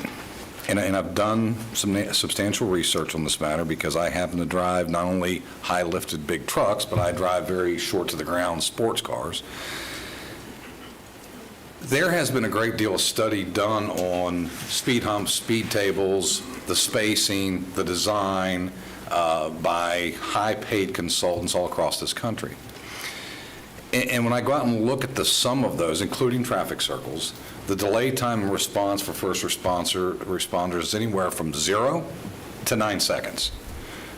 S2: And I've done some substantial research on this matter because I happen to drive not only high-lifted big trucks, but I drive very short-to-the-ground sports cars. There has been a great deal of study done on speed humps, speed tables, the spacing, the design, by high-paid consultants all across this country. And when I go out and look at the sum of those, including traffic circles, the delay time and response for first responders is anywhere from 0 to 9 seconds.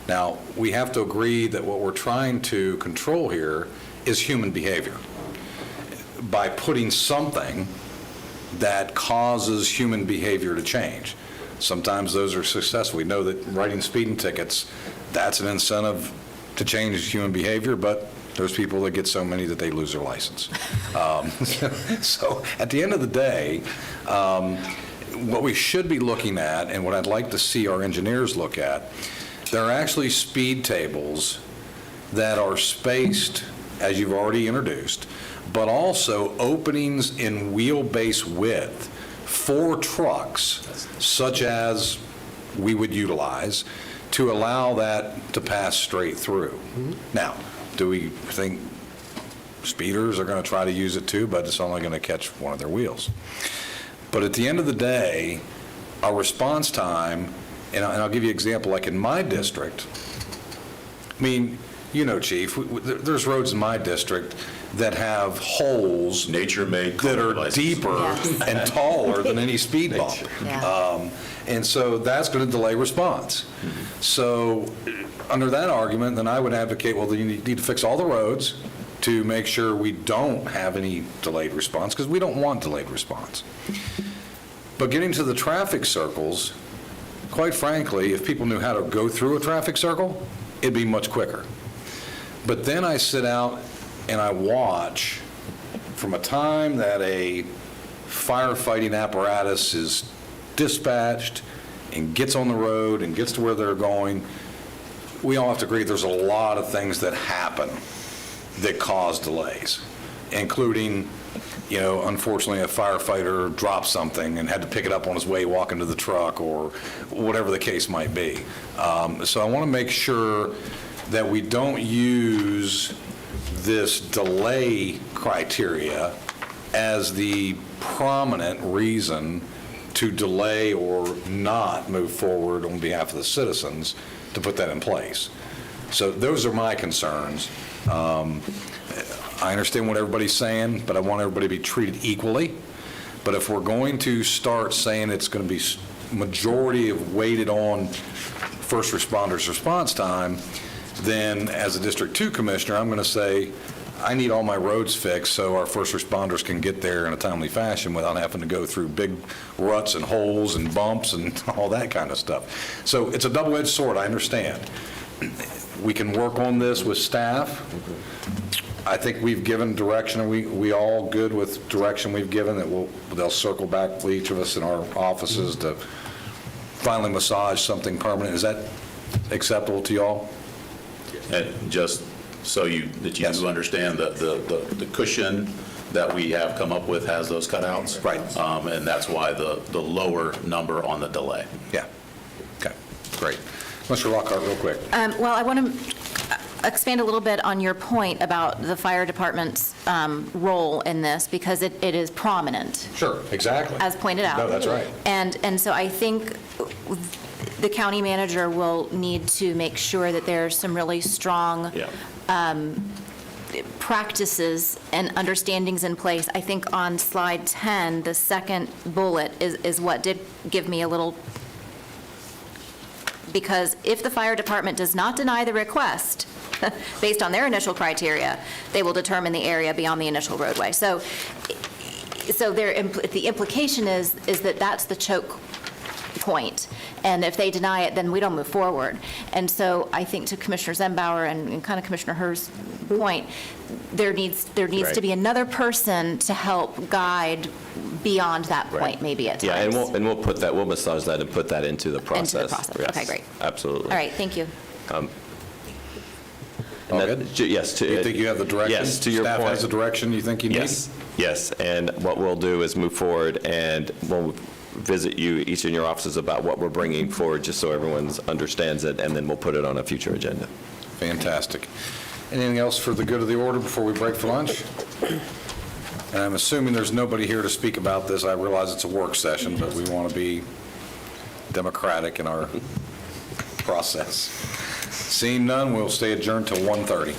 S2: Now, we have to agree that what we're trying to control here is human behavior. By putting something that causes human behavior to change. Sometimes those are successful. We know that writing speeding tickets, that's an incentive to change human behavior, but there's people that get so many that they lose their license. So at the end of the day, what we should be looking at, and what I'd like to see our engineers look at, there are actually speed tables that are spaced, as you've already introduced, but also openings in wheelbase width for trucks, such as we would utilize, to allow that to pass straight through. Mm-hmm. Now, do we think speeders are going to try to use it too, but it's only going to catch one of their wheels? But at the end of the day, our response time, and I'll give you an example, like in my district, I mean, you know, Chief, there's roads in my district that have holes
S21: Nature-made
S2: that are
S21: devices.
S2: deeper and taller than any speed bump. And so that's going to delay response. So under that argument, then I would advocate, well, you need to fix all the roads to make sure we don't have any delayed response, because we don't want delayed response. But getting to the traffic circles, quite frankly, if people knew how to go through a traffic circle, it'd be much quicker. But then I sit out and I watch from a time that a firefighting apparatus is dispatched and gets on the road and gets to where they're going. We all have to agree there's a lot of things that happen that cause delays, including, unfortunately, a firefighter dropped something and had to pick it up on his way walking to the truck, or whatever the case might be. So I want to make sure that we don't use this delay criteria as the prominent reason to delay or not move forward on behalf of the citizens to put that in place. So those are my concerns. I understand what everybody's saying, but I want everybody to be treated equally. But if we're going to start saying it's going to be majority of weighted on first responders' response time, then as a District 2 Commissioner, I'm going to say, I need all my roads fixed so our first responders can get there in a timely fashion without having to go through big ruts and holes and bumps and all that kind of stuff. So it's a double-edged sword, I understand. We can work on this with staff. I think we've given direction. Are we all good with direction we've given, that they'll circle back with each of us in our offices to finally massage something permanent? Is that acceptable to y'all?
S21: And just so that you do understand, the cushion that we have come up with has those cutouts.
S2: Right.
S21: And that's why the lower number on the delay.
S2: Yeah. Okay, great. Mr. Lockhart, real quick.
S6: Well, I want to expand a little bit on your point about the fire department's role in this, because it is prominent.
S2: Sure, exactly.
S6: As pointed out.
S2: No, that's right.
S6: And so I think the county manager will need to make sure that there's some really strong practices and understandings in place. I think on slide 10, the second bullet is what did give me a little, because if the fire department does not deny the request based on their initial criteria, they will determine the area beyond the initial roadway. So the implication is that that's the choke point, and if they deny it, then we don't move forward. And so I think, to Commissioner Zembauer and kind of Commissioner Herr's point, there needs to be another person to help guide beyond that point, maybe at times.
S10: Yeah, and we'll put that, we'll massage that and put that into the process.
S6: Into the process.
S10: Yes,
S6: Okay, great.
S10: Absolutely.
S6: All right, thank you.
S2: All good?
S10: Yes.
S2: You think you have the direction?
S10: Yes, to your point.
S2: Staff has the direction you think you need?
S10: Yes, and what we'll do is move forward, and we'll visit you each in your offices about what we're bringing forward, just so everyone understands it, and then we'll put it on a future agenda.
S2: Fantastic. Anything else for the good of the order before we break for lunch? And I'm assuming there's nobody here to speak about this. I realize it's a work session, but we want to be democratic in our process. Seeing none, we'll stay adjourned till 1:30.